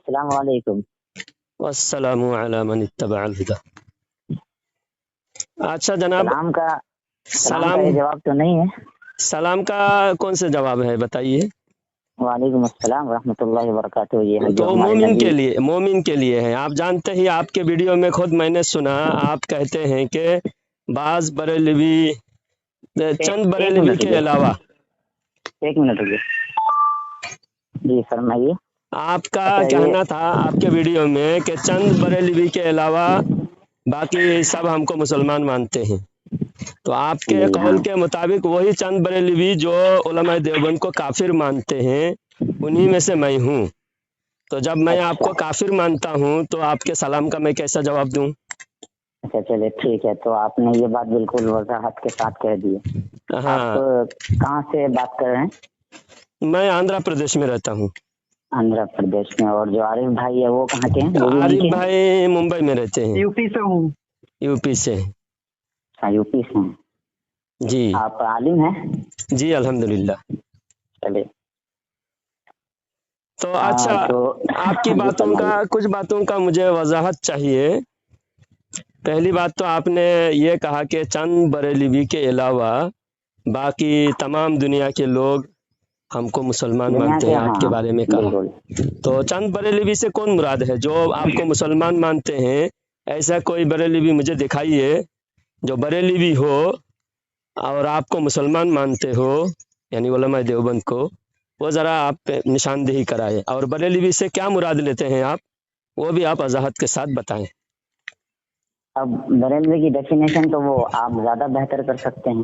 अस्सलाम वालेकुम। वस्सलामु अला मन इत्तबअल हुदा। अच्छा जनाब, सलाम का सलाम ये जवाब तो नहीं है। सलाम का कौन सा जवाब है बताइए। वालेकुम अस्सलाम रहमतुल्लाहि व बरकातहू। ये है जो तो हमारे नबी मोमिन के लिए है। आप जानते ही, आपके वीडियो में खुद मैंने सुना, आप कहते हैं कि बाज बरेलवी, चंद एक बरेलवी मिनट के रुकिए, अलावा। एक मिनट रुकिए। जी फरमाइए। आपका अच्छा ये कहना था आपके वीडियो में कि चंद बरेलवी के अलावा बाकी सब हमको मुसलमान मानते हैं। तो आपके जी हाँ, कौल के मुताबिक वही चंद बरेलवी जो उलमा देवबंद को काफिर मानते हैं, उन्हीं में से मैं हूँ। तो जब मैं अच्छा आपको काफिर मानता हूँ तो आपके सलाम का मैं कैसा जवाब दूँ? अच्छा, चलिए ठीक है। तो आपने ये बात बिल्कुल वजाहत के साथ कह दी है। आप हाँ, कहाँ से बात कर रहे हैं? मैं आंध्र प्रदेश में रहता हूँ। आंध्र प्रदेश में। और जो आरिफ भाई है वो कहाँ के हैं? वो भी वहीं आरिफ के हैं? भाई मुंबई में रहते हैं। यूपी से हूँ। यूपी से। अच्छा, यूपी से हैं। जी आप आलिम हैं? जी, अल्हम्दुलिल्लाह। चलिए। तो अच्छा, तो आपकी जी बातों का, फरमाइए। कुछ बातों का मुझे वजाहत चाहिए। पहली बात तो आपने ये कहा कि चंद बरेलवी के अलावा बाकी तमाम दुनिया के लोग हमको मुसलमान दुनिया मानते के, हैं, आपके हाँ बारे में कहा। बिल्कुल। तो चंद बरेलवी से कौन मुराद है? जो आपको मुसलमान मानते हैं, ऐसा कोई बरेलवी मुझे दिखाइए जो बरेलवी हो और आपको मुसलमान मानते हो, यानी उलमा देवबंद को। वो ज़रा आप पे निशानदेही कराए। और बरेलवी से क्या मुराद लेते हैं आप, वो भी आप वजाहत के साथ बताएं। अब बरेलवी की डेफिनेशन तो वो आप ज्यादा बेहतर कर सकते हैं।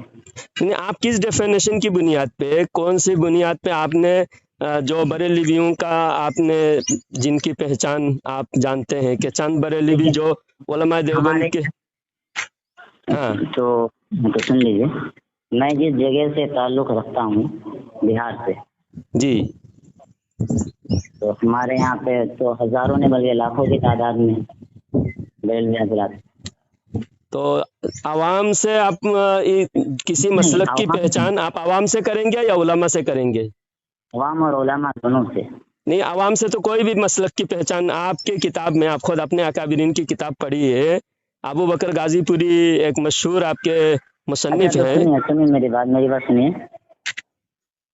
यानी आप किस डेफिनेशन की बुनियाद पे, कौन सी बुनियाद पे आपने जो बरेलवियों का आपने, जिनकी पहचान आप जानते हैं कि चंद बरेलवी लेकिन जो उलमा देवबंद हमारे के। हाँ तो सुन लीजिए, मैं जिस जगह से ताल्लुक रखता हूँ, बिहार से, जी। तो हमारे यहाँ पे तो हजारों ने बल्कि लाखों की तादाद में बरेलवी हजरात। तो आवाम से आप किसी नहीं, मसलक की पहचान आप आवाम से करेंगे या उलमा से करेंगे? अवाम और उलमा दोनों से। नहीं, आवाम से तो कोई भी मसलक की पहचान आपके किताब में, आप खुद अपने अकाबिरीन की किताब पढ़ी है। अबू बकर गाजीपुरी एक मशहूर आपके अच्छा मुसन्निफ तो हैं। सुनिए मेरी बात सुनिए।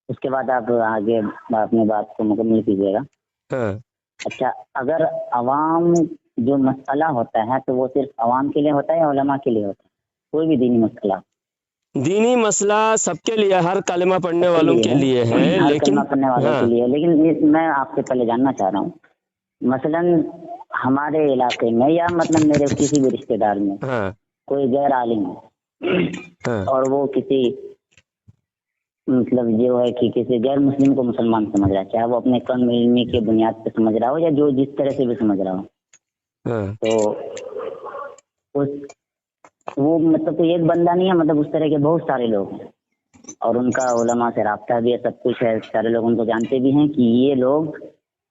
उसके बाद आप आगे अपनी बात को मुकम्मल कीजिएगा। हाँ। अच्छा, अगर अवाम जो मसला होता है तो वो सिर्फ अवाम के लिए होता है या उलमा के लिए होता है? कोई भी दीनी मसला दीनी मसला सबके लिए, हर कलमा पढ़ने सबके वालों लिए के है, लिए है, हर लेकिन कलमा पढ़ने वालों हाँ के लिए है। लेकिन मैं आपसे पहले जानना चाह रहा हूँ, मसलन हमारे इलाके में या मतलब मेरे किसी भी रिश्तेदार में हाँ कोई गैर आलिम है हाँ और वो किसी मतलब जो है कि किसी गैर मुस्लिम को मुसलमान समझ रहा है, चाहे वो अपने कम इल्मी के बुनियाद पे समझ रहा हो या जो जिस तरह से भी समझ रहा हो, हाँ। तो उस वो मतलब कोई एक बंदा नहीं है, मतलब उस तरह के बहुत सारे लोग हैं और उनका उलमा से राब्ता भी है, सब कुछ है, सारे लोग उनको जानते भी हैं कि ये लोग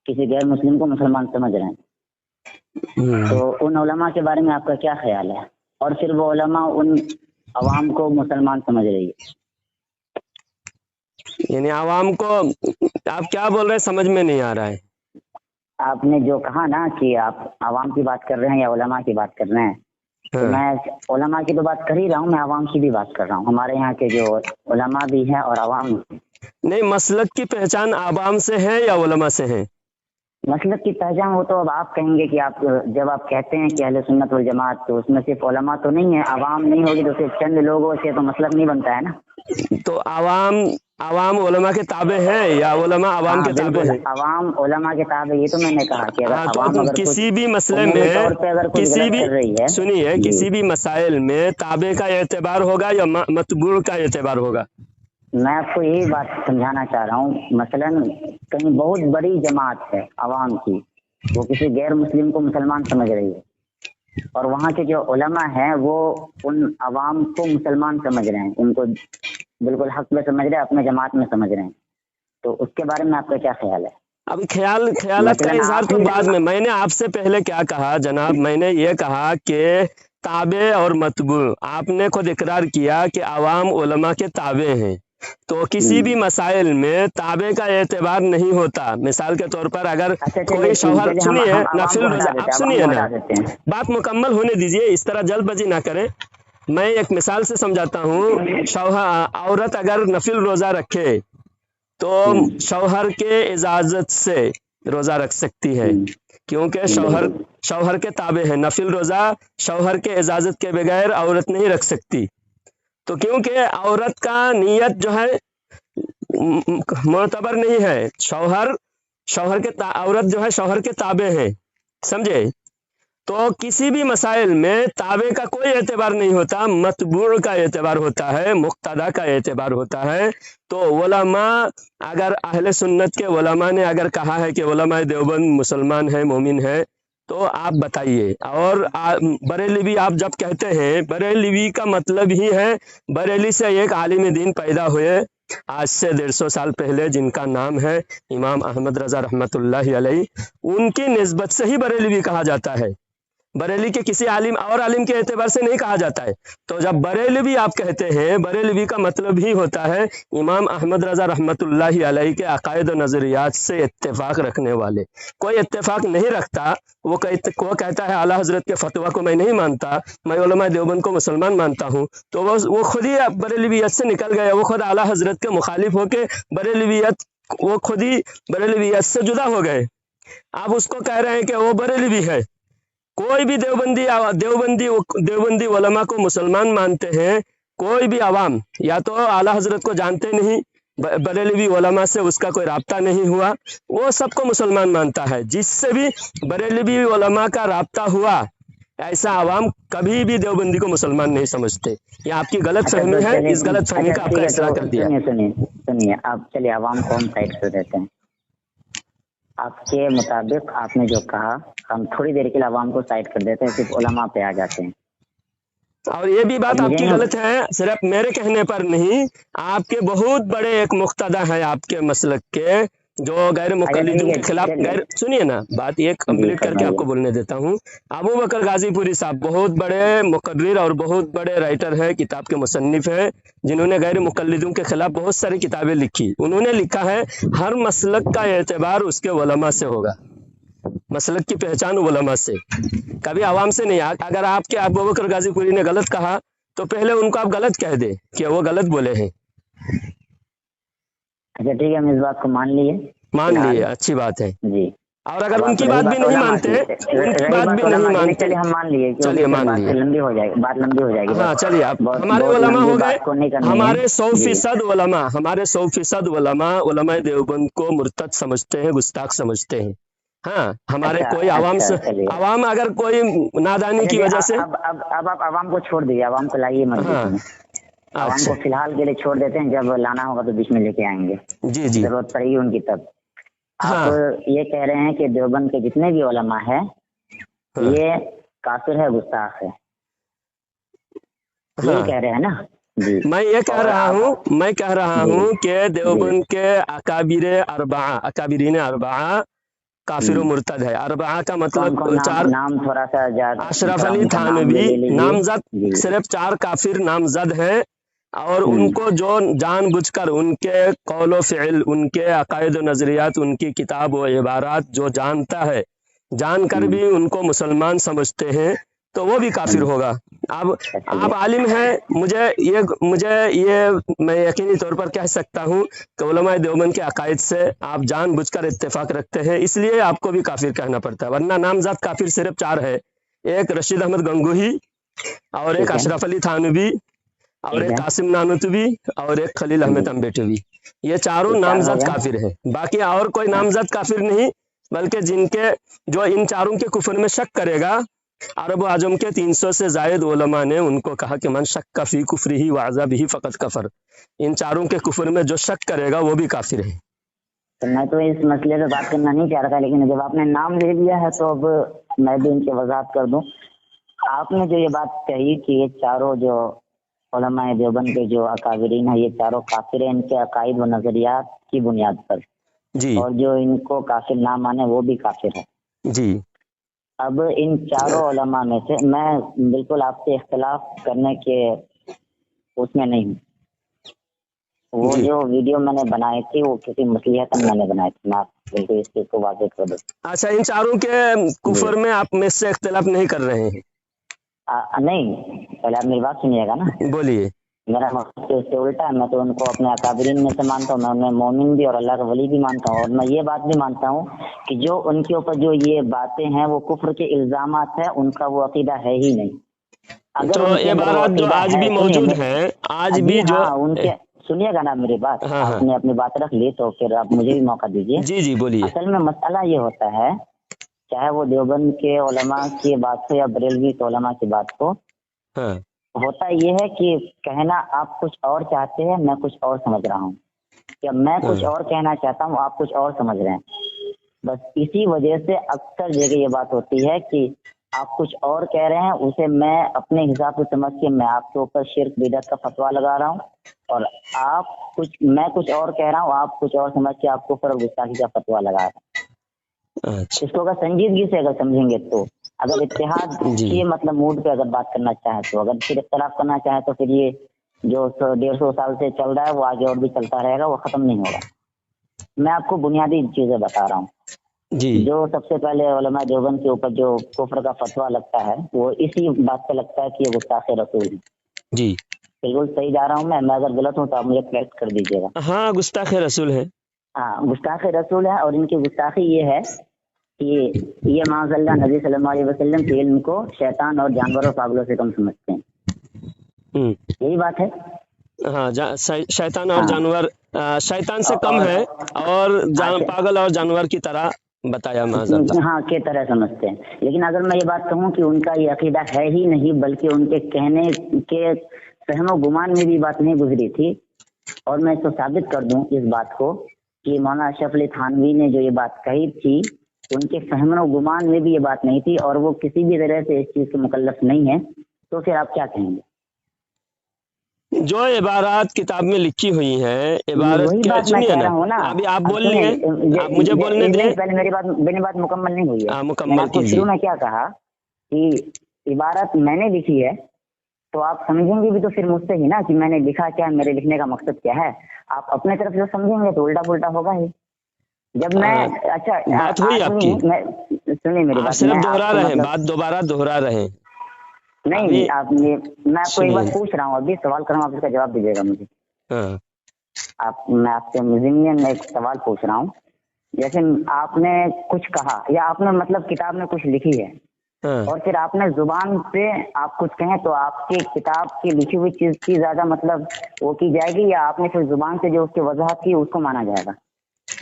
किसी गैर मुस्लिम को मुसलमान समझ रहे हैं। तो उन उलमा के बारे में आपका क्या ख्याल है? और फिर वो उलमा उन अवाम को मुसलमान समझ रही है। यानी आवाम को आप क्या बोल रहे हैं, समझ में नहीं आ रहा है। आपने जो कहा ना कि आप आवाम की बात कर रहे हैं या उलमा की बात कर रहे हैं, तो हाँ। मैं उलमा की तो बात कर ही रहा हूँ, मैं आवाम की भी बात कर रहा हूँ। हमारे यहाँ के जो उलमा भी हैं और आवाम भी। नहीं, मसलक की पहचान आवाम से है या उलमा से है? मसलक की पहचान वो तो अब आप कहेंगे कि आप जब आप कहते हैं कि अहले सुन्नत वल जमात, तो उसमें सिर्फ उलमा तो नहीं है, आवाम नहीं होगी तो सिर्फ चंद लोगों से तो मसलक नहीं बनता है ना। तो आवाम उलमा के ताबे है या उलमा आवाम हाँ के ताबे बिल्कुल, है? अवाम उलमा के ताबे। ये तो मैंने कहा कि अगर हाँ, तो अवाम अगर कुछ किसी भी मसले उमूमी में, तौर पे अगर कुछ किसी गलत भी, कर रही है। सुनिए, जी, किसी भी मसाइल में ताबे का एतबार होगा या मतबूल का एतबार होगा? मैं आपको यही बात समझाना चाह रहा हूँ। मसलन कहीं बहुत बड़ी जमात है अवाम की, वो किसी गैर मुस्लिम को मुसलमान समझ रही है और वहाँ के जो उलमा हैं वो उन अवाम को मुसलमान समझ रहे हैं, उनको बिल्कुल हक में समझ रहे हैं, अपने जमात में समझ रहे हैं। तो उसके बारे में आपका क्या ख्याल है? अब ख्यालात का मसलन इजहार आप तो ही बाद में। मैंने आपसे पहले क्या कहा जनाब, मैंने ये कहा कि ताबे और मतबू, आपने खुद इकरार किया कि आवाम उलमा के ताबे हैं। تو کسی بھی مسائل میں تابع کا اعتبار نہیں ہوتا. مثال کے طور پر اگر اچھا کوئی شوہر سنیے نفل روزہ، آپ سنیے نا، دیتے ہیں. بات مکمل ہونے دیجئے، اس طرح جلد بازی نہ کریں. میں ایک مثال سے سمجھاتا ہوں. عورت اگر نفل روزہ رکھے تو شوہر کے اجازت سے روزہ رکھ سکتی ہے، کیونکہ شوہر کے تابع ہے. نفل روزہ شوہر کے اجازت کے بغیر عورت نہیں رکھ سکتی. تو کیونکہ عورت کا نیت جو ہے معتبر نہیں ہے، عورت جو ہے شوہر کے تابع ہے، سمجھے؟ تو کسی بھی مسائل میں تابع کا کوئی اعتبار نہیں ہوتا، متبوع کا اعتبار ہوتا ہے، مقتدی کا اعتبار ہوتا ہے. تو علماء، اگر اہل سنت کے علماء نے اگر کہا ہے کہ علماء دیوبند مسلمان ہے، مومن ہے، تو آپ بتائیے. اور بریلوی آپ جب کہتے ہیں، بریلوی کا مطلب ہی ہے بریلی سے ایک عالم دین پیدا ہوئے آج سے 150 سال پہلے، جن کا نام ہے امام احمد رضا رحمۃ اللہ علیہ. ان کی نسبت سے ہی بریلوی کہا جاتا ہے، بریلی کے کسی عالم کے اعتبار سے نہیں کہا جاتا ہے. تو جب بریلوی آپ کہتے ہیں، بریلوی کا مطلب ہی ہوتا ہے امام احمد رضا رحمۃ اللہ علیہ کے عقائد و نظریات سے اتفاق رکھنے والے. کوئی اتفاق نہیں رکھتا، وہ کہتا ہے اعلی حضرت کے فتویٰ کو میں نہیں مانتا، میں علماء دیوبند کو مسلمان مانتا ہوں، تو وہ خود ہی بریلویت سے نکل گیا. وہ خود اعلی حضرت کے مخالف ہو کے وہ خود ہی بریلویت سے جدا ہو گئے. آپ اس کو کہہ رہے ہیں کہ وہ بریلوی ہے. کوئی بھی دیوبندی علماء کو مسلمان مانتے ہیں. کوئی بھی عوام یا تو اعلی حضرت کو جانتے نہیں، بریلوی علماء سے اس کا کوئی رابطہ نہیں ہوا، وہ سب کو مسلمان مانتا ہے. جس سے بھی بریلوی علماء کا رابطہ ہوا، ایسا عوام کبھی بھی دیوبندی کو مسلمان نہیں سمجھتے. یہ آپ کی غلط اچھا فہمی تو ہے، چلیے، اس غلط فہمی کا آپ ٹھیک کا ہے. اصلاح کر دیا. سنیے آپ، چلیے عوام کو ہم سائڈ سے دیتے ہیں. آپ کے مطابق آپ نے جو کہا، ہم تھوڑی دیر کے لیے عوام کو سائڈ کر دیتے ہیں، صرف علماء پہ آ جاتے ہیں. اور یہ بھی بات اب آپ مجھے کی نہیں، غلط ہے، صرف میرے کہنے پر نہیں، آپ کے بہت بڑے ایک مقتدی ہیں آپ کے مسلک کے، جو غیر اچھا ٹھیک مقلدوں ہے، کے خلاف سنیے نا، بات یہ جی کمپلیٹ کر کے آپ فرمائیے. کو بولنے دیتا ہوں. ابو بکر غازی پوری صاحب بہت بڑے مقرر اور بہت بڑے رائٹر ہیں، کتاب کے مصنف ہیں، جنہوں نے غیر مقلدوں کے خلاف بہت ساری کتابیں لکھی. انہوں نے لکھا ہے ہر مسلک کا اعتبار اس کے علماء سے ہوگا، مسلک کی پہچان علماء سے، کبھی عوام سے نہیں. اگر آپ کے ابو بکر غازی پوری نے غلط کہا تو پہلے ان کو آپ غلط کہہ دیں کہ وہ غلط بولے ہیں. اچھا ٹھیک ہے، ہم اس بات کو مان لیے. مان لیے، اچھی بات ہے. جی. اور اگر اب ان آپ کی رہی بات بھی بات نہیں علماء مانتے، کی، ان کی رہی بات بات بھی نہیں علماء کی، مانتے، چلیے ہم مان لیے، کیونکہ چلیے پھر مان بات لیے. لمبی ہو جائے گی، ہاں چلیے، آپ ہمارے بہت علماء لمبی ہو گئے، بات کو نہیں کرنی ہے. ہمارے جی 100% علماء علماء دیوبند کو مرتد سمجھتے ہیں، گستاخ سمجھتے ہیں. ہاں، ہمارے اچھا کوئی اچھا چلیے. عوام اگر کوئی نادانی اچھا کی جی، وجہ سے، اب آپ عوام کو چھوڑ دیجیے، عوام کو لائیے مت بیچ ہاں میں. عوام اچھا، کو فی الحال کے لیے چھوڑ دیتے ہیں، جب لانا ہوگا تو بیچ میں لے کے آئیں گے، جی جی، ضرورت پڑے گی ان کی تب. آپ ہاں یہ کہہ رہے ہیں کہ دیوبند کے جتنے بھی علماء ہیں ہاں یہ کافر ہے، گستاخ ہے، یہی ہاں. کہہ رہے ہیں نا؟ جی. میں یہ کہہ اور رہا آپ، ہوں، جی کہ جی دیوبند کے اکابرین اربعہ کافر و مرتد ہے. اربعہ کا کون مطلب کون نام، 4. تھوڑا سا اشرف تھوڑا علی ان کا نام تھانوی لے لیجیے. نامزد، جی. صرف 4 کافر نامزد ہیں، اور ان کو جو جان بوجھ کر ان کے قول و فعل، ان کے عقائد و نظریات، ان کی کتاب و عبارات جو جانتا ہے، جان کر بھی ان کو مسلمان سمجھتے ہیں، تو وہ بھی کافر ہوگا. اب چلیے. آپ عالم ہیں، مجھے یہ میں یقینی طور پر کہہ سکتا ہوں کہ علماء دیوبند کے عقائد سے آپ جان بوجھ کر اتفاق رکھتے ہیں، اس لیے آپ کو بھی کافر کہنا پڑتا ہے. ورنہ نامزد کافر صرف 4 ہے، ایک رشید احمد گنگوہی، اور ایک ٹھیک ہے اشرف علی تھانوی، اور ٹھیک ایک ہے. قاسم نانوتوی، اور ایک خلیل احمد امبیٹوی. یہ چاروں یہ 4 ہو نامزد گئے. کافر ہیں. باقی اور کوئی نامزد کافر نہیں، بلکہ جو ان چاروں کے کفر میں شک کرے گا، عرب و عجم کے 300 سے زائد علماء نے ان کو کہا کہ من شک فی کفرہ وعذابہ فقط کفر. ان چاروں کے کفر میں جو شک کرے گا وہ بھی کافر ہے. تو میں تو اس مسئلے پہ بات کرنا نہیں چاہ رہا تھا، لیکن جب آپ نے نام لے لیا ہے تو اب میں بھی ان کی وضاحت کر دوں. آپ نے جو یہ بات کہی کہ یہ چاروں جو علماء دیوبند کے جو اکابرین ہیں، یہ چاروں کافر ہیں ان کے عقائد و نظریات کی بنیاد پر، جی اور جو ان کو کافر نہ مانے وہ بھی کافر ہے. جی. اب ان چاروں علماء میں سے میں بالکل آپ سے اختلاف کرنے کے اس میں نہیں ہوں. वो जी। जो वीडियो मैंने बनाई थी वो किसी मसलिहतन मैंने बनाई थी, मैं आपको बिल्कुल इस चीज को वाज़ेह कर दूं। अच्छा, इन चारों के जी कुफर में आप में से इख्तिलाफ नहीं कर रहे हैं? नहीं, पहले आप मेरी बात सुनिएगा ना। बोलिए। मेरा मकसद तो इससे उल्टा है, मैं तो उनको अपने अकाबरीन में से मानता हूँ, मैं उन्हें मोमिन भी और अल्लाह का वली भी मानता हूँ, और मैं ये बात भी मानता हूँ कि जो उनके ऊपर जो ये बातें हैं वो कुफ्र के इल्जामात है, उनका वो अकीदा है ही नहीं। अगर तो उनके ये अंदर वो बात जो अकीदा आज है, भी सुनिए मौजूद है, आज जी भी जो हाँ, उनके सुनिएगा ना मेरी बात, हाँ हाँ, आपने अपनी बात रख ली तो फिर आप मुझे भी मौका दीजिए। जी जी बोलिए। असल में मसला ये होता है, चाहे वो देवबंद के उलमा की बात हो या बरेलवी के उलमा की बात हो, हाँ होता ये है कि कहना आप कुछ और चाहते हैं, मैं कुछ और समझ रहा हूँ, या मैं कुछ हाँ, और कहना चाहता हूँ, आप कुछ और समझ रहे हैं। बस इसी वजह से अक्सर जगह ये बात होती है कि आप कुछ और कह रहे हैं, उसे मैं अपने हिसाब से समझ के मैं आपके ऊपर शिर्क बिदअत का फतवा लगा रहा हूँ, और मैं कुछ और कह रहा हूँ, आप कुछ और समझ के आपको फर्क गुस्ताखी का फतवा लगा रहे हैं। अच्छा इसको अगर संजीदगी से अगर समझेंगे तो, अगर इत्तेहाद जी के मतलब मूड पे अगर बात करना चाहे तो, अगर फिर इख्तलाफ करना चाहे तो फिर ये जो 150 साल से चल रहा है वो आगे और भी चलता रहेगा, वो खत्म नहीं होगा। मैं आपको बुनियादी चीजें बता रहा हूँ। जी जो सबसे पहले उलमा देवबंद के ऊपर जो कुफ्र का फतवा लगता है वो इसी बात पे लगता है कि ये गुस्ताखे रसूल है। जी। बिल्कुल सही जा रहा हूँ मैं अगर गलत हूँ तो आप मुझे करेक्ट कर दीजिएगा। हाँ, गुस्ताखे रसूल है। हाँ, गुस्ताखे रसूल है, और इनकी गुस्ताखी ये है कि ये माज़अल्लाह नबी सल्लल्लाहु अलैहि वसल्लम के इल्म को शैतान और जानवरों पागलों से कम समझते हैं, यही बात है। हाँ, शैतान और हाँ जानवर शैतान से कम और है, और हाँ पागल और जानवर की तरह बताया माज़अल्लाह। हाँ के तरह समझते हैं। लेकिन अगर मैं ये बात कहूँ कि उनका ये अकीदा है ही नहीं, बल्कि उनके कहने के फहमो गुमान में भी बात नहीं गुजरी थी, और मैं इसको साबित कर दूं इस बात को कि मौलाना अशरफ अली थानवी ने जो ये बात कही थी, उनके फहमो गुमान में भी ये बात नहीं थी, और वो किसी भी तरह से इस चीज के मुकल्लफ नहीं है, तो फिर आप क्या कहेंगे? जो इबारत किताब में लिखी हुई है, इबारत वही क्या, बात मैं सुनिए कह ना, रहा हूँ ना। अभी आप अब बोल सुनिए, लिए, आप मुझे बोलने नहीं, दें। पहले मेरी बात मुकम्मल नहीं हुई है। मैंने मुकम्मल आपको कीजिए। शुरू में क्या कहा कि इबारत मैंने लिखी है, तो आप समझेंगे भी तो फिर मुझसे ही ना कि मैंने लिखा क्या, मेरे लिखने का मकसद क्या है। आप अपने तरफ से समझेंगे तो उल्टा पुल्टा होगा ही। जब मैं अच्छा बात हुई आपकी, सुनिए मेरी आप बात, सिर्फ मैं दोहरा आपको रहे हैं, मतलब बात दोबारा दोहरा रहे हैं। नहीं, अभी मैं आपको एक सुनिए। बात पूछ रहा हूँ, अभी सवाल कर रहा हूँ, आप इसका जवाब दीजिएगा मुझे। हाँ मैं आपसे ज़िम्मन एक सवाल पूछ रहा हूँ। जैसे आपने कुछ कहा या आपने मतलब किताब में कुछ लिखी है, हाँ, और फिर आपने जुबान पे आप कुछ कहें तो आपकी किताब की लिखी हुई चीज की ज्यादा मतलब वो की जाएगी, या आपने फिर जुबान से जो उसकी वजाहत की उसको माना जाएगा?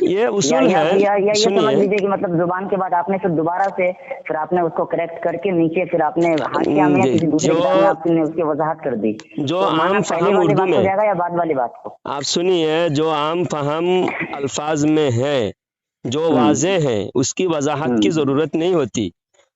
ये उसूल है। या ये समझ सुनिए, लीजिए कि मतलब जुबान के बाद आपने फिर दोबारा से फिर आपने उसको करेक्ट करके नीचे फिर आपने हाशिया में या किसी दूसरे किताब में आपने उसकी वजाहत कर दी, जो तो माना आम पहले फहम वाली उर्दू बात को में, जाएगा या बाद वाली बात को? आप सुनिए, जो आम फहम अल्फाज में है, जो वाज़े है, उसकी वजाहत की ज़रूरत नहीं होती।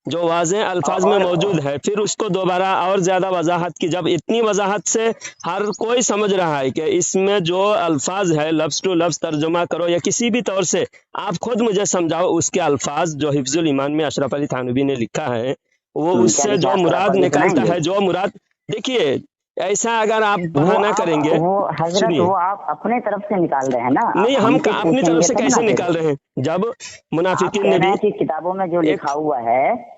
जो वाज़े अल्फाज में और मौजूद है, फिर उसको दोबारा और ज़्यादा वजाहत की, जब इतनी वजाहत से हर कोई समझ रहा है कि इसमें जो अल्फाज है, लफ्ज़ टू लफ्ज़ तर्जुमा करो या किसी भी तौर से आप खुद मुझे समझाओ उसके अल्फाज, जो हिफ्जुल ईमान में अशरफ अली थानवी ने लिखा है, वो क्या उससे लिखा जो है, थोड़ा मुराद पढ़ के निकलता सुनाएंगे? है, जो मुराद, देखिए, ऐसा अगर आप बहाना करेंगे, वो हजरत सुनिए, वो आप अपने तरफ से निकाल रहे हैं ना, नहीं, आप हम हमसे अपनी तरफ पूछेंगे से तब कैसे ना। फिर निकाल रहे हैं, जब आप मुनाफिकीन कह ने रहे भी हैं कि किताबों में जो एक, लिखा हुआ है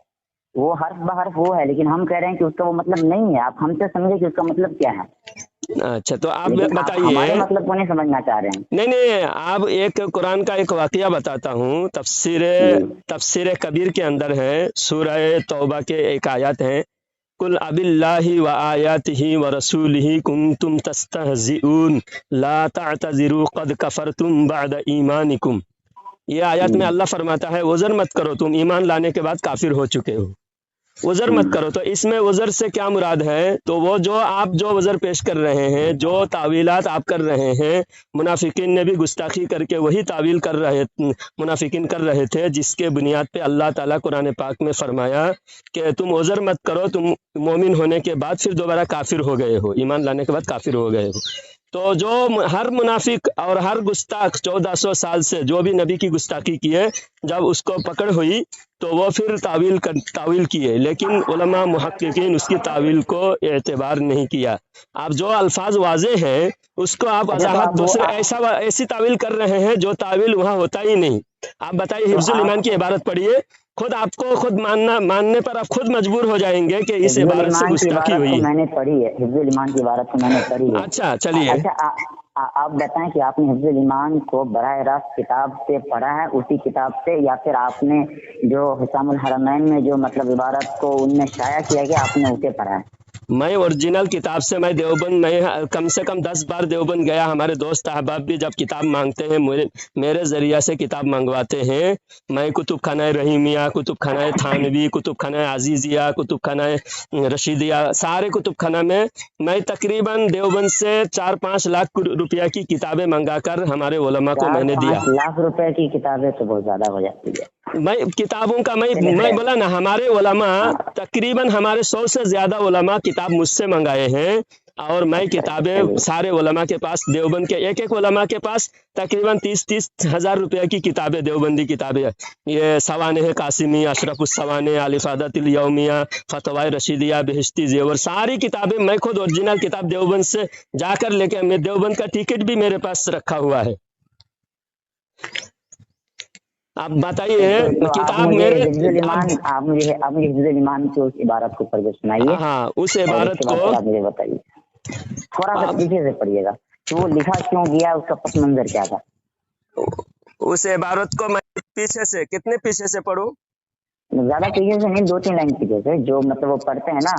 वो हर्फ ब हर्फ वो है, लेकिन हम कह रहे हैं कि उसका वो मतलब नहीं है। आप हमसे समझे कि उसका मतलब क्या है, अच्छा तो आप लेकिन आप हमारे बताइए। मतलब को नहीं समझना चाह रहे हैं। नहीं नहीं, आप एक कुरान का एक वाकया बताता हूँ, जी तफसीर कबीर के अंदर है, सूरह तौबा के एक आयत है, कुल अबिल्लाहि व आयातिहि व रसूलिहि कुंतुम तस्तहजिऊन ला तातज़िरू क़द कफ़रतुम बअद ईमानिकुम। ये आयत में अल्लाह फरमाता है, उज़र मत करो, तुम ईमान लाने के बाद काफिर हो चुके हो, उज़र मत करो। तो इसमें उज़र से क्या मुराद है? तो वो जो आप जो उज़र पेश कर रहे हैं, जो तावीलात आप कर रहे हैं, मुनाफिकीन ने भी गुस्ताखी करके वही तावील मुनाफिकीन कर रहे थे, जिसके बुनियाद पे अल्लाह ताला कुरान पाक में फरमाया कि तुम उज़र मत करो, तुम मोमिन होने के बाद फिर दोबारा काफिर हो गए हो, ईमान लाने के बाद काफिर हो गए हो। تو جو ہر منافق اور ہر گستاخ 1400 سال سے جو بھی نبی کی گستاخی کیے، جب اس کو پکڑ ہوئی تو وہ پھر تعویل کیے، لیکن علماء محققین اس کی تعویل کو اعتبار نہیں کیا۔ آپ جو الفاظ واضح ہیں اس کو آپ اچھا تو وضاحت آپ وہ دوسرے ایسی تعویل کر رہے ہیں جو تعویل وہاں ہوتا ہی نہیں۔ آپ بتائیے، تو حفظ آپ الایمان کی عبارت پڑھیے، خود آپ کو خود ماننے پر آپ خود مجبور ہو جائیں گے کہ اس حفظ عبارت سے الایمان کی گستاخی عبارت تو ہوئی ہے۔ میں نے پڑھی ہے، حفظ الایمان کی عبارت تو میں نے پڑھی ہے۔ اچھا چلیے، اچھا آپ بتائیں کہ آپ نے حفظ الایمان کو براہ راست کتاب سے پڑھا ہے، اسی کتاب سے، یا پھر آپ نے جو حسام الحرمین میں جو مطلب عبارت کو ان میں شائع کیا گیا آپ نے اسے پڑھا ہے؟ میں اوریجنل کتاب سے، میں دیوبند میں کم سے کم 10 بار دیوبند گیا۔ ہمارے دوست احباب بھی جب کتاب مانگتے ہیں میرے ذریعہ سے کتاب منگواتے ہیں۔ میں کتب خانہ رحیمیہ، کتب خانہ تھانوی، کتب خانہ عزیزیہ، کتب خانہ رشیدیہ، سارے کتب خانہ میں تقریباً دیوبند سے 4-5 لاکھ روپیہ کی کتابیں منگا کر ہمارے علماء کو میں نے دیا۔ 4-5 لاکھ روپے کی کتابیں تو بہت زیادہ ہو جاتی ہے۔ میں کتابوں کا چلے میں خیر، بولا نا، ہمارے علماء ہاں، تقریباً ہمارے 100 سے زیادہ علماء کتاب مجھ سے منگائے ہیں، اور میں اچھا کتابیں چلیے، سارے علماء کے پاس، دیوبند کے ایک علماء کے پاس تقریباً 30 ہزار روپے کی کتابیں، دیوبندی کتابیں، یہ سوانح قاسمی، اشرف السوانح، الافادۃ الیومیہ، فتاوی رشیدیہ، بہشتی زیور، ساری کتابیں میں خود اوریجنل کتاب دیوبند سے جا کر لے کے، میں دیوبند کا ٹکٹ بھی میرے پاس رکھا ہوا ہے۔ آپ بتائیے، تو آپ کتاب مجھے میرے حفظ الایمان، اب، آپ مجھے حفظ الایمان کی اس عبارت کو پڑھ کے سنائیے، ہاں اس اور اس عبارت کے بعد کو پھر آپ مجھے بتائیے، تھوڑا سا آپ پیچھے سے پڑھیے گا کہ وہ لکھا کیوں گیا، اس کا پس منظر کیا تھا۔ اس عبارت کو میں پیچھے سے کتنے پیچھے سے پڑھوں؟ زیادہ پیچھے سے نہیں، 2-3 لائن پیچھے سے، جو مطلب وہ پڑھتے ہیں نا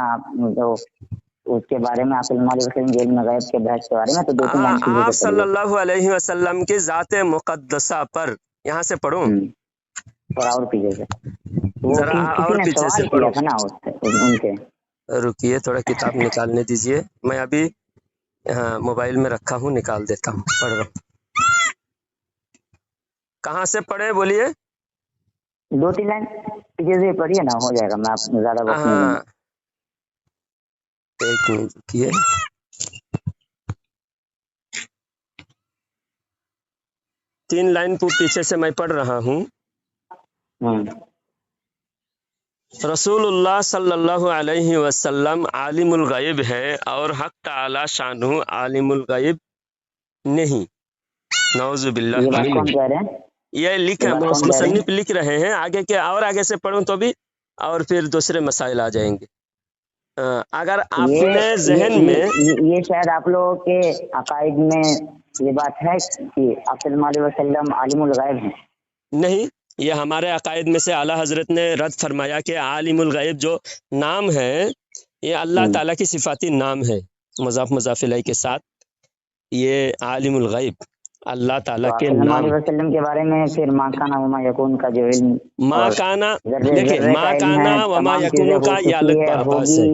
تو اس کے بارے میں، آپ صلی اللہ علیہ وسلم کے علم غیب کے بحث کے بارے میں، تو 2-3 لائن پیچھے آپ سے صلی پڑھیے۔ اللہ علیہ وسلم کی ذات مقدسہ پر یہاں سے پڑھوں؟ تھوڑا اور پیچھے سے، وہ ذرا کسی اور نے پیچھے سے سوال کیا پڑھوں، تھا نا اس سے، ان کے۔ رکیے تھوڑا کتاب نکالنے دیجئے، میں ابھی موبائل میں رکھا ہوں، نکال دیتا ہوں، پڑھ رہا ہوں۔ کہاں سے پڑھے بولیے؟ 2-3 لائن پیچھے سے پڑھیے نا، ہو جائے گا، میں آپ کو زیادہ وقت نہیں دوں ہاں، گا۔ ایک منٹ رکیے، 3 لائن پیچھے سے میں پڑھ رہا ہوں۔ رسول اللہ صلی اللہ علیہ وسلم عالم الغیب ہے، اور حق تعالی شانہ عالم الغیب نہیں، نعوذ باللہ یہ بات منہ۔ کون کہہ رہے ہیں؟ یہ یہ لکھا، بات کون کہہ رہے مصنف ہیں؟ لکھ رہے ہیں، آگے کے اور آگے سے پڑھوں تو بھی، اور پھر دوسرے مسائل آ جائیں گے۔ اگر آپ یہ نے یہ ذہن میں، یہ یہ شاید آپ لوگوں کے عقائد میں یہ بات ہے کہ آپ صلی اللہ علیہ وسلم عالم الغیب ہیں۔ نہیں، یہ ہمارے عقائد میں سے اعلیٰ حضرت نے رد فرمایا کہ عالم الغیب جو نام ہے، یہ اللہ تعالیٰ کی صفاتی نام ہے، مضاف مضاف الیہ کے ساتھ، یہ عالم الغیب اللہ تو تعالیٰ آپ کے صلی اللہ نام۔ علیہ وسلم کے بارے میں پھر ما کان وما یکون کا جو علم ماں اور کانا، ذرے دیکھیں، ذرے کا ماں علم ہے، کانا وما تمام چیزیں یکونو ہو کا یہ چکی الگ ہے، بحث ہے۔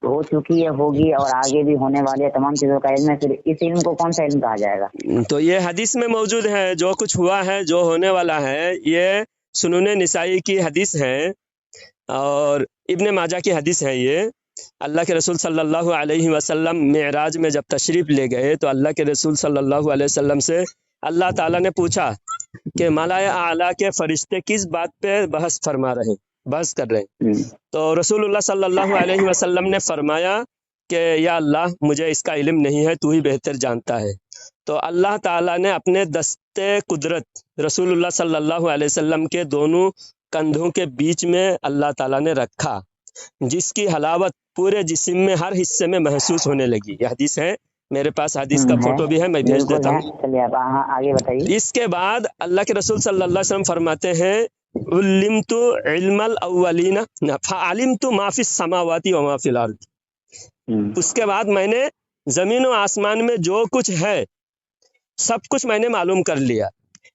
ہو چکی ہے، ہوگی، اور آگے بھی ہونے والی ہے، تمام چیزوں کا علم ہے، پھر اس علم کو کون سا علم کہا جائے گا؟ تو یہ حدیث میں موجود ہے، جو کچھ ہوا ہے، جو ہونے والا ہے، یہ سنن نسائی کی حدیث ہے، اور ابن ماجہ کی حدیث ہے۔ یہ اللہ کے رسول صلی اللہ علیہ وسلم معراج میں جب تشریف لے گئے تو اللہ کے رسول صلی اللہ علیہ وسلم سے اللہ تعالیٰ نے پوچھا کہ ملائے اعلیٰ کے فرشتے کس بات پہ بحث کر رہے ہیں؟ تو رسول اللہ صلی اللہ علیہ وسلم نے فرمایا کہ یا اللہ، مجھے اس کا علم نہیں ہے، تو ہی بہتر جانتا ہے۔ تو اللہ تعالیٰ نے اپنے دستے قدرت رسول اللہ صلی اللہ علیہ وسلم کے دونوں کندھوں کے بیچ میں اللہ تعالیٰ نے رکھا، جس کی حلاوت پورے جسم میں ہر حصے میں محسوس ہونے لگی۔ یہ حدیث ہے، میرے پاس حدیث کا ہے، فوٹو بھی ہے، میں بھیج بالکل دیتا ہے، ہوں۔ چلیے آپ آگے بتائیے۔ اس کے بعد اللہ کے رسول صلی اللہ علیہ وسلم فرماتے ہیں علمت علم الاولین فعلمت ما فی السماوات و ما فی الارض۔ اس کے بعد میں نے زمین و آسمان میں جو کچھ ہے سب کچھ میں نے معلوم کر لیا۔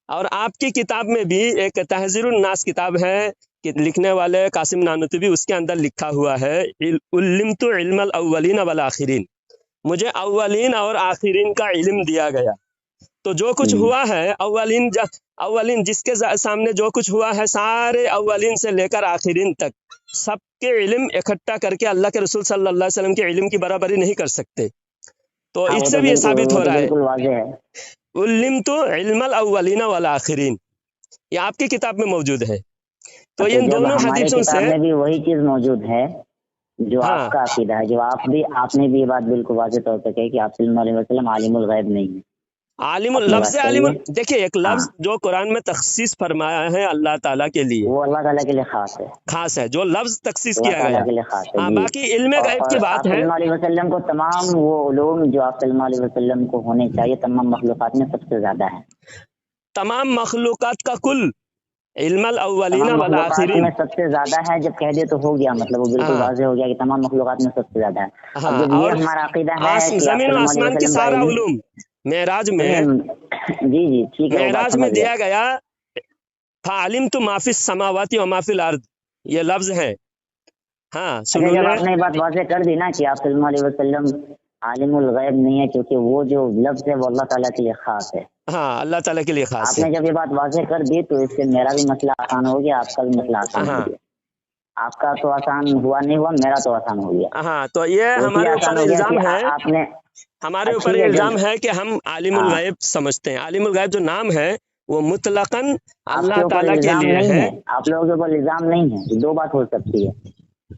اور آپ کی کتاب میں بھی ایک تحذیر الناس کتاب ہے کہ لکھنے والے قاسم نانوتوی، اس کے اندر لکھا ہوا ہے علمت علم الاولین والآخرین، مجھے اولین اور آخرین کا علم دیا گیا۔ تو جو کچھ ہوا ہے، اولین جس کے سامنے جو کچھ ہوا ہے، سارے اولین سے لے کر آخرین تک سب کے علم اکٹھا کر کے اللہ کے رسول صلی اللہ علیہ وسلم کے علم کی برابری نہیں کر سکتے۔ तो हाँ, वो इससे तो भी ये बिल्कुल, साबित वो हो तो रहा है बिल्कुल वाज़ेह है। उल्लिमतु इल्मल अव्वलीन वल आखिरीन, ये आपकी किताब में मौजूद है। तो तो इन जब दोनों हमारे हदीसों किताब से, में भी वही चीज मौजूद है जो हाँ, आपका अकीदा है, जो आपने भी ये बात बिल्कुल वाज़ेह तौर पे कही कि आप सल्लल्लाहु अलैहि वसल्लम आलिमुल गैब नहीं है। आलिमुल आपने लफ्ज बात कही है। आलिमुल, देखिए एक हाँ, लफ्ज जो कुरान में तखसीस फरमाया है अल्लाह ताला के लिए, वो अल्लाह ताला के लिए खास है, खास है, जो लफ्ज तखसीस अल्लाह किया ताला गया। के लिए खास है हाँ, जी। बाकी इल्म गैब और की आप बात है। सल्लल्लाहु अलैहि वसल्लम को तमाम वो उलूम जो आप सल्लल्लाहु अलैहि वसल्लम को होने चाहिए तमाम मखलूक़ात में सबसे ज्यादा है। तमाम मखलूक़ात का कुल इल्मल अव्वलीन तमाम वल मखलूक़ात में आखिरीन। सबसे ज्यादा है, जब कह दे तो हो गया, मतलब वो बिल्कुल हाँ, वाज़ेह हो गया कि तमाम मखलूक़ात में सबसे ज्यादा है। अब हाँ, जब ये और हमारा अकीदा है कि आप जमीन और सल्लल्लाहु अलैहि आसमान की वसल्लम का सारा इल्म, उलूम मेराज सुनिए, में, जी जी ठीक है, वो बात मेराज में समझ गया। दिया गया फालिम तो माफिस समावाती और माफिल अर्द, ये लफ्ज है। हाँ, अच्छा, सुनो जब ले। आपने ये बात वाज़ेह कर दी ना कि आप सल्लल्लाहु अलैहि वसल्लम आलिमुल गैब नहीं है, क्योंकि वो जो लफ्ज़ है वो अल्लाह ताला के लिए खास है। हाँ, अल्लाह ताला के लिए खास है। आपने जब ये बात वाज़ेह कर दी तो इससे मेरा भी मसला आसान हो गया, आपका भी मसला आसान हो हाँ, गया। आपका तो आसान हुआ नहीं हुआ, मेरा तो आसान हो गया। हाँ, तो ये वो इसलिए हमारे आसान ऊपर हो गया कि इल्जाम है, आपने, हमारे ऊपर ठीक ये है इल्जाम जब, है कि हम आलिमुल हाँ, गैब समझते हैं। आलिमुल गैब जो नाम है वो मुतलकन आपके अल्लाह ऊपर ताला के इल्जाम लिए नहीं है। है, आप लोगों के ऊपर इल्जाम नहीं है। दो बात हो सकती है,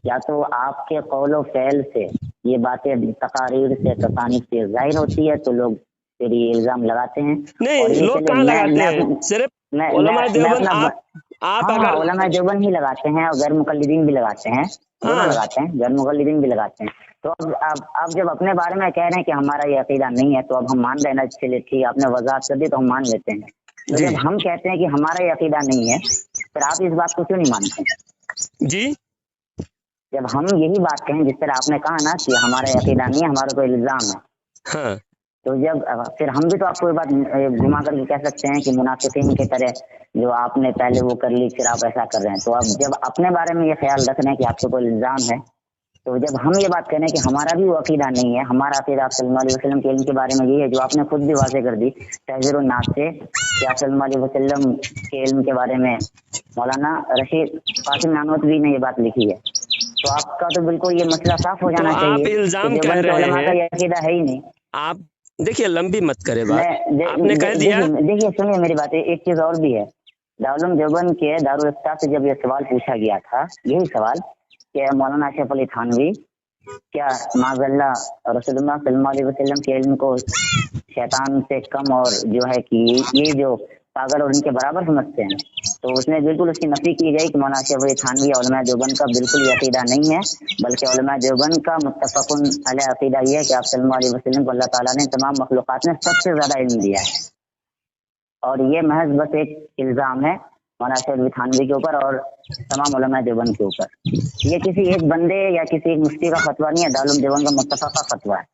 या तो आपके कौल फ़ैल से ये बातें तकारीर से तसानीफ से ज़ाहिर होती है तो लोग फिर ये इल्ज़ाम लगाते हैं। और नहीं, ये लोग चलिए कहाँ लगाते हैं, सिर्फ उलमा मैं देवबंद, अपना, आप हाँ हाँ, अगर, उलमा देवबंद ही लगाते हैं और गैर मुक़ल्लिदीन भी लगाते हैं, दोनों हाँ, लगाते हैं, गैर मुक़ल्लिदीन भी लगाते हैं। तो अब आप जब अपने बारे में कह रहे हैं कि हमारा ये अक़ीदा नहीं है, तो अब हम मान रहे हैं ना, चलिए ठीक, आपने वज़ाहत कर दी तो हम मान लेते हैं। तो जी, जब हम कहते हैं कि हमारा ये अक़ीदा नहीं है, फिर आप इस बात को क्यों नहीं मानते? जी, जब हम यही बात कहें जिस तरह आपने कहा ना कि हमारा ये अक़ीदा नहीं है, हमारा तो इल्ज़ाम है, हाँ, तो जब फिर हम भी तो आपको ये बात घुमा करके कह सकते हैं कि मुनाफिकीन की तरह जो आपने पहले वो कर ली फिर आप ऐसा कर रहे हैं। तो अब जब अपने बारे में ये ख्याल रख रहे हैं कि आपके कोई इल्ज़ाम है, तो जब हम ये बात कह रहे हैं कि हमारा भी वो अक़ीदा नहीं है, हमारा अक़ीदा आप सल्लल्लाहु अलैहि वसल्लम के इल्म के बारे में यही है जो आपने खुद भी वाज़ेह कर दी तहज़ीरुन नास से कि आप सल्लल्लाहु अलैहि वसल्लम के इल्म के बारे में मौलाना रशीद कासिम नानोतवी ने ये बात लिखी है। तो आपका तो बिल्कुल ये मसला साफ हो तो जाना आप चाहिए कि इल्जाम कह देवबंद के रहे उलमा का हैं, ये अक़ीदा है ही नहीं। आप देखिए लंबी मत करे बात, मैं आपने कह दिया। देखिए सुनिए मेरी बात, एक चीज और भी है। दारुल देवबंद के दारुल इफ्ता से जब ये सवाल पूछा गया था, यही सवाल कि मौलाना अशरफ अली थानवी क्या माज़अल्लाह रसूलुल्लाह सल्लल्लाहु अलैहि वसल्लम के इल्म को शैतान से कम और जो है कि ये जो पागल और इनके बराबर समझते हैं, तो उसने बिल्कुल उसकी नफी की गई कि मौलाना अशरफ अली थानवी और उलमा देवबंद का बिल्कुल ये अक़ीदा नहीं है, बल्कि उलमा देवबंद का मुत्तफ़क़ुन अलैह अक़ीदा ये है कि आप सल्लल्लाहु अलैहि वसल्लम को अल्लाह ताला ने तमाम मखलूक़ात में सबसे ज़्यादा इल्म दिया है। और ये महज बस एक इल्ज़ाम है मौलाना अशरफ अली थानवी के ऊपर और तमाम उलमा देवबंद के ऊपर। ये किसी एक बंदे या किसी एक मुफ्ती का फतवा नहीं है, दारुल देवबंद का मुत्तफ़क़ा फतवा है।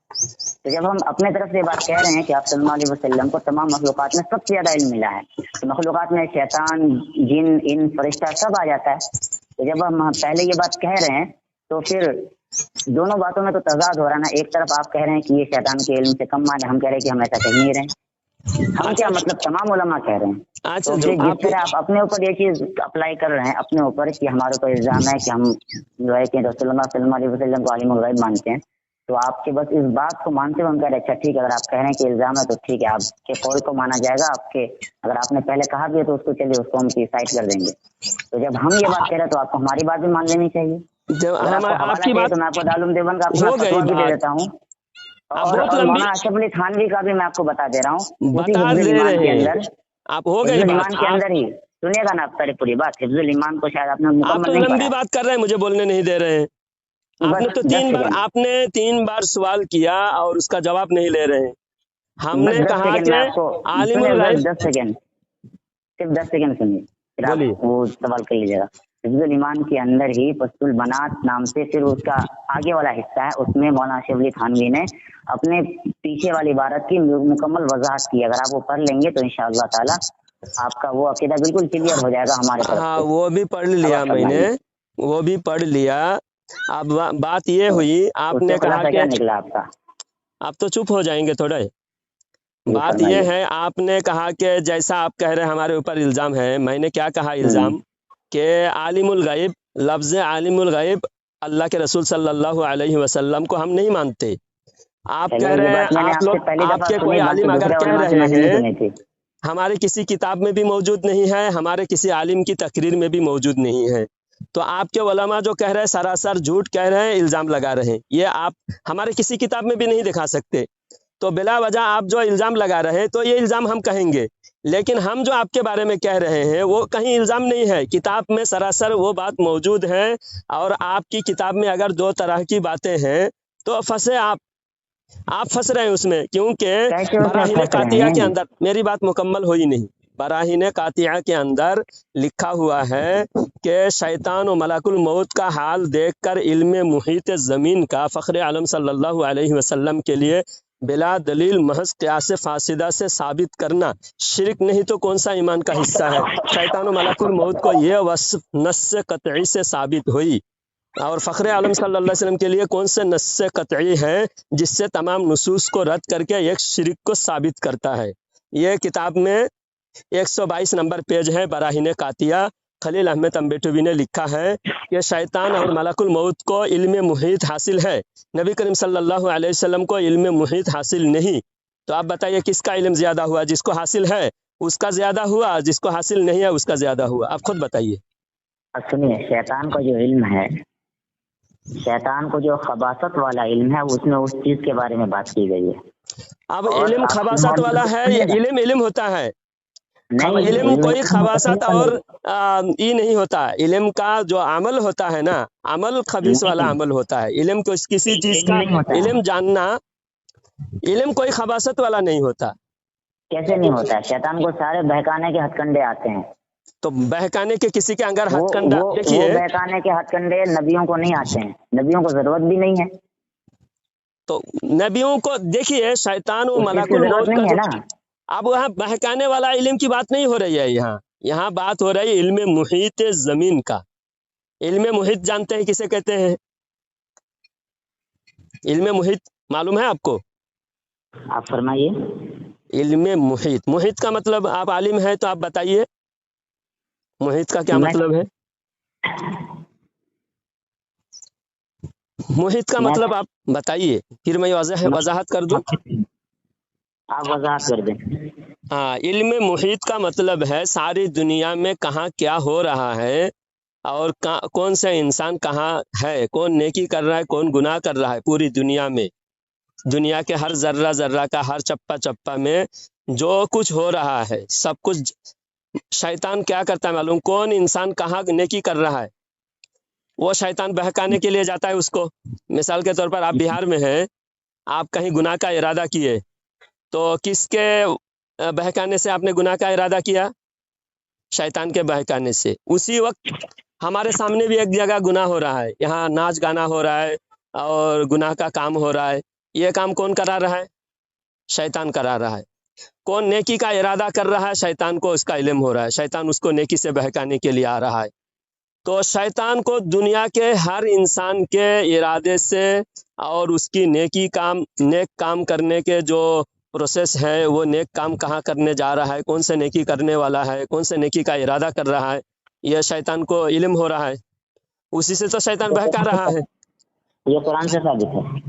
तो जब हम अपने तरफ से बात कह रहे हैं कि आप सल्लल्लाहु अलैहि वसल्लम को तमाम मखलूक़ात में सबसे ज़्यादा इल्म मिला है, तो मखलूक़ात में शैतान, जिन, इन, फरिश्ता सब आ जाता है। तो जब हम पहले ये बात कह रहे हैं तो फिर दोनों बातों में तो तज़ाद हो रहा है ना। एक तरफ आप कह रहे हैं कि ये शैतान के इल्म से कम मान, हम कह रहे हैं कि हम ऐसा कह नहीं रहे। हम क्या अच्छा, मतलब तमाम उलमा कह रहे हैं। अच्छा, तो जो फिर जिस आप, तरह आप अपने ऊपर ये चीज़ अप्लाई कर रहे हैं अपने ऊपर कि हमारे ऊपर इल्ज़ाम है कि हम जो है कि रसूलुल्लाह सल्लल्लाहु अलैहि वसल्लम को आलिमुल गैब मानते हैं, तो आपके बस इस बात को मानते हुए हम कह रहे अच्छा ठीक है, अगर आप कह रहे हैं कि इल्ज़ाम है तो ठीक है, आपके कौल को माना जाएगा। आपके अगर आपने पहले कहा भी है तो उसको चलिए उसको हम साइड कर देंगे। तो जब हम ये बात कह रहे हैं तो आपको हमारी बात भी मान लेनी चाहिए। जब अगर हम आपको हवाला आपकी चाहिए बात तो मैं आपको दारुल देवबंद का अपना हो गई फतवा भी दे बात, देता हूँ, आप और बहुत लंबी मौलाना अशरफ अली थानवी का भी मैं आपको बता दे रहा हूँ उसी बता हिफ्जुल दे ईमान रहे के हैं, अंदर। आप हो गई हिफ्जुल बात, ईमान के आप अंदर ही सुनिएगा ना आप सारी पूरी बात। हिफ्जुल ईमान को शायद आपने आप तो मुकम्मल नहीं पढ़ा लंबी है। बात कर रहे हैं, मुझे बोलने नहीं दे रहे हैं। बस 10 सेकेंड, आपने 3 बार सवाल किया और उसका जवाब नहीं ले रहे हैं। बस हमने 10 कहा सेकेंड कि में आपको, सुनिए आलिमुल बस गैब, 10 सेकेंड, सिर्फ 10 सेकेंड सुनिए, फिर आप बोलिए। वो सवाल कर लीजिएगा। हिफ्जुल ईमान के अंदर ही फस्तुल बनात नाम से फिर उसका आगे वाला हिस्सा है, उसमें मौलाना अशरफ अली थानवी ने अपने पीछे वाली इबारत की मुकम्मल वजाहत की। अगर आप वो पढ़ लेंगे तो इंशाअल्लाह ताला आपका वो अकीदा बिल्कुल क्लियर हो जाएगा हमारे तरफ हाँ, से। वो भी पढ़ अब लिया आप मैंने, फरमाइए, वो भी पढ़ लिया। अब बात ये तो हुई, उससे आपने कहा खुलासा कि क्या निकला आपका? आप तो चुप हो जाएंगे थोड़े। जी बात फरमाइए। यह है, आपने कहा कि जैसा आप कह रहे हैं हमारे ऊपर इल्ज़ाम है, मैंने क्या कहा इल्ज़ाम कि आलिमुल गैब, लफ्ज़ आलिमुल गैब अल्लाह के रसूल सल्लल्लाहु अलैहि वसल्लम को हम नहीं मानते। آپ چلیے کہہ یہ رہے ہیں بات میں نے آپ آپ से لوگ पहली آپ दफा کے कोई सुनी, आलिम बाकी अगर दूसरे कह उलमा से रहे मैंने नहीं हैं सुनी थी। हमारे किसी किताब में भी मौजूद नहीं है, हमारे किसी आलिम की तकरीर में भी मौजूद नहीं है, तो आपके उलमा जो कह रहे हैं सरासर झूठ कह रहे हैं, इल्ज़ाम लगा रहे हैं, ये आप हमारे किसी किताब में भी नहीं दिखा सकते। तो बिला वजह आप जो इल्ज़ाम लगा रहे हैं तो ये इल्ज़ाम हम कहेंगे, लेकिन हम जो आपके बारे में कह रहे हैं वो कहीं इल्ज़ाम नहीं है, किताब में सरासर वो बात मौजूद है। और आपकी किताब में अगर दो तरह की बातें हैं तो फंसे आप फंस रहे हैं उसमें, क्योंकि कैसे उसमें बराहीन फंस रहे कातिया के हैं? अंदर, मेरी बात मुकम्मल हुई नहीं, बराहीन कातिया के अंदर लिखा हुआ है कि शैतान और मलाकुल मौत का हाल देखकर इल्म मुहीत ज़मीन का फ़ख्र आलम सल्लल्लाहु अलैहि वसल्लम के लिए बिला दलील महज क़ियास फासिदा से साबित करना शिरक नहीं तो कौन सा ईमान का हिस्सा है। शैतान और मलाकुल मौत को ये वस्फ नस्स क़तई से साबित हुई, और फ़ख्र आलम सल्लल्लाहु अलैहि वसल्लम के लिए कौन से नस्स क़तई है जिससे तमाम नुसूस को रद्द करके एक शिरक को साबित करता है। ये किताब में 122 नंबर पेज है, बराहीन कातिया, खलील अहमद अम्बेटवी ने लिखा है कि शैतान और मलकुल मौत को इल्म मुहीत हासिल है, नबी करीम सल्लल्लाहु अलैहि वसल्लम को इल्म मुहीत हासिल नहीं। तो आप बताइए किसका इल्म ज़्यादा हुआ? जिसको हासिल है उसका ज़्यादा हुआ, जिसको हासिल नहीं है उसका ज़्यादा हुआ? आप खुद बताइए। अब सुनिए, शैतान का जो इल्म है, शैतान को जो खबासत वाला इल्म है, उसमें उस चीज के बारे में बात की गई है। अब और इल्म आपकी खबासत वाला मोहब्बत है, ये सुनिएगा, इल्म इल्म होता है, नहीं इल्म इल्म कोई खबासत और नहीं, ये नहीं होता। इल्म का जो अमल होता है ना, अमल खबीस वाला अमल होता है। इल्म को किसी चीज इल्म का नहीं होता है। इल्म जानना, इल्म कोई खबासत वाला नहीं होता। कैसे नहीं होता है? शैतान को सारे बहकाने के हथकंडे आते हैं। तो बहकाने के किसी के अंदर वो हथकंडा वो देखिए, बहकाने के हथकंडे नबियों को नहीं आते हैं, नबियों को जरूरत भी नहीं है, तो नबियों को देखिए, शैतान और उस चीज की मलाकुल जरूरत मौत का नहीं है जो, ना। अब वहाँ बहकाने वाला इल्म की बात नहीं हो रही है, यहाँ बात हो रही है इल्म मुहीत जमीन का। इल्म मुहीत जानते हैं किसे कहते हैं? इल्म मुहीत मालूम है आपको? आप फरमाइए। इल्म मुहीत, मुहीत का मतलब, आप आलिम हैं तो आप बताइए मुहीत का क्या मैं मतलब है? मुहीत का मैं मतलब आप बताइए, फिर मैं वजाहत कर दूं। आप वजाहत कर दें। हाँ, इल्म मुहीत का मतलब है सारी दुनिया में कहाँ क्या हो रहा है, और कौन सा इंसान कहाँ है, कौन नेकी कर रहा है, कौन गुनाह कर रहा है, पूरी दुनिया में, दुनिया के हर जर्रा जर्रा का, हर चप्पा चप्पा में जो कुछ हो रहा है सब कुछ शैतान क्या करता है मालूम? कौन इंसान कहाँ नेकी कर रहा है, वो शैतान बहकाने के लिए जाता है उसको। मिसाल के तौर पर आप बिहार में हैं, आप कहीं गुनाह का इरादा किए, तो किसके बहकाने से आपने गुनाह का इरादा किया? शैतान के बहकाने से। उसी वक्त हमारे सामने भी एक जगह गुनाह हो रहा है, यहाँ नाच गाना हो रहा है और गुनाह का काम हो रहा है, ये काम कौन करा रहा है? शैतान करा रहा है। कौन नेकी का इरादा कर रहा है? शैतान को उसका इल्म हो रहा है, शैतान उसको नेकी से बहकाने के लिए आ रहा है। तो शैतान को दुनिया के हर इंसान के इरादे से और उसकी नेक काम करने के जो प्रोसेस है, वो नेक काम कहाँ करने जा रहा है, कौन से नेकी करने वाला है, कौन से नेकी का इरादा कर रहा है, यह शैतान को इल्म हो रहा है। उसी से तो शैतान बहका रहा है। ये कुरान से साबित है।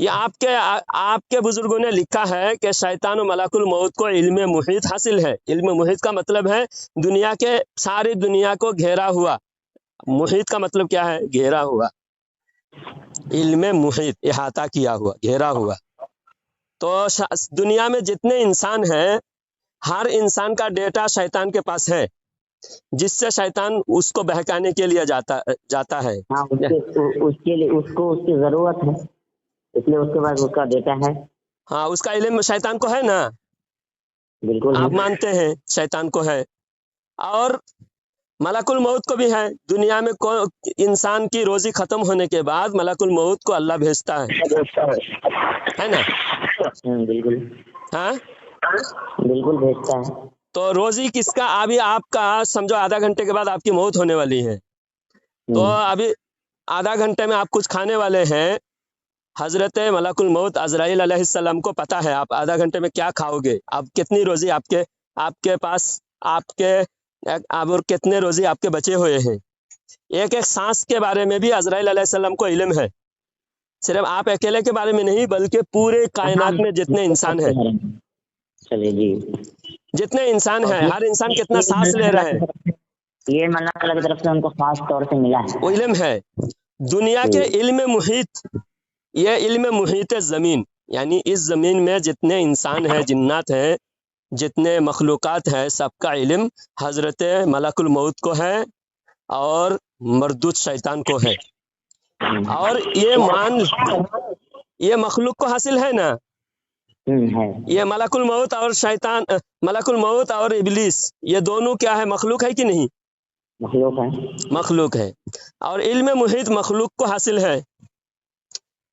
ये आपके बुजुर्गों ने लिखा है कि शैतान मलाकुल मौत को इल्म मुहीत हासिल है। इल्म मुहीत का मतलब है दुनिया के, सारी दुनिया को घेरा हुआ। मुहीत का मतलब क्या है? घेरा हुआ। इल्म मुहीत, इहाता किया हुआ, घेरा हुआ। तो दुनिया में जितने इंसान हैं, हर इंसान का डेटा शैतान के पास है, जिससे शैतान उसको बहकाने के लिए जाता है। हाँ, उसके लिए उसको उसकी जरूरत है, इसलिए उसके पास उसका डेटा है। हाँ, उसका इल्म शैतान को है ना, बिल्कुल आप है। मानते हैं शैतान को है। और मलकुल मौत को भी है। दुनिया में इंसान की रोजी खत्म होने के बाद मलकुल मौत को अल्लाह भेजता है ना? बिल्कुल। हाँ, बिल्कुल भेजता है। तो रोजी किसका? अभी आपका समझो आधा घंटे के बाद आपकी मौत होने वाली है, तो अभी आधा घंटे में आप कुछ खाने वाले हैं। हजरत मलकुल मौत अज़राइल अलैहिस्सलाम को पता है आप आधा घंटे में क्या खाओगे, अब कितनी रोजी आपके पास, और कितने रोजी आपके बचे हुए हैं। एक एक सांस के बारे में भी अज़राइल अलैहिस्सलाम को इल्म है। सिर्फ आप अकेले के बारे में नहीं बल्कि पूरे कायनात में जितने इंसान हैं, चलिए जी, जितने इंसान और हैं, हर इंसान कितना सांस ले रहा है ये अल्लाह ताला की तरफ से उनको खास तौर से मिला है। वो इल्म है। दुनिया के इल्म मुहित, ये इल्म मुहित ज़मीन, यानी इस ज़मीन में जितने इंसान हैं, जिन्नात हैं, जितने मखलूक़ात हैं, सबका इल्म हज़रत मलकुल मौत को है और मरदूद शैतान को है। और ये मखलूक को हासिल है ना, है। ये मलकुल मौत और शैतान, मलकुल मौत और इब्लीस, ये दोनों क्या है, मखलूक है कि नहीं? मखलूक है। मखलूक है। और इल्म मुहित मखलूक को हासिल है।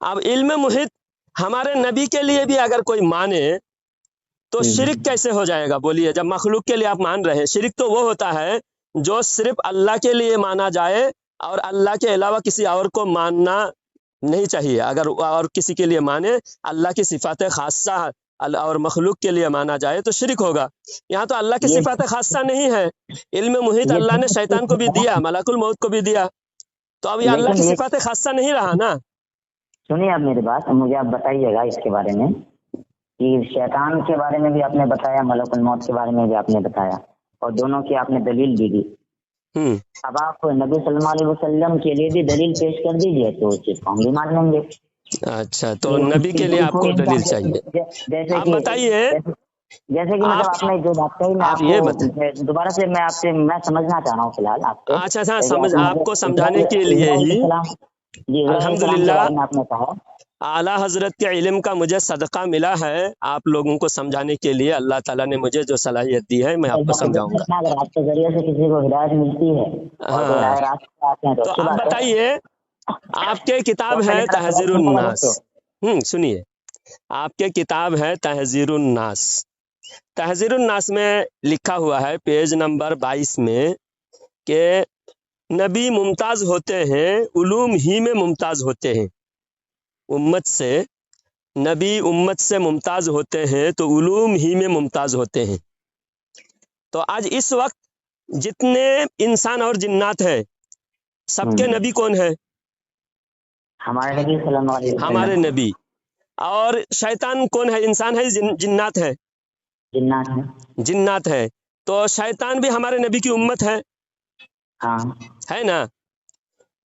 अब इल्म मुहित हमारे नबी के लिए भी अगर कोई माने तो शिरक कैसे हो जाएगा? बोलिए, जब मखलूक के लिए आप मान रहे हैं, शिरक तो वो होता है जो सिर्फ अल्लाह के लिए माना जाए और अल्लाह के अलावा किसी और को मानना नहीं चाहिए। अगर और किसी के लिए माने, अल्लाह की सिफात खासा और मखलूक के लिए माना जाए तो शिरक होगा। यहाँ तो अल्लाह की सिफात खासा नहीं है। इल्म मुहित अल्लाह ने शैतान को भी दिया, मलकुल मौत को भी दिया, तो अब ये अल्लाह की सिफात खासा नहीं रहा ना। सुनिए आप मेरी बात, मुझे आप बताइएगा इसके बारे में कि शैतान के बारे में भी आपने बताया, मलकुल मौत के बारे में भी आपने बताया, और दोनों की आपने दलील दी। अब आप नबी सल्लल्लाहु अलैहि वसल्लम के लिए भी दलील पेश कर दीजिए तो उसको हम भी मान लेंगे। अच्छा, तो नबी के लिए आपको दलील चाहिए, जैसे आप बताइए। जैसे कि मतलब आपने जो बात कही, मैं आपको दोबारा से मैं समझना चाह रहा हूँ फिलहाल आपको। अच्छा, आपको समझाने के लिए ही अल्हम्दुलिल्लाह आपने कहा आला हजरत के इल्म का मुझे सदका मिला है। आप लोगों को समझाने के लिए अल्लाह ताला ने मुझे जो सलाहियत दी है, मैं आपको समझाऊंगा। अगर आपके जरिए से किसी को हिदायत मिलती है तो आप बताइए, आपके किताब है तहज़ीरुन नास। सुनिए, आपके किताब है तहज़ीरुन नास। तहज़ीरुन नास में लिखा हुआ है पेज नंबर 22 में कि नबी मुमताज़ होते हैं, उलूम ही में मुमताज़ होते हैं। उम्मत से नबी उम्मत से मुमताज़ होते हैं तो उलूम ही में मुमताज़ होते हैं। तो आज इस वक्त जितने इंसान और जिन्नात है, सबके नबी कौन है? हमारे नबी सल्लल्लाहु अलैहि वसल्लम। हमारे नबी। और शैतान कौन है? इंसान है, जिन्नात है? जिन्नात है। जिन्नात है। तो शैतान भी हमारे नबी की उम्मत है। हाँ, है ना?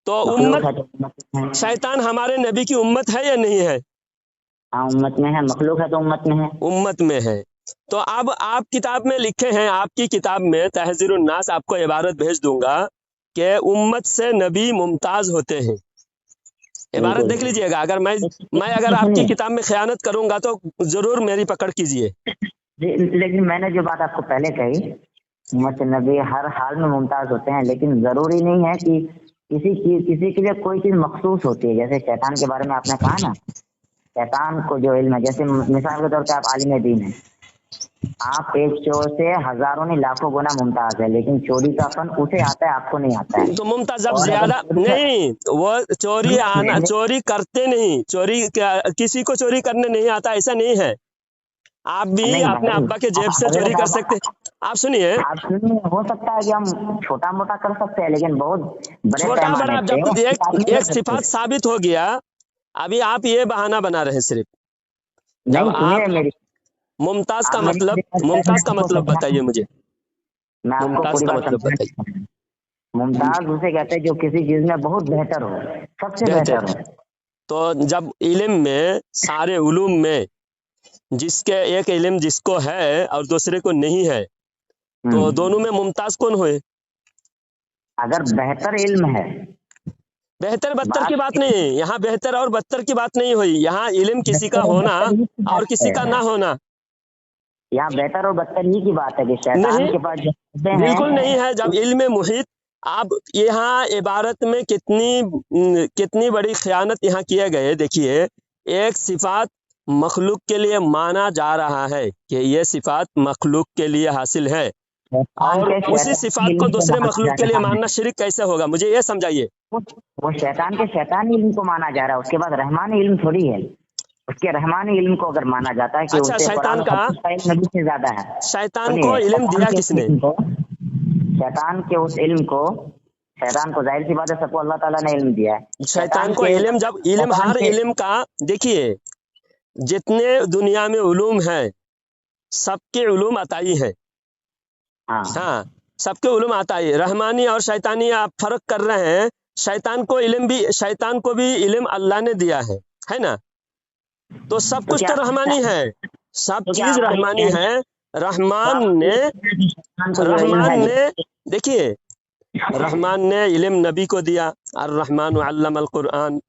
तो उम्मत, शैतान हमारे नबी की उम्मत है या नहीं है? हाँ, उम्मत में है। मखलूक है तो उम्मत में है। उम्मत में है। तो अब आप किताब में लिखे हैं, आपकी किताब में तहज़ीरुन नास, आपको इबारत भेज दूंगा कि उम्मत से नबी मुमताज होते हैं। इबारत देख लीजिएगा। अगर मैं अगर आपकी किताब में खयानत करूंगा तो जरूर मेरी पकड़ कीजिए। लेकिन मैंने जो बात आपको पहले कही, उम्मत से नबी हर हाल में मुमताज होते हैं, लेकिन जरूरी नहीं है कि किसी के लिए कोई चीज मखसूस होती है। जैसे शैतान के बारे में आपने कहा ना, शैतान को जो इल्म है, जैसे मिसाल के तौर पे आप आलिम दीन है, आप एक चोर से हजारों नहीं लाखों गुना मुमताज है, लेकिन चोरी का फन उसे आता है, आपको नहीं आता है। तो मुमताज जब ज्यादा नहीं, वो चोरी आना, चोरी करते नहीं, चोरी किसी को चोरी करने नहीं आता, ऐसा नहीं है। आप भी अपने अब्बा के जेब से चोरी कर सकते। आप सुनिए, हो सकता है कि हम छोटा मोटा कर सकते हैं, लेकिन बहुत छोटा बड़ा जब एक सिफात साबित हो गया, अभी आप ये बहाना बना रहे हैं सिर्फ। जब आप मुमताज का मतलब बताइए मुझे। मुमताज का मतलब बताइए। मुमताज उसे कहते हैं जो किसी चीज में बहुत बेहतर हो, सबसे बेहतर हो। तो जब इल्म में, सारे उलूम में जिसके एक इल्म जिसको है और दूसरे को नहीं है, तो दोनों में मुमताज कौन हुए? अगर बेहतर इल्म है, बेहतर बदतर की बात नहीं, यहाँ बेहतर और बदतर की बात नहीं हुई। यहाँ इल्म किसी का होना और किसी का ना होना, यहाँ बेहतर और बदतर ही की बात है कि शैतान के पास बिल्कुल नहीं है। जब इल्म मुहित, आप यहाँ इबारत में कितनी बड़ी खयानत यहाँ किए गए। देखिए, एक सिफात मखलूक के लिए माना जा रहा है कि ये सिफात मखलूक के लिए हासिल है, और उसी सिफात को दूसरे मखलूक के लिए मानना शिरक कैसे होगा? मुझे ये समझाइए। वो शैतानी इल्म को माना जा रहा है, उसके बाद रहमानी इल्म थोड़ी है। उसके रहमानी इल्म को अगर माना जाता है कि अच्छा, शैतान का नबी से ज्यादा है। शैतान को इल्म दिया किसने? शैतान के उस इल्म को शैतान को जाहिर सी बात है सबको अल्लाह ताला ने इल्म दिया है। शैतान को इल्म, जब इल्म, हर इल्म का देखिए, जितने दुनिया में उलूम है सबके उलूम अताई है। हाँ हाँ, सबके उलूम अताई। रहमानी और शैतानी आप फर्क कर रहे हैं। शैतान को इल्म भी, शैतान को भी इल्म अल्लाह ने दिया है ना? तो सब कुछ तो रहमानी है, सब चीज रहमानी है। रहमान ने देखिए, रहमान ने इल्म नबी को दिया। अर्रहमान अल्लमल कुरान।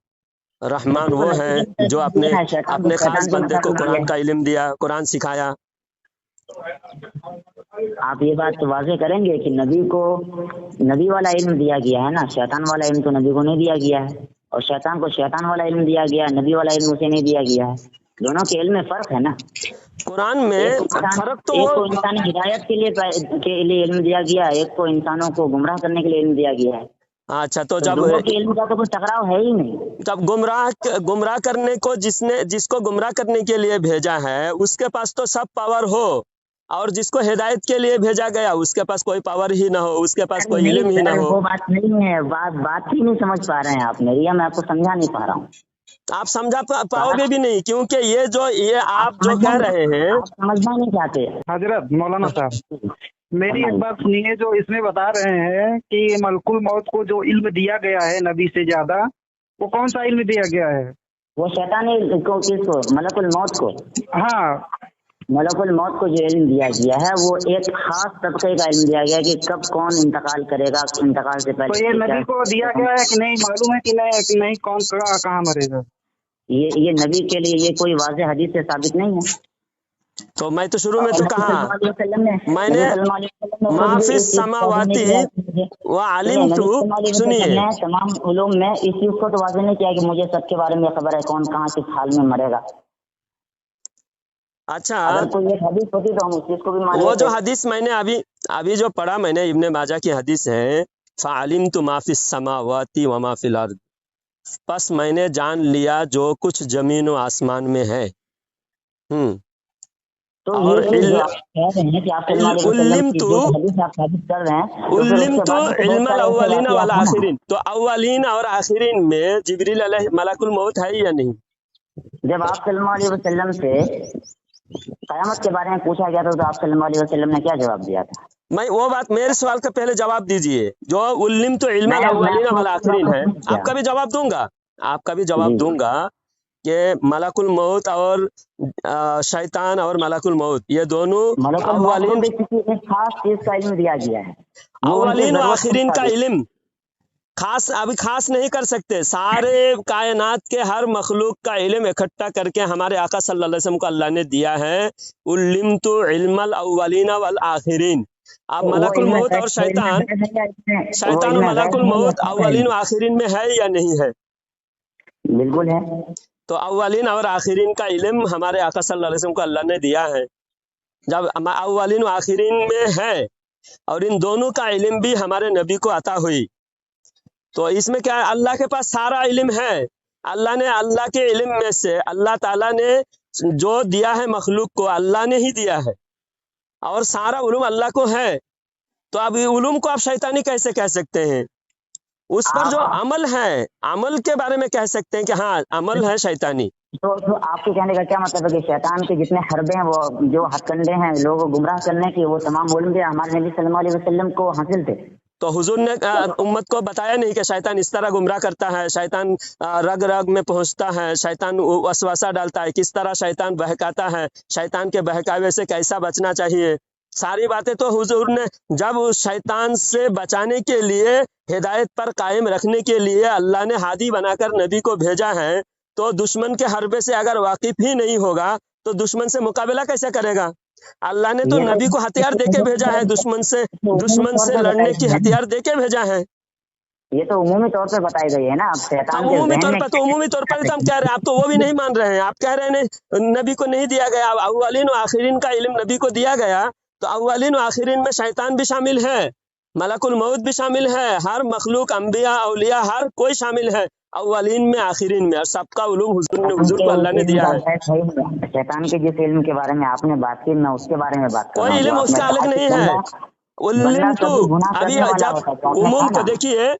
रहमान वो है जो अपने खास बंदे को कुरान का इल्म दिया, कुरान सिखाया। आप ये बात तो वाज़ेह करेंगे कि नबी वाला इल्म दिया गया है ना, शैतान वाला इल्म तो नबी को नहीं दिया गया है, और शैतान को शैतान वाला इल्म दिया गया है, नबी वाला इल्म उसे नहीं दिया गया है। दोनों के इल्म में फर्क है ना। कुरान में फर्क तो एक को इंसानी हिदायत के लिए इल्म दिया गया है, एक को इंसानों को गुमराह करने के लिए इल्म दिया गया है। अच्छा, तो जब दोनों के इल्म का तो कुछ टकराव है ही नहीं। जब गुमराह करने को जिसको गुमराह करने के लिए भेजा है उसके पास तो सब पावर हो, और जिसको हिदायत के लिए भेजा गया उसके पास कोई पावर ही ना हो, उसके पास कोई इल्म ही ना हो। वो बात नहीं है, बात ही नहीं समझ पा रहे हैं आप मेरी, या मैं आपको समझा नहीं पा रहा हूँ। आप समझा पाओगे भी नहीं, क्योंकि ये आप जो कह रहे हैं आप समझना नहीं चाहते। हजरत मौलाना साहब, मेरी एक बात सुनिए। जो इसमें बता रहे हैं कि मलकुल मौत को जो इल्म दिया गया है नबी से ज्यादा, वो कौन सा इल्म दिया गया है? वो शैतानी को, किसको? मलकुल मौत को। हाँ, मलकुल मौत को जो इल्म दिया गया है वो एक खास तबके का इल्म दिया गया है कि कब कौन इंतकाल करेगा, इंतकाल से पहले। तो ये नबी को दिया गया है कि नहीं? मालूम है कि नहीं कौन कहाँ मरेगा? ये नबी के लिए ये कोई वाज़ेह हदीस से साबित नहीं है। तो मैं तो शुरू में तो कहा मैंने माफिस समावाती व अलिमतु, सुनिए, तमाम उलूम में इस चीज को तो वाज़ेह नहीं किया कि मुझे सबके बारे में खबर है कौन कहाँ किस हाल में मरेगा। अच्छा, अगर कोई एक हदीस होती तो हम उस चीज को भी मान वो जो हदीस मैंने अभी जो पढ़ा, मैंने इब्ने माजा की हदीस है, फ़अलिमतु मा फिस समावाती व मा फिल अर्द, बस मैंने जान लिया जो कुछ जमीन व आसमान में है। तो और इल्मुल अव्वलीन वल आखिरीन, तो अव्वलीन और आखिरीन में जिब्रील मलकुल मौत है या नहीं? जब आप सल्लल्लाहु अलैहि वसल्लम से क़यामत के बारे में पूछा गया था तो आप सल्लल्लाहु अलैहि वसल्लम ने क्या जवाब दिया था? मैं वो बात, मेरे सवाल का पहले जवाब दीजिए। जो उल्लिम तो इल्मुल अव्वलीन वल आखिरीन है, आपका भी जवाब दूंगा कि मलकुल मौत और शैतान और मलकुल मौत ये दोनों अव्वलीन, खास चीज का इल्म दिया गया है। अव्वलीन व आखिरीन का इल्म खास अभी खास नहीं कर सकते। सारे कायनात के हर मखलूक का इल्म इकट्ठा करके हमारे आका सल्लल्लाहु अलैहि वसल्लम को अल्लाह ने दिया है। उल्लिमतु इल्मल अव्वलीन वल आखिरीन। आप मलकुल मौत और शैतान और मलकुल मौत अव्वलीन व आखिरीन में है या नहीं है? बिल्कुल है। तो अव्वलीन और आखिरीन का इल्म हमारे आका सल्लल्लाहु अलैहि वसल्लम को अल्लाह ने दिया है। जब अव्वलीन व आखिरीन में है और इन दोनों का इल्म भी हमारे नबी को अता हुई, तो इसमें क्या है? अल्लाह के पास सारा इल्म है। अल्लाह के इल्म में से अल्लाह ताला ने जो दिया है मखलूक को, अल्लाह ने ही दिया है, और सारा उलूम अल्लाह को है। तो अब उलूम को आप शैतानी कैसे कह सकते हैं? उस पर जो अमल है, अमल के बारे में कह सकते हैं कि हाँ अमल है शैतानी। तो आपके कहने का क्या मतलब है कि शैतान के जितने हरबे हैं, वो जो हथकंडे हैं लोगों को गुमराह करने के, वो तमाम उलूम हमारे नबी सल्लल्लाहु अलैहि वसल्लम को हासिल थे? तो हुजूर ने उम्मत को बताया नहीं कि शैतान इस तरह गुमराह करता है, शैतान रग रग में पहुंचता है, शैतान वसवसा डालता है, किस तरह शैतान बहकाता है, शैतान के बहकावे से कैसा बचना चाहिए, सारी बातें तो हुजूर ने, जब उस शैतान से बचाने के लिए, हिदायत पर कायम रखने के लिए अल्लाह ने हादी बनाकर नबी को भेजा है, तो दुश्मन के हरबे से अगर वाकिफ ही नहीं होगा तो दुश्मन से मुकाबला कैसे करेगा? अल्लाह ने तो नबी को हथियार देके भेजा है, दुश्मन से लड़ने की हथियार देके भेजा है। ये तो उमूमी तौर पर बताई गई है ना। आप उमूमी तौर पर तो हम कह रहे हैं, आप तो वो भी नहीं मान रहे हैं। आप कह रहे हैं नबी को नहीं दिया गया, अव्वलीन व आखिरीन का इल्म नबी को दिया गया, तो अव्वलीन व आखिरीन में शैतान भी शामिल है, मलकुल मौत भी शामिल है, हर मखलूक, अंबिया, औलिया, हर कोई शामिल है अव्वलीन में आखिरीन में, और सबका उलूम हुजूर को अल्लाह ने दिया है। शैतान के जिस इल्म के बारे में आपने बात की, मैं उसके बारे में बात कर रहा हूं। कोई इल्म उसका अलग नहीं है, बंदा उल्लिम्तु, कभी गुनाह अभी करने वाला जब होता है तो आपने उमुम कहा को ना। देखिए,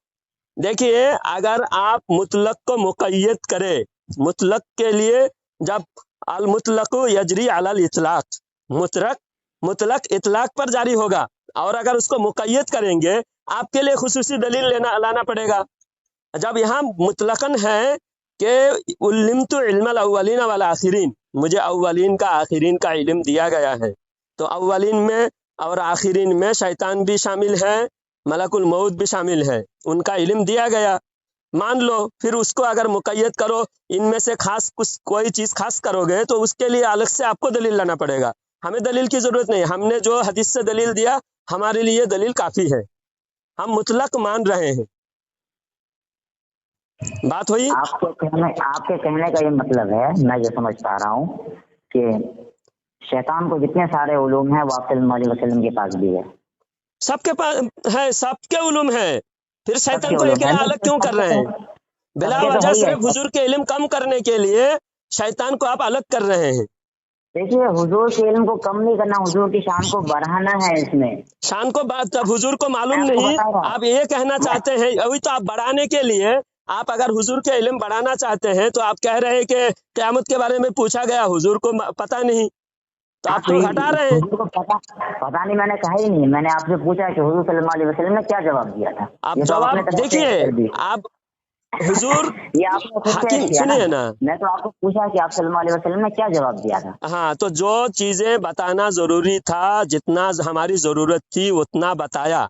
देखिए अगर आप मुतलक को मुक़य्यद करें, मुतलक के लिए जब अल मुतलक यजरी अलल इतलाक, मुतलक मुतलक इतलाक पर जारी होगा, और अगर उसको मुक़य्यद करेंगे आपके लिए खुसूसी दलील लाना पड़ेगा। जब यहाँ मुतलकन है कि उल्लिम्तु इल्मल अव्वलीन वल आखिरीन, मुझे अव्वलीन का आखिरीन का इल्म दिया गया है, तो अव्वलीन में और आखिरीन में शैतान भी शामिल है, मलकुल मौत भी शामिल है, उनका इल्म दिया गया, मान लो। फिर उसको अगर मुक़य्यद करो, इनमें से खास कुछ कोई चीज़ खास करोगे तो उसके लिए अलग से आपको दलील लाना पड़ेगा। हमें दलील की ज़रूरत नहीं, हमने जो हदीस से दलील दिया हमारे लिए दलील काफ़ी है, हम मुतलक मान रहे हैं। बात हुई? आपके कहने का ये मतलब है, मैं ये समझ पा रहा हूँ कि शैतान को जितने सारे उलूम हैं वो आप सल्लल्लाहु अलैहि वसल्लम के पास भी है। सबके पास है, सबके उलूम है, फिर शैतान सबके को उलूम है, अकेला अलग क्यों कर रहे हैं? बिला सबके तो वजह है ही है। सिर्फ हुजूर के इल्म कम करने के लिए शैतान को आप अलग कर रहे हैं। देखिए, हुजूर के इल्म को कम नहीं करना, हुजूर की शान को बढ़ाना है इसमें। शान को बात जब हुजूर को मालूम मैं आपको नहीं, बता रहा हूँ। आप ये कहना चाहते हैं, अभी तो आप बढ़ाने के लिए, आप अगर हुजूर के इल्म बढ़ाना चाहते हैं तो आप कह रहे हैं कि क़यामत के बारे में पूछा गया, हुजूर को पता नहीं, तो आप तो हटा रहे हैं। हुजूर को पता नहीं, मैंने कहा ही नहीं। मैंने आपसे पूछा कि हुजूर सल्लल्लाहु अलैहि वसल्लम ने क्या जवाब दिया था। आप ये तो जवाब आपने तरफ से कर देखिए, दी। आप हुजूर ये आपने खुद से हाकिम किया सुनिए ना। मैं तो आपको पूछा कि आप सल्लल्लाहु अलैहि वसल्लम ने क्या जवाब दिया था। हाँ, तो जो चीजें बताना जरूरी था, जितना हमारी जरूरत थी उतना बताया,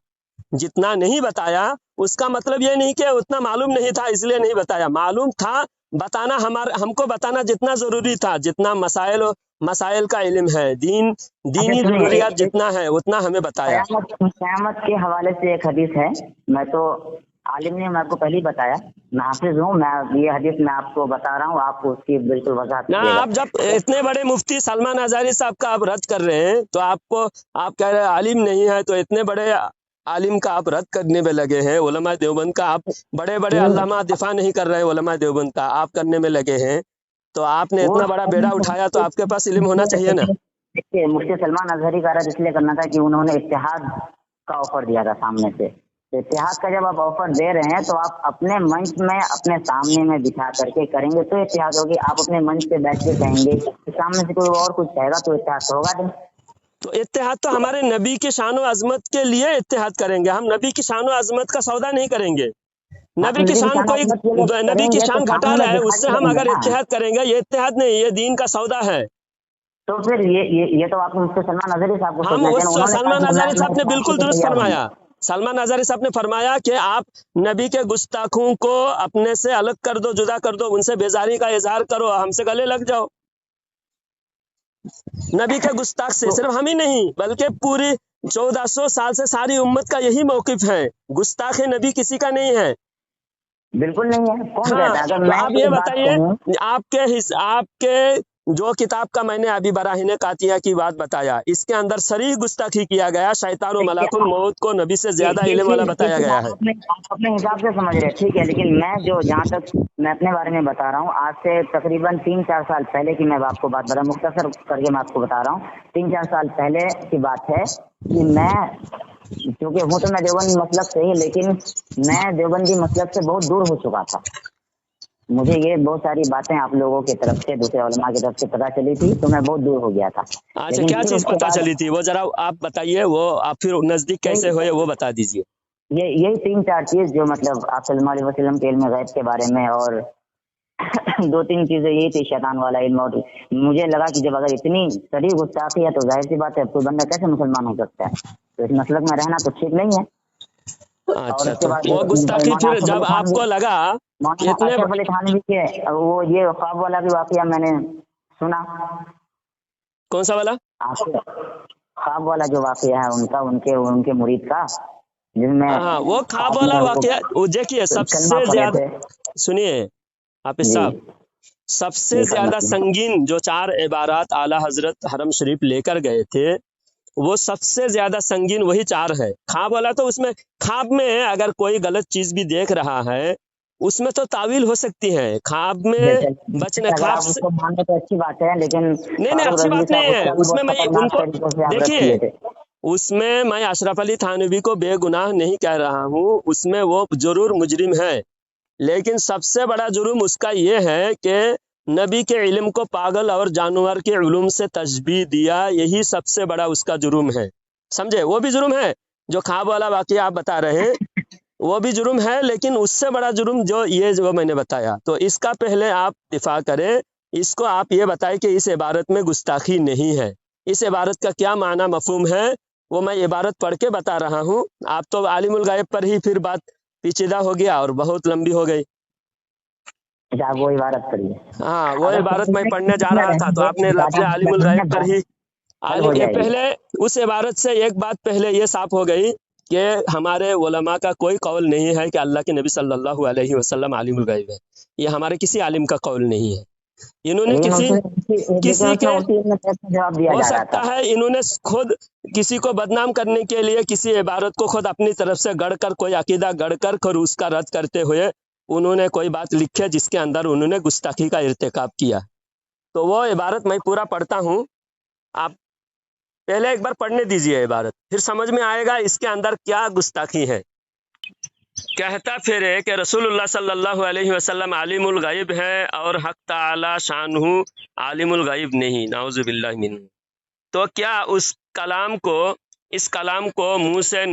जितना नहीं बताया उसका मतलब ये नहीं कि उतना मालूम नहीं था इसलिए नहीं बताया, मालूम था, बताना हमको बताना जितना जरूरी था, जितना मसाइल का इल्म है, दीनी सुनिए, जरूरियात जितना है उतना हमें बताया। क़यामत के हवाले से एक हदीस है, मैं तो आलिम ने, मैं आपको पहले ही बताया, मैं हाफिज हूँ, मैं ये हदीस मैं आपको बता रहा हूँ, आप उसकी बिल्कुल वजाहत ना, कीजिएगा। आप जब इतने बड़े मुफ्ती सलमान अज़हरी साहब का आप रद्द कर रहे हैं तो आप कह रहे हैं आलिम नहीं है, तो इतने बड़े आलिम का आप रद्द करने में लगे हैं। उलमा देवबंद का आप बड़े बड़े अल्लामा दिफा नहीं कर रहे हैं, उलमा देवबंद का आप करने में लगे हैं, तो आपने इतना बड़ा बेड़ा उठाया तो आपके पास इल्म होना चाहिए ना। देखिए, मुफ्ती सलमान अज़हरी का रद्द इसलिए करना था कि उन्होंने इत्तेहाद का ऑफर दिया था सामने से। तो इत्तेहाद का जब आप ऑफर दे रहे हैं तो आप अपने मंच में अपने सामने में बिठा करके करेंगे तो इत्तेहाद होगी। आप अपने मंच पे बैठ के कहेंगे, सामने से कोई और कुछ कहेगा तो इत्तेहाद तो होगा नहीं। तो इत्तेहाद तो हमारे नबी की शान व अजमत के लिए इत्तेहाद करेंगे, हम नबी की शान व अजमत का सौदा नहीं करेंगे। नबी की शान कोई नबी की शान घटा रहा है, उससे हम अगर इत्तेहाद करेंगे, ये इत्तेहाद नहीं, ये दीन का सौदा है। तो फिर ये तो आपको मुफ्ती सलमान अज़हरी साहब को हम उस सलमान अज़हरी साहब ने बिल्कुल दुरुस्त फरमाया, सलमान अज़हरी साहब ने फरमाया कि आप नबी के गुस्ताखों को अपने से अलग कर दो, जुदा कर दो, उनसे बेजारी का इजहार करो, हमसे गले लग जाओ। नबी के गुस्ताख से सिर्फ हम ही नहीं बल्कि पूरी 1400 साल से सारी उम्मत का यही मौकिफ है, गुस्ताख नबी किसी का नहीं है। बिल्कुल नहीं है। कौन हाँ, कहता है? अगर तो मैं आप ये बताइए, आपके जो किताब का मैंने अभी बराहीने कातिया की बात बताया, इसके अंदर सरीह गुस्ताखी किया गया, शैतान और मलाकुल मौत को नबी से ज्यादा इल्म वाला बताया गया है। आप अपने हिसाब से समझ रहे हैं, ठीक है, लेकिन मैं जो जहाँ तक मैं अपने बारे में बता रहा हूँ, आज से तकरीबन 3-4 साल पहले की मैं आपको बात बता, मुख्तसर करके मैं आपको बता रहा हूँ। 3-4 साल पहले की बात है कि मैं, क्योंकि हूँ तो मैं देवबंदी मसलक से ही, लेकिन मैं देवबंदी मसलक से बहुत दूर हो चुका था। मुझे ये बहुत सारी बातें आप लोगों की तरफ से, दूसरे उलमा की तरफ से पता चली थी, तो मैं बहुत दूर हो गया था। अच्छा, क्या चीज पता चली थी वो जरा आप बताइए, वो आप फिर नजदीक कैसे हुए वो बता दीजिए। यही 3-4 चीज जो मतलब आप सल्लल्लाहु अलैहि वसल्लम के इल्म गैब के बारे में, और 2-3 चीजें यही थी, शैतान वाला इल्म। और मुझे लगा कि जब अगर इतनी सरी गुस्ताखी है तो जाहिर सी बात है कोई बंदा कैसे मुसलमान हो सकता है, तो इस मसलक में रहना तो ठीक नहीं है। अच्छा, तो वो गुस्ताखी फिर जब आपको लगा इतने आसिफ अली थानवी के वो ये ख्वाब वाला भी वाकया मैंने सुना। कौन सा वाला? ख्वाब वाला जो वाकया है उनका, उनके मुरीद का, जिसमें हाँ, वो ख्वाब वाला वाकया, देखिए सबसे ज्यादा, सुनिए हाफिज साहब, सबसे ज्यादा संगीन जो 4 इबारात आला हजरत हरम शरीफ लेकर गए थे, वो सबसे ज्यादा संगीन वही 4 है। ख्वाब वाला तो उसमें, ख्वाब में अगर कोई गलत चीज भी देख रहा है उसमें तो तावील हो सकती है, ख्वाब में बचने, ख्वाब से मानने तो अच्छी बात है, लेकिन नहीं अच्छी बात नहीं है उसमें। मैं उनको देखिए, اس میں میں اشرف علی تھانوی کو بے گناہ نہیں کہہ رہا ہوں، اس میں وہ ضرور مجرم ہے، لیکن سب سے بڑا جرم اس کا یہ ہے کہ نبی کے علم کو پاگل اور جانور کے علوم سے تشبیہ دیا، یہی سب سے بڑا اس کا جرم ہے، سمجھے؟ وہ بھی جرم ہے جو خواب والا واقعہ آپ بتا رہے ہیں، وہ بھی جرم ہے، لیکن اس سے بڑا جرم جو میں نے بتایا، تو اس کا پہلے آپ دفاع کریں، اس کو آپ یہ بتائیں کہ اس عبارت میں گستاخی نہیں ہے، اس عبارت کا کیا معنی مفہوم ہے، وہ میں عبارت پڑھ کے بتا رہا ہوں، آپ تو عالم الغیب پر ہی پھر بات پیچیدہ ہو گیا اور بہت لمبی ہو گئی۔ اچھا آپ وہ عبارت پڑھیے، ہاں وہ اگر عبارت میں پڑھنے جا میں رہا تھا تو آپ نے لفظ عالم الغیب پر ہی حل ہو جائے گی۔ پہلے اس عبارت سے ایک بات پہلے یہ صاف ہو گئی کہ ہمارے علماء کا کوئی قول نہیں ہے کہ اللہ کے نبی صلی اللہ علیہ وسلم عالم الغیب ہے، یہ ہمارے کسی عالم کا قول نہیں ہے، انہوں نے لیکن کسی کے اس میں جواب دیا ہو جا رہا سکتا تھا۔ ہے انہوں نے خود کسی کو بدنام کرنے کے لیے کسی عبارت کو خود اپنی طرف سے گڑھ کر، کوئی عقیدہ گڑھ کر اس کا رد کرتے ہوئے انہوں نے کوئی بات لکھی ہے جس کے اندر انہوں نے گستاخی کا ارتکاب کیا، تو وہ عبارت میں پورا پڑھتا ہوں، آپ پہلے ایک بار پڑھنے دیجئے عبارت، پھر سمجھ میں آئے گا اس کے اندر کیا گستاخی ہے۔ کہتا پھر ہے کہ رسول اللہ صلی اللہ علیہ وسلم عالم الغیب ہے اور حق تعالی شانہ عالم الغیب نہیں، نعوذ باللہ منہ، تو کیا اس کلام کو منہ سے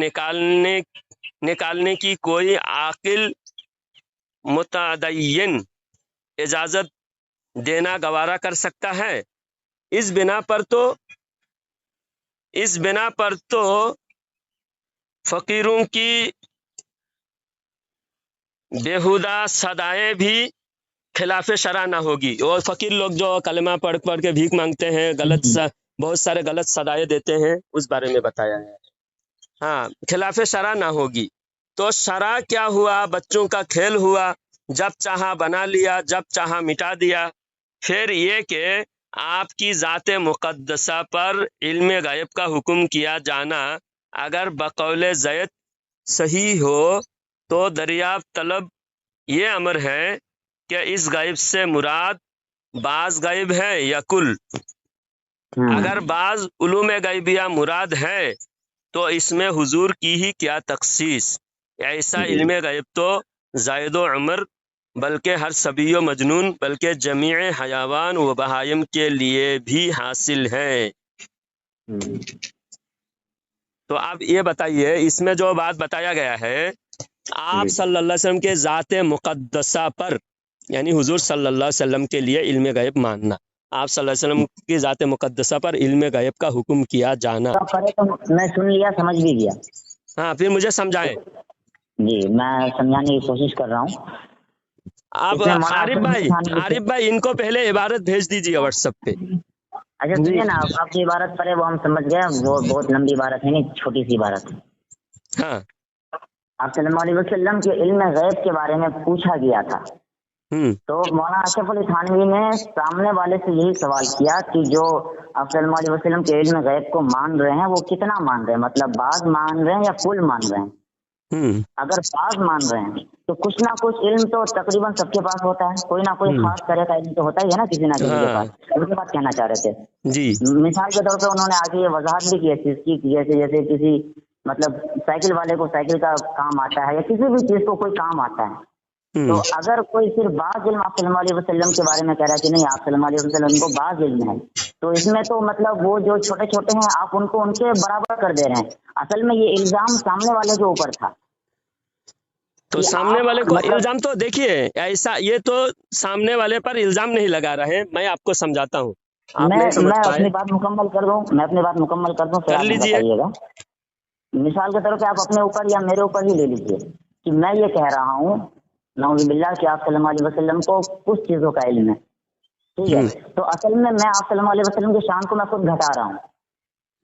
نکالنے کی کوئی عاقل متدین اجازت دینا گوارا کر سکتا ہے؟ اس بنا پر تو فقیروں کی بےہودہ صدائیں بھی خلاف شرع نہ ہوگی، اور فقیر لوگ جو کلمہ پڑھ کے بھیک مانگتے ہیں، بہت سارے غلط صدائیں دیتے ہیں، اس بارے میں بتایا ہے، ہاں خلاف شرع نہ ہوگی، تو شرع کیا ہوا؟ بچوں کا کھیل ہوا، جب چاہا بنا لیا، جب چاہا مٹا دیا۔ پھر یہ کہ آپ کی ذات مقدسہ پر علم غیب کا حکم کیا جانا اگر بقول زید صحیح ہو تو دریافت طلب یہ امر ہے کہ اس غیب سے مراد بعض غیب ہے یا کل؟ اگر بعض علوم غیبیہ مراد ہے تو اس میں حضور کی ہی کیا تخصیص؟ ایسا علم غیب تو زائد و عمر بلکہ ہر صبی و مجنون بلکہ جمیع حیوان و بہائم کے لیے بھی حاصل ہے۔ تو آپ یہ بتائیے اس میں جو بات بتایا گیا ہے، آپ صلی اللہ علیہ وسلم کے ذات مقدسہ پر، یعنی حضور صلی اللہ علیہ وسلم کے لیے علم غیب ماننا، آپ صلی اللہ علیہ وسلم کی ذات مقدسہ پر علم غیب کا حکم کیا جانا، میں سن لیا، سمجھ بھی گیا، ہاں پھر مجھے سمجھائیں۔ جی میں سمجھانے کی کوشش کر رہا ہوں۔ آپ عارف بھائی ان کو پہلے عبارت بھیج دیجیے واٹس ایپ پہ۔ اچھا سنیے نا، آپ کی عبارت پڑھے وہ ہم سمجھ گئے، وہ بہت لمبی عبارت ہے نہیں، چھوٹی سی عبارت ہے۔ ہاں آپ صلی اللہ علیہ وسلم کے علم غیب کے بارے میں پوچھا گیا تھا، تو مولانا اشرف علی تھانوی نے سامنے والے سے یہی سوال کیا کہ جو آپ صلی اللہ علیہ وسلم کے علم غیب کو مان رہے ہیں وہ کتنا مان رہے ہیں، مطلب بعض مان رہے ہیں یا کل مان رہے ہیں؟ اگر بعض مان رہے ہیں تو کچھ نہ کچھ علم تو تقریباً سب کے پاس ہوتا ہے، کوئی نہ کوئی خاص طرح کا علم تو ہوتا ہی ہے نا کسی نہ کسی کے پاس۔ اس کے بعد کہنا چاہ رہے تھے جی، مثال کے طور پہ انہوں نے آگے یہ وضاحت بھی کی اس چیز کی، جیسے کسی مطلب سائیکل والے کو سائیکل کا کام آتا ہے یا کسی بھی چیز کو کوئی کام آتا ہے، تو اگر کوئی صرف بعض علم آپ صلی اللہ علیہ وسلم کے بارے میں کہہ رہا ہے کہ نہیں آپ صلی اللہ علیہ وسلم کو بعض علم ہے، تو اس میں تو مطلب وہ جو چھوٹے چھوٹے ہیں آپ ان کو ان کے برابر کر دے رہے ہیں۔ اصل میں یہ الزام سامنے والے کے اوپر تھا، تو سامنے والے کو الزام تو دیکھیے ایسا، یہ تو سامنے والے پر الزام نہیں لگا رہے، میں آپ کو سمجھاتا ہوں، آپ نہیں سمجھ پائے۔ اپنی بات مکمل کر دوں، میں اپنی بات مکمل کر دوں، پھر آپ بتائیے گا۔ مثال کے طور پہ آپ اپنے اوپر یا میرے اوپر ہی لے لیجیے کہ میں یہ کہہ رہا ہوں نعوذ باللہ کہ آپ صلی اللہ علیہ وسلم کو کچھ چیزوں کا علم ہے، ٹھیک ہے، تو اصل میں آپ صلی اللہ علیہ وسلم کی شان کو میں خود گھٹا رہا ہوں۔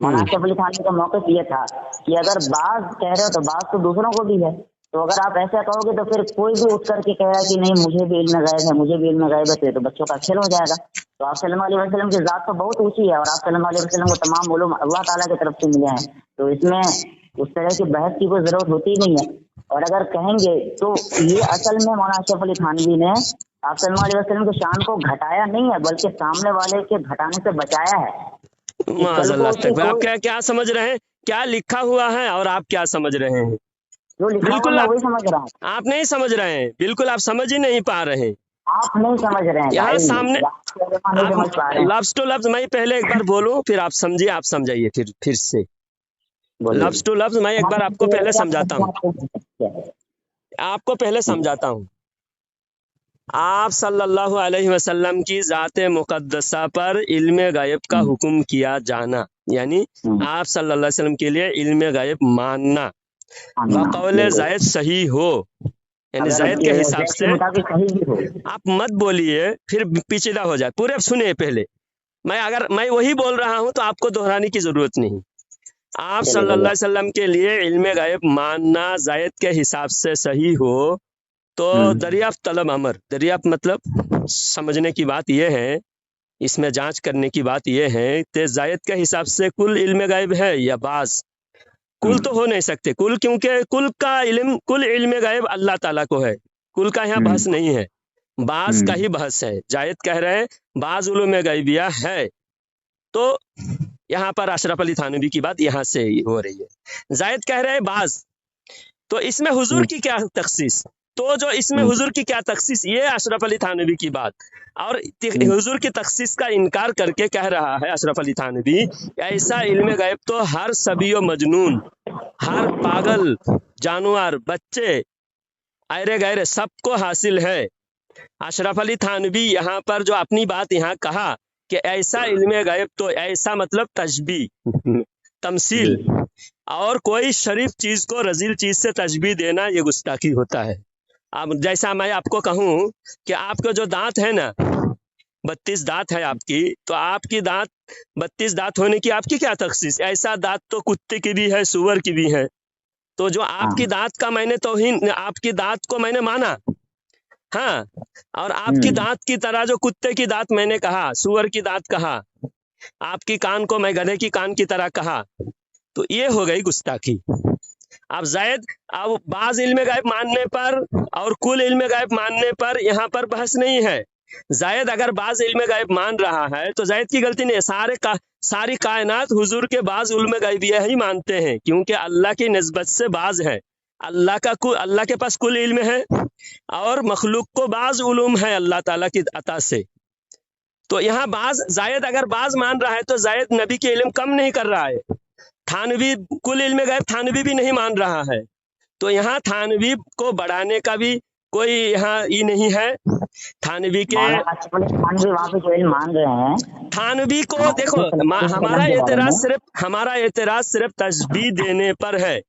مولانا اشرف علی تھانوی کا موقف یہ تھا کہ اگر بعض کہہ رہے ہو تو بعض تو دوسروں کو بھی ہے، تو اگر آپ ایسا کہو گے تو پھر کوئی بھی اٹھ کر کے کہے گا کہ نہیں مجھے بھی علم غیب ہے، مجھے بھی علم غیب ہے، تو بچوں کا کھیل ہو جائے گا۔ تو آپ صلی اللہ علیہ وسلم کی ذات تو بہت اونچی ہے اور آپ صلی اللہ علیہ وسلم کو تمام علوم اللہ تعالیٰ کی طرف سے ملے ہیں، تو اس میں اس طرح کی بحث کی کوئی ضرورت ہوتی ہی نہیں ہے۔ اور اگر کہیں گے تو یہ اصل میں مولانا اشرف علی تھانوی نے آپ صلی اللہ علیہ وسلم کی شان کو گھٹایا نہیں ہے بلکہ سامنے والے کے گھٹانے سے بچایا ہے۔ معاذ اللہ، آپ کیا سمجھ رہے ہیں क्या लिखा हुआ है और आप क्या समझ रहे हैं। जो लिखा हुआ बिल्कुल मैं आप वही समझ रहा हूँ, आप नहीं समझ रहे हैं, बिल्कुल आप समझ ही नहीं पा रहे हैं। आप नहीं समझ रहे हैं यहाँ भाई, सामने नहीं समझ पा रहे हैं। लफ्ज टू लफ्ज मैं पहले एक बार बोलूं, फिर आप समझिए, आप समझाइए फिर से। बोलिए। लफ्ज टू लफ्ज मैं एक बार आपको पहले समझाता हूँ, आपको पहले समझाता हूँ। आप सल्लल्लाहु अलैहि वसल्लम की ज़ात मुक़द्दसा पर इल्म गायब का हुक्म किया जाना, यानी आप सल्लल्लाहु अलैहि वसल्लम के लिए इल्म गायब मानना बक़ौल ज़ायद सही हो, यानी ज़ायद के हिसाब से सही भी हो। आप मत बोलिए फिर पेचीदा हो जाए, पूरे सुनिए पहले। अगर मैं वही बोल रहा हूँ तो आपको दोहराने की जरूरत नहीं। आप सल्लल्लाहु अलैहि वसल्लम के लिए इल्म गायब मानना ज़ायद के हिसाब से सही हो तो दरियाफ्त तलब अमर, दरियाफ्त मतलब समझने की बात यह है, इसमें जांच करने की बात यह है कि ज़ायद के हिसाब से कुल इल्म गायब है या बाज। कुल तो हो नहीं सकते, कुल क्योंकि कुल इल्म गायब अल्लाह ताला को है, कुल का यहाँ बहस नहीं है, बाज का ही बहस है। जायद कह रहे हैं बाज उलूम गायबिया है, तो यहाँ पर अशरफ अली थानवी की बात यहाँ से हो रही है। जायद कह रहे हैं बाज, तो इसमें हुजूर की क्या तखसीस, तो जो इसमें हुजूर की क्या तखसीस, ये अशरफ अली थानवी की बात। और हुजूर की तखसीस का इनकार करके कह रहा है अशरफ अली थानवी, ऐसा इल्म गायब तो हर सबियो मजनून, हर पागल जानवर, बच्चे, ऐरे गैरे सबको हासिल है। अशरफ अली थानवी यहाँ पर जो अपनी बात यहाँ कहा कि ऐसा इल्म गायब, तो ऐसा मतलब तशबी तमसील, और कोई शरीफ चीज को रजील चीज से तशबी देना ये गुस्ताखी होता है। अब जैसा मैं आपको कहूँ कि आपके जो दांत है ना, 32 दांत है आपकी, तो आपकी दांत 32 दांत होने की आपकी क्या तखसीस, ऐसा दांत तो कुत्ते की भी है, सुअर की भी है। तो जो आपकी दांत का मैंने तौहीन, आपकी दांत को मैंने माना, हाँ, और आपकी दांत की तरह जो कुत्ते की दांत मैंने कहा, सुअर की दांत कहा, आपकी कान को मैं गधे की कान की तरह कहा, तो ये हो गई गुस्ताखी। अब जायद, अब बाज इल्म गायब मानने पर और कुल इल्म गायब मानने पर यहाँ पर बहस नहीं है। जायद अगर बाज इल्म गायब मान रहा है तो जायद की गलती नहीं है। सारी कायनात हुजूर के बाज इल्म गायबिया ही मानते हैं, क्योंकि अल्लाह की निस्बत से बाज है। अल्लाह के पास कुल इल्म है और मखलूक को बाज उलूम है अल्लाह ताला की अता से। तो यहाँ जायद अगर बाज मान रहा है तो जायद नबी के इल्म कम नहीं कर रहा है। थानवी कुल इल्म गायब थानवी भी नहीं मान रहा है, तो यहाँ थानवी को बढ़ाने का भी कोई यहाँ ये नहीं है। थानवी के वहाँ पे जो इल्म मान रहे हैं, थानवी को देखो, हमारा एतराज सिर्फ तशबीह देने पर है।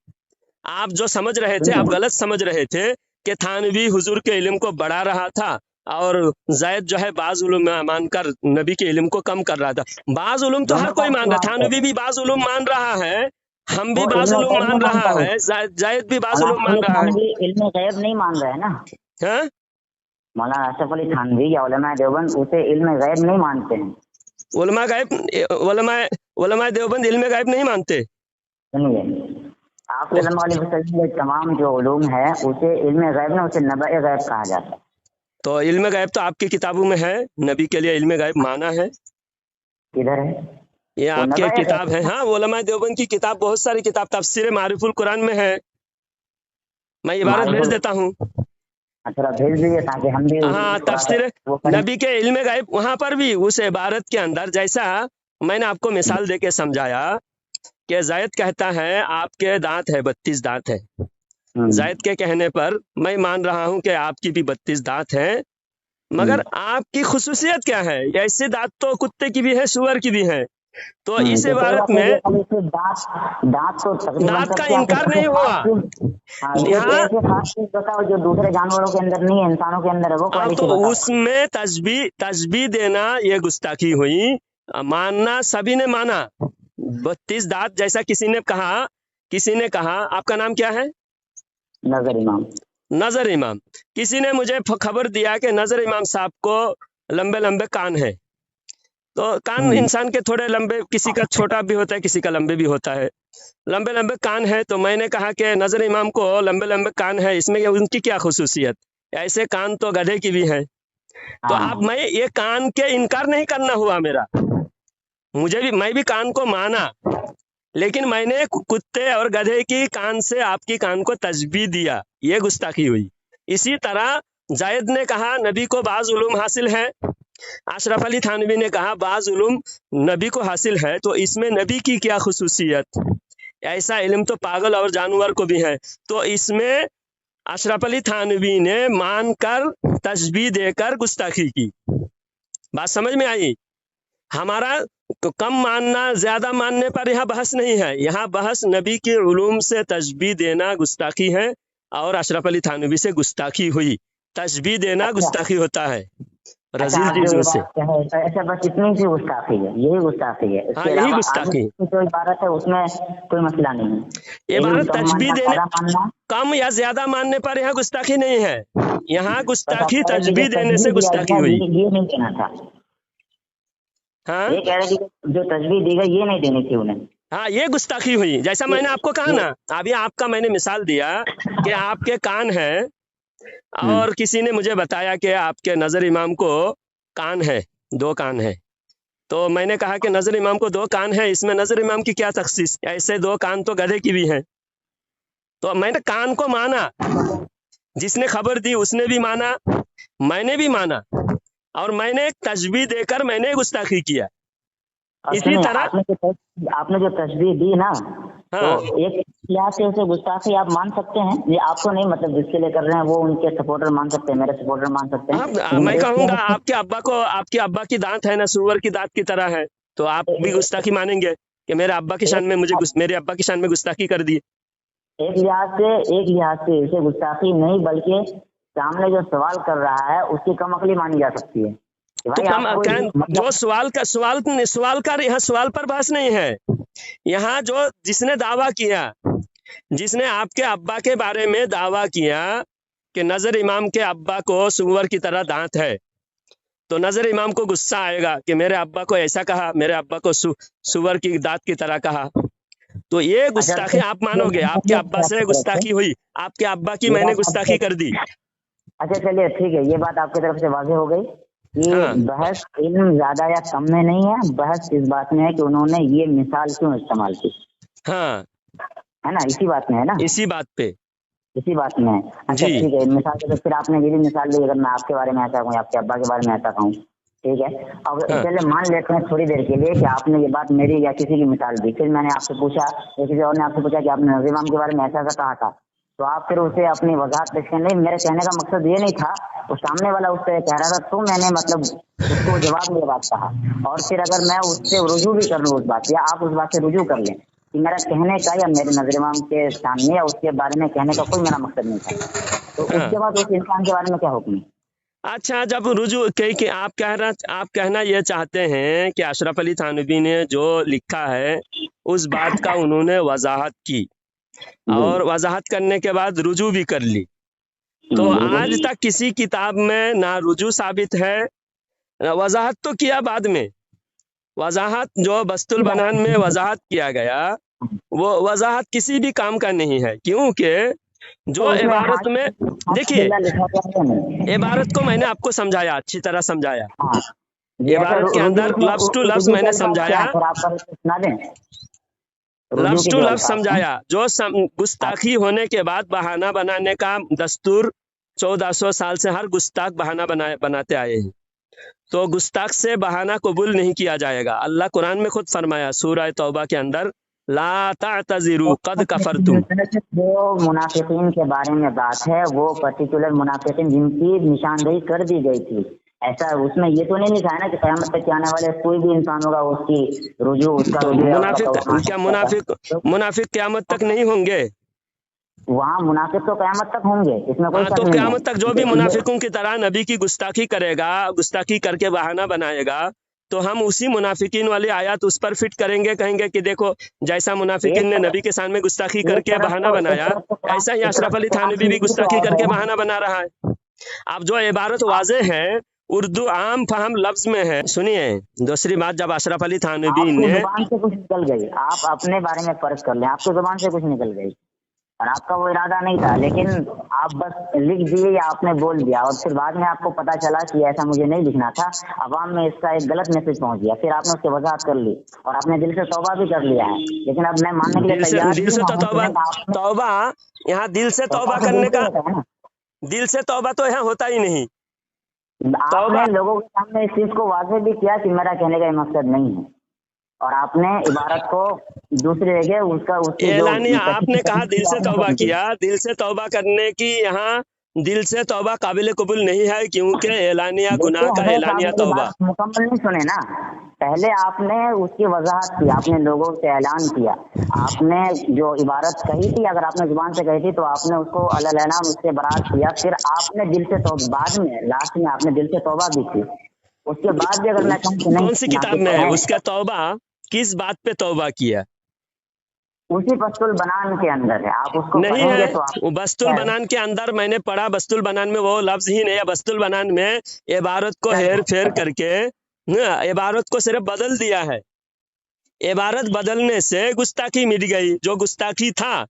आप जो समझ रहे थे, आप गलत समझ रहे थे कि थानवी हुजूर के इल्म को बढ़ा रहा था और जायद जो है बाज उलूम मानकर नबी के इल्म को कम कर रहा था। बाज उलूम तो हर कोई मान रहा है, थानवी भी बाज उलूम मान रहा है, हम भी बाज उलूम मान रहा है, जायद भी बाज उलूम मान रहा है। इल्म गैब नहीं मान रहे हैं ना, हाँ, मौलाना अशरफ अली थानवी या उलमा देवबंद उसे इल्म गैब नहीं मानते हैं। उलमा देवबंद इल्म गैब नहीं मानते। सुनिए, आप तमाम जो उलूम है उसे इल्म गैब ना, उसे नबए गैब कहा जाता है। तो इल्म गैब तो आपकी किताबों में है, नबी के लिए इल्म गैब माना है, किधर है? ये आपके किताब है। हाँ, उलमा देवबंद की किताब, बहुत सारी किताब, तफसीर मारिफुल कुरान में है, मैं इबारत भेज देता हूँ। अच्छा, भेज दीजिए ताकि हम भी। हाँ, तफसीर नबी के इल्म गैब, वहां पर भी उस इबारत के अंदर, जैसा मैंने आपको मिसाल देके समझाया कि जायद कहता है आपके दांत है 32 दांत है, जायद के कहने पर मैं मान रहा हूं कि आपकी भी 32 दांत है, मगर आपकी खुसूसियत क्या है? ऐसे दांत तो कुत्ते की भी है, सुअर की भी है। तो इस इबारत में दांत का इनकार नहीं हुआ। यहाँ जो दूसरे जानवरों के अंदर नहीं है, इंसानों के अंदर है, वो तो उसमें तस्बीह देना ये गुस्ताखी हुई। मानना सभी ने माना, 32 दांत, जैसा किसी ने कहा आपका नाम क्या है? नजर इमाम। किसी ने मुझे खबर दिया कि नजर इमाम साहब को लंबे लंबे कान है। तो कान इंसान के थोड़े लंबे, किसी का छोटा भी होता है, किसी का लंबे भी होता है, लंबे लंबे कान है। तो मैंने कहा कि नजर इमाम को लंबे लंबे कान है, इसमें उनकी क्या खुसूसियत? ऐसे कान तो गधे की भी है। तो अब मैं ये कान के इनकार नहीं करना हुआ मेरा, मैं भी कान को माना, लेकिन मैंने कुत्ते और गधे की कान से आपकी कान को तस्बीह दिया, ये गुस्ताखी हुई। इसी तरह जायद ने कहा नबी को बाज़ उलूम हासिल है, अशरफ अली थानवी ने कहा बाज़ उलूम नबी को हासिल है, तो इसमें नबी की क्या खुसूसियत? ऐसा इल्म तो पागल और जानवर को भी है। तो इसमें अशरफ अली थानवी ने मानकर तस्बीह देकर गुस्ताखी की। बात समझ में आई? हमारा कम मानना ज्यादा मानने पर यहाँ बहस नहीं है, यहाँ बहस नबी के उलूम से तस्बीह देना गुस्ताखी है और अशरफ अली थानवी से गुस्ताखी हुई। तस्बीह देना गुस्ताखी होता है रजील चीजों से। ऐसा बस इतनी सी गुस्ताखी है, यही गुस्ताखी है। हाँ, यही गुस्ताखी जो इबारत है उसमें कोई मसला नहीं है। इबारत तस्बीह देना कम या ज्यादा मानने पर यहाँ गुस्ताखी नहीं है, यहाँ गुस्ताखी तस्बीह देने से गुस्ताखी हुई। ये नहीं देना था। हाँ, ये कह रहे कि जो तस्बीह दी गई ये नहीं देनी थी उन्हें। हाँ, ये गुस्ताखी हुई। जैसा मैंने आपको कहा ना, अभी आपका मैंने मिसाल दिया कि आपके कान है और किसी ने मुझे बताया कि आपके नजर इमाम को कान है, 2 कान है। तो मैंने कहा कि नजर इमाम को 2 कान है, इसमें नजर इमाम की क्या तखसीस? ऐसे 2 कान तो गधे की भी हैं। तो मैंने कान को माना, जिसने खबर दी उसने भी माना, मैंने भी माना, और मैंने तस्बीह देकर मैंने गुस्ताखी किया। इसी तरह आपने जो तस्बीह दी ना, हाँ, तो एक लिहाज से उसे गुस्ताखी आप मान सकते हैं। ये आपको नहीं, मतलब जिसके लिए कर रहे हैं वो उनके सपोर्टर मान सकते हैं, मेरे सपोर्टर मान सकते हैं। मैं कहूँगा आपके अब्बा को, आपके अब्बा की दांत है ना सूअर की दांत की तरह है, तो आप भी गुस्ताखी मानेंगे कि मेरे अब्बा की शान में मेरे अब्बा की शान में गुस्ताखी कर दी। एक लिहाज से इसे गुस्ताखी नहीं, बल्कि सामने जो सवाल कर रहा है उसकी कम अकली मानी जा सकती है। तो जो सवाल का यहाँ सवाल पर बहस नहीं है। यहाँ जो जिसने दावा किया, जिसने आपके अब्बा के बारे में दावा किया कि नजर इमाम के अब्बा को सूअर की तरह दांत है, तो नजर इमाम को गुस्सा आएगा कि मेरे अब्बा को ऐसा कहा, मेरे अब्बा को सूअर की दांत की तरह कहा। तो ये गुस्ताखी आप मानोगे? आपके अब्बा से गुस्ताखी हुई, आपके अब्बा की मैंने गुस्ताखी कर दी। अच्छा चलिए ठीक है, ये बात आपकी तरफ से वाज़ेह हो गई। ये बहस इल्म ज्यादा या कम में नहीं है, बहस इस बात में है कि उन्होंने ये मिसाल क्यों इस्तेमाल की। हाँ, है ना, इसी बात में है ना, इसी बात में है। अच्छा ठीक है, मिसाल के तो फिर आपने ये भी मिसाल ली, अगर मैं आपके बारे में ऐसा कहूँ, आपके अब्बा के बारे में ऐसा कहूँ, ठीक है। अब चलिए मान लेते हैं थोड़ी देर के लिए कि आपने ये बात मेरी या किसी की मिसाल दी, फिर मैंने आपसे पूछा या किसी और ने आपसे पूछा कि आपने नजर इमाम के बारे में ऐसा कहा था, तो आप फिर उसे अपनी वजाहत पेश करें। नहीं, मेरे कहने का मकसद ये नहीं था, वो सामने वाला उससे कह रहा था, तो मैंने मतलब उसको जवाब में बात कहा, और फिर अगर मैं उससे रुजू भी कर लूँ उस बात, या आप उस बात से रुजू कर लें कि मेरा कहने का या मेरे नजर इमाम के सामने या उसके बारे में कहने का कोई मेरा मकसद नहीं था, तो उसके बाद उस इंसान के बारे में क्या हुक्म है? अच्छा, जब रुजू कि आप कहना ये चाहते हैं कि अशरफ अली थानवी ने जो लिखा है उस बात का उन्होंने वजाहत की, और वजाहत करने के बाद रुजू भी कर ली, तो आज तक किसी किताब में ना रुजू साबित है, वजाहत तो किया बाद में। वजाहत जो बस्तुल बनान में वजाहत किया गया, वो वजाहत किसी भी काम का नहीं है, क्योंकि जो इबारत में, देखिए इबारत को मैंने आपको समझाया, अच्छी तरह समझाया, इबारत के अंदर लफ्ज टू लफ्ज मैंने समझाया, लफ्ज टू लफ्ज समझाया। जो गुस्ताखी होने के बाद बहाना बनाने का दस्तूर 1400 साल से हर गुस्ताख बहाना बनाते आए हैं, तो गुस्ताख से बहाना कबूल नहीं किया जाएगा। अल्लाह कुरान में खुद फरमाया सूरह तौबा के अंदर, ला तातज़िरू कद कफरतुम। जो मुनाफिकीन के बारे में बात है, वो पर्टिकुलर मुनाफिकीन जिनकी निशानदेही कर दी गई थी, ऐसा उसमें ये तो नहीं लिखा है ना कि क़यामत तक आने वाले कोई भी इंसान होगा उसकी रुजू उसका मुनाफिक क़यामत तक नहीं होंगे? वहाँ मुनाफिक तो क़यामत तक होंगे, इसमें कोई तो क़यामत तक जो भी मुनाफिकों की तरह नबी की गुस्ताखी करेगा, गुस्ताखी करके बहाना बनाएगा, तो हम उसी मुनाफिकीन वाली आयत उस पर फिट करेंगे, कहेंगे कि देखो जैसा मुनाफिकीन ने नबी के सामने गुस्ताखी करके बहाना बनाया, ऐसा ही अशरफ अली थानवी भी गुस्ताखी करके बहाना बना रहा है। अब जो इबारत वाज़े है, उर्दू आम फहम लफ्ज में है। सुनिए दूसरी बात, जब अशरफ अली थानवी ने जुबान से कुछ निकल गई, आप अपने बारे में फर्ज कर लें, आपकी जुबान से कुछ निकल गई, اور آپ کا وہ ارادہ نہیں تھا، لیکن آپ بس لکھ دیے یا آپ نے بول دیا، اور پھر بعد میں آپ کو پتا چلا کہ ایسا مجھے نہیں لکھنا تھا، عوام میں اس کا ایک غلط میسج پہنچ گیا، پھر آپ نے اس کی وضاحت کر لی اور آپ نے دل سے توبہ بھی کر لیا ہے، لیکن اب میں ماننے کے لیے تیار دل بھی سے ہوں، تو ہمیں توبہ سنیں آپ نے توبہ یہاں دل سے توبہ تو کرنے دل سے کا، ہوتا ہے نا۔ دل سے توبہ تو یہاں ہوتا ہی نہیں۔ آپ توبہ نے لوگوں کے سامنے اس چیز کو واضح بھی کیا کہ میرا کہنے کا یہ مقصد نہیں ہے، اور آپ نے عبارت کو دوسری جگہ اس کی جو اعلانیہ آپ نے کہا دل سے آپ نے توبہ کر دی۔ کیا، دل سے توبہ کرنے کی یہاں دل سے توبہ قابل قبول نہیں ہے، کیونکہ اعلانیہ دیکھیے گناہ کا حضرت صاحب اعلانیہ میری توبہ۔ بات مکمل نہیں سنے نا، پہلے آپ نے اس کی وضاحت کی، آپ نے لوگوں سے اعلان کیا، آپ نے جو عبارت کہی تھی اگر آپ نے زبان سے کہی تھی تو آپ نے اس کو اعلان اس سے برات کیا، پھر آپ نے دل سے توبہ، بعد میں لاسٹ میں آپ نے دل سے توبہ بھی کی، اس کے بعد بھی اگر میں کہوں کہ کون سی نہیں کتاب ناقص میں تو ہے ہے، اس کا توبہ؟ کس بات پہ توبہ کیا؟ اسی پست البنان کے اندر ہے، آپ اس کو نہیں پڑھیں ہے گے تو آپ وہ بست البنان کے اندر میں نے پڑھا، بست البنان میں وہ لفظ ہی نہیں ہے، بست البنان میں عبارت کو ہیر پھیر کر کے عبارت کو صرف بدل دیا ہے، عبارت بدلنے سے گستاخی مٹ گئی، جو گستاخی تھا،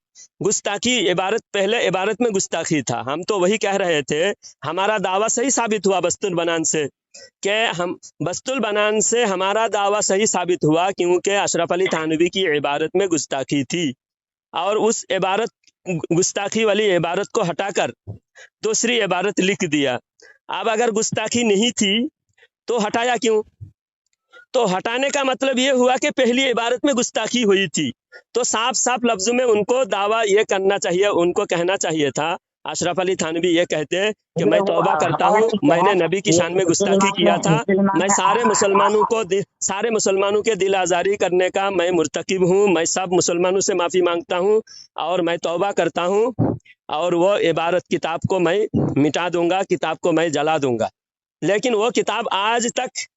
گستاخی عبارت پہلے عبارت میں گستاخی تھا، ہم تو وہی کہہ رہے تھے، ہمارا دعویٰ صحیح ثابت ہوا بست البنان سے، کہ ہم بست البنان سے ہمارا دعویٰ صحیح ثابت ہوا کیونکہ اشرف علی تھانوی کی عبارت میں گستاخی تھی، اور اس عبارت گستاخی والی عبارت کو ہٹا کر دوسری عبارت لکھ دیا۔ اب اگر گستاخی نہیں تھی تو ہٹایا کیوں؟ تو ہٹانے کا مطلب یہ ہوا کہ پہلی عبارت میں گستاخی ہوئی تھی، تو صاف صاف لفظوں میں ان کو دعویٰ یہ کرنا چاہیے، ان کو کہنا چاہیے تھا، اشرف علی تھانوی یہ کہتے کہ میں توبہ کرتا ہوں، میں نے نبی کی شان میں گستاخی کیا تھا، میں سارے مسلمانوں کے دل آزاری کرنے کا میں مرتکب ہوں، میں سب مسلمانوں سے معافی مانگتا ہوں اور میں توبہ کرتا ہوں، اور وہ عبارت کتاب کو میں مٹا دوں گا، کتاب کو میں جلا دوں گا، لیکن وہ کتاب آج تک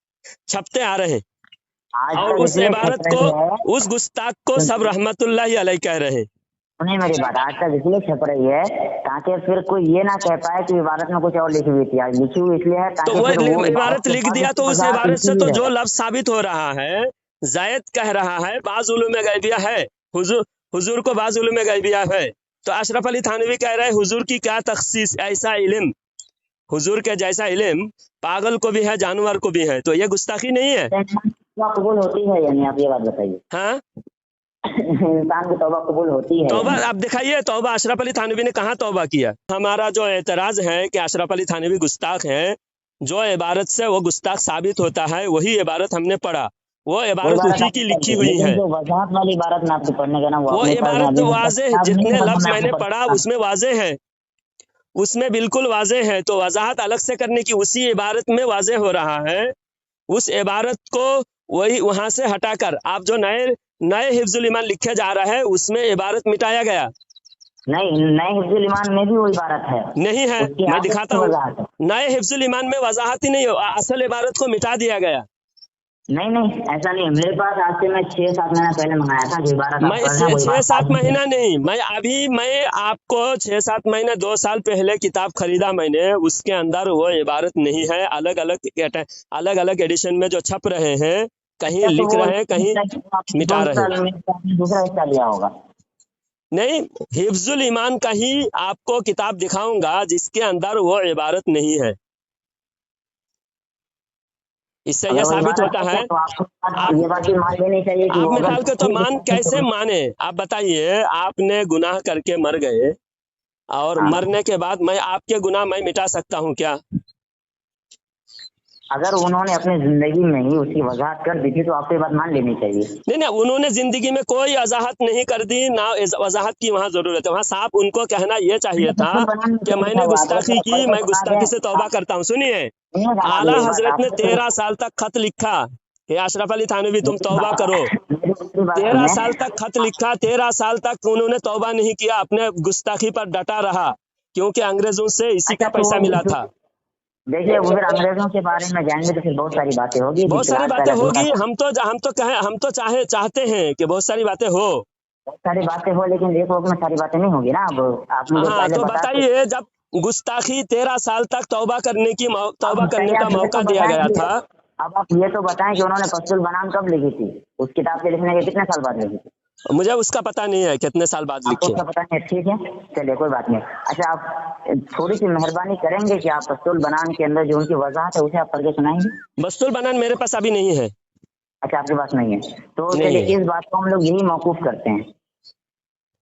چھپتے آ رہے ہیں، آج اور تک اس اس لیے عبارت چھپ کو، رہی ہے، اس گستاخ کو سب رحمت اللہ علیہ کہہ رہے ہیں۔ سنیں میری بات، آج تک اس لیے چھپ رہی ہے تاکہ پھر کوئی یہ نہ کہہ پائے کہ عبارت میں کچھ اور لکھی ہوئی تھی، آج لکھی ہوئی اس لیے ہے تو تاکہ وہ پھر وہ عبارت عبارت کے لکھ بعد دیا اس کی تو اس وضاحت عبارت لکھی سے ہوئی تو جو رہے۔ لفظ ثابت ہو رہا ہے، زید کہہ رہا ہے بعض علوم غیبیہ ہے، حضور کو بعض علوم غیبیہ ہے، تو اشرف علی تھانوی کہہ رہے ہیں حضور کی کیا تخصیص، ایسا علم، حضور کے جیسا علم پاگل کو بھی ہے جانور کو بھی ہے، تو یہ گستاخی نہیں ہے؟ توبہ قبول ہوتی ہے یعنی آپ یہ بات بتائیے، ہاں انسان کی توبہ قبول ہوتی ہے توبہ یعنی؟ آپ دکھائیے، توبہ اشرف علی تھانوی نے کہاں توبہ کیا؟ ہمارا جو اعتراض ہے کہ اشرف علی تھانوی گستاخ ہے، جو عبارت سے وہ گستاخ ثابت ہوتا ہے وہی عبارت ہم نے پڑھا، وہ وہ عبارت عبارت اسی آپ کی نے پڑھ لکھی دی، ہوئی لیکن ہے، جو وضاحت والی عبارت میں آپ کو پڑھنے کا نا وہ وہ اپنے پاس میں عبارت ابھی واضح، کتاب نہیں جتنے ہے، ورنہ لفظ میں میں آپ نے کو پڑھا پڑھتا اس میں واضح ہے، اس میں بالکل واضح ہے، تو وضاحت الگ سے کرنے کی، اسی عبارت میں واضح ہو رہا ہے، اس عبارت کو وہی وہاں سے ہٹا کر آپ جو نئے حفظ الایمان لکھے جا رہا ہے اس میں عبارت مٹایا گیا نہیں، نئے حفظ الایمان میں بھی وہ عبارت ہے، نہیں ہے، اس کی میں آگے دکھاتا کی ہوں، وضاحت ہے۔ نئے حفظ الایمان میں وضاحت ہی نہیں ہو، اصل عبارت کو مٹا دیا گیا۔ نہیں ایسا نہیں ہے، میرے پاس آج سے میں 6-7 مہینہ پہلے منگایا تھا، جو عبارت آپ میں پڑھ رہے ہیں وہی چھ بات سات آج مہینہ نہیں، میں آپ کو 6-7 مہینے 2 سال پہلے کتاب خریدا میں نے، اس کے اندر وہ عبارت نہیں ہے، الگ الگ ایڈیشن میں جو چھپ رہے ہیں، کہیں تو لکھ وہ رہے ہیں کہیں مٹا رہے ہیں، دوسرا حصہ لیا ہوگا۔ نہیں حفظ الایمان کا ہی آپ کو کتاب دکھاؤں گا جس کے اندر وہ عبارت نہیں ہے، اس سے یہ اگر وہ ثابت عبارت ہوتا ہے ہے، تو آپ کو آپ یہ بات بھی مان لینی چاہیے کہ آپ وہ اگر مثال کے تو مان کیسے مانے؟ آپ بتائیے، آپ نے گناہ کر کے مر گئے اور ہاں، مرنے کے بعد میں آپ کے گناہ میں مٹا سکتا ہوں کیا؟ اگر انہوں نے اپنی زندگی میں ہی اس کی وضاحت کر دی تھی تو آپ کو یہ بات مان لینی چاہیے۔ نہیں انہوں نے زندگی میں کوئی وضاحت نہیں کر دی، نہ وضاحت کی وہاں ضرورت ہے، وہاں صاحب ان کو کہنا یہ چاہیے تھا کہ میں نے گستاخی کی، میں گستاخی سے توبہ کرتا ہوں۔ سنیے، اعلیٰ حضرت نے 13 سال تک خط لکھا کہ اشرف علی تھانوی تم توبہ کرو، 13 سال تک خط لکھا، 13 سال تک انہوں نے توبہ نہیں کیا، اپنے گستاخی پر ڈٹا رہا، کیونکہ انگریزوں سے اسی کا پیسہ ملا تھا۔ دیکھیے وہ پھر انگریزوں کے بارے میں جائیں گے تو پھر بہت ساری باتیں ہوگی، بہت فی ساری الحال باتیں پہلے ہوگی، ہم تو چاہتے ہیں کہ بہت ساری باتیں ہو، بہت ساری باتیں ہو، لیکن ایک وقت میں ساری باتیں نہیں ہوگی نا۔ اب آپ مجھے ہاں پہلے تو بتا کے بتائیے، جب گستاخی 13 سال تک توبہ کرنے کا موقع دیا گیا تھا، اب آپ یہ تو بتائیں کہ انہوں نے فصل البنان کب لکھی تھی؟ اس کتاب کے لکھنے کے کتنے سال بعد لکھی تھی؟ मुझे उसका पता नहीं है कितने साल बाद आपको लिखे। उसका पता नहीं है, ठीक है, चलिए कोई बात नहीं। अच्छा, आप थोड़ी सी मेहरबानी करेंगे कि आप बस्तुल बनान के अंदर जो उनकी वजाहत है उसे आप पढ़ के सुनाएंगे? बस्तुल बनान मेरे पास अभी नहीं है। अच्छा, आपके पास नहीं है, तो नहीं चलिए है। इस बात को हम लोग यही मौकूफ करते हैं।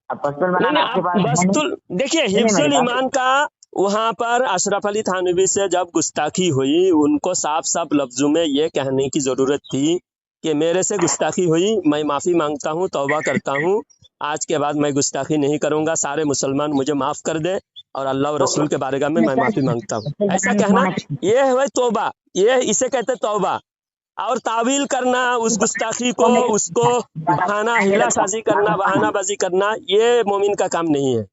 अब बस्तुल नहीं बनान नहीं, आपके आप पास है नहीं? बस्तुल देखिए, नहीं, मेरी हिफ्जुल बात, ईमान का वहां पर अशरफ अली थानवी से जब गुस्ताखी हुई, उनको साफ साफ लफ्जों में ये कहने की जरूरत थी कि मेरे से गुस्ताखी हुई, मैं माफी मांगता हूँ, तौबा करता हूँ, आज के बाद मैं गुस्ताखी नहीं करूंगा, सारे मुसलमान मुझे माफ कर दे और अल्लाह और रसूल के बारगाह में मैं माफी मांगता हूँ, ऐसा कहना, ये है तौबा, ये इसे कहते तौबा। और तावील करना उस गुस्ताखी को, उसको बहाना हिला साजी करना, बहानाबाजी करना, ये मोमिन का काम नहीं है।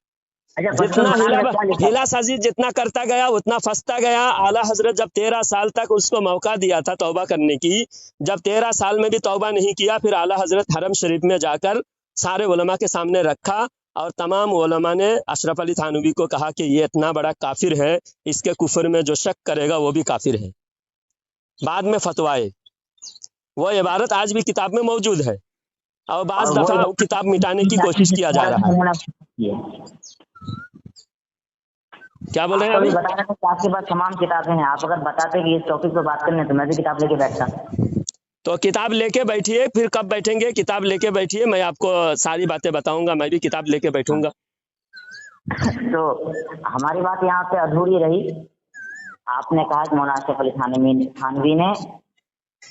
अच्छा, बस्तुल जितना बनान में क्या लिखा है? हिला साजी जितना करता गया उतना फंसता गया। आला हजरत जब 13 साल तक उसको मौका दिया था तौबा करने की, जब 13 साल में भी तौबा नहीं किया, फिर आला हजरत हरम शरीफ में जाकर सारे उलमा के सामने रखा और तमाम उलमा ने अशरफ अली थानवी को कहा कि ये इतना बड़ा काफिर है, इसके कुफर में जो शक करेगा वो भी काफिर है। बाद में फतवाए, वो इबारत आज भी किताब में मौजूद है और बाज और वो दफा वो किताब मिटाने की कोशिश किया जा रहा है। क्या बोल रहे हैं आपको भी अभी? बताना था कि आपके पास तमाम किताबें हैं, आप अगर बताते कि इस टॉपिक पर बात करने तो मैं भी किताब लेके बैठता। तो किताब लेके बैठिए, फिर कब बैठेंगे? किताब लेके बैठिए, मैं आपको सारी बातें बताऊंगा, मैं भी किताब लेके बैठूंगा। तो हमारी बात यहाँ पे अधूरी रही। आपने कहा कि मौलाना अशरफ अली थानवी ने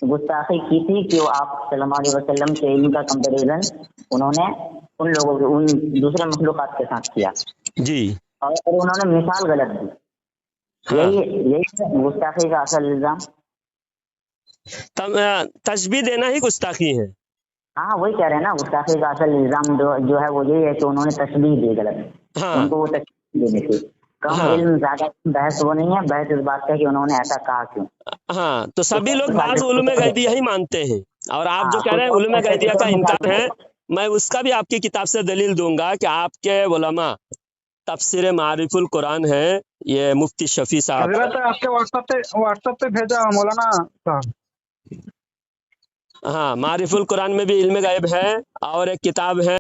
गुस्ताखी की थी कि वो आप सल्लल्लाहु अलैहि वसल्लम के इल्म का कंपैरिजन उन्होंने उन लोगों के, उन दूसरे मखलूकात के साथ किया जी और उन्होंने मिसाल गलत दी। हाँ। यही गुस्ताखी का असल इल्जाम। तशबीह देना ही गुस्ताखी है। हाँ, वही कह रहे हैं ना, गुस्ताखी का असल इल्जाम जो है वो यही है कि उन्होंने तशबीह दी गलत। हाँ उनको वो तशबीह देनी थी। कम हाँ इल्म ज्यादा बहस वो नहीं है, बहस इस बात का कि उन्होंने ऐसा कहा क्यों। हाँ, तो सभी लोग बाज उलूम गैब यही मानते हैं और आप जो हाँ, कह रहे हैं कुछ उलूम और गैबिया का कुछ और इनकार है, मिसाल मैं उसका भी आपकी किताब से दलील दूंगा कि आपके उलमा तफसीर मारिफुल कुरान है, ये मुफ्ती शफी साहब का। हजरत आपके व्हाट्सएप पे भेजा मौलाना साहब। हाँ, मारिफुल कुरान में भी इल्म गैब है और एक किताब है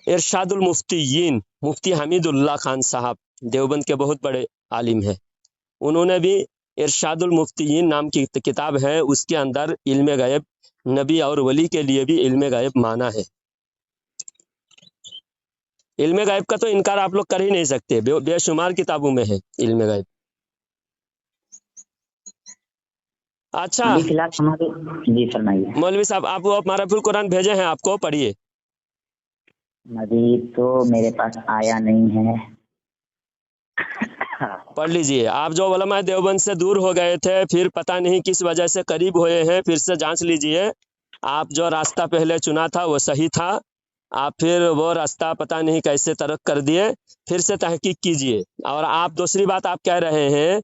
इरशादुल मुफ्तीयीन, मुफ्ती हमीदुल्लाह खान साहब देवबंद के बहुत बड़े आलिम हैं, उन्होंने भी इरशादुल मुफ्तीयीन नाम की किताब है, उसके अंदर इल्म गैब, नबी और वली के लिए भी इल्म गैब माना है। इल्म गैब का तो इनकार आप लोग कर ही नहीं सकते, बेशुमार किताबों में है इल्म गैब। अच्छा अभी फिलहाल हमारे, जी फरमाइए। मौलवी साहब, आप वो मारिफुल कुरान भेजे हैं, आपको पढ़िए। अभी तो मेरे पास आया नहीं है। पढ़ लीजिए। आप जो उलमा देवबंद से दूर हो गए थे, फिर पता नहीं किस वजह से करीब हुए हैं, फिर से जांच लीजिए। आप जो रास्ता पहले चुना था वो सही था, आप फिर वो रास्ता पता नहीं कैसे तर्क कर दिए, फिर से तहकीक कीजिए। और आप दूसरी बात आप कह रहे हैं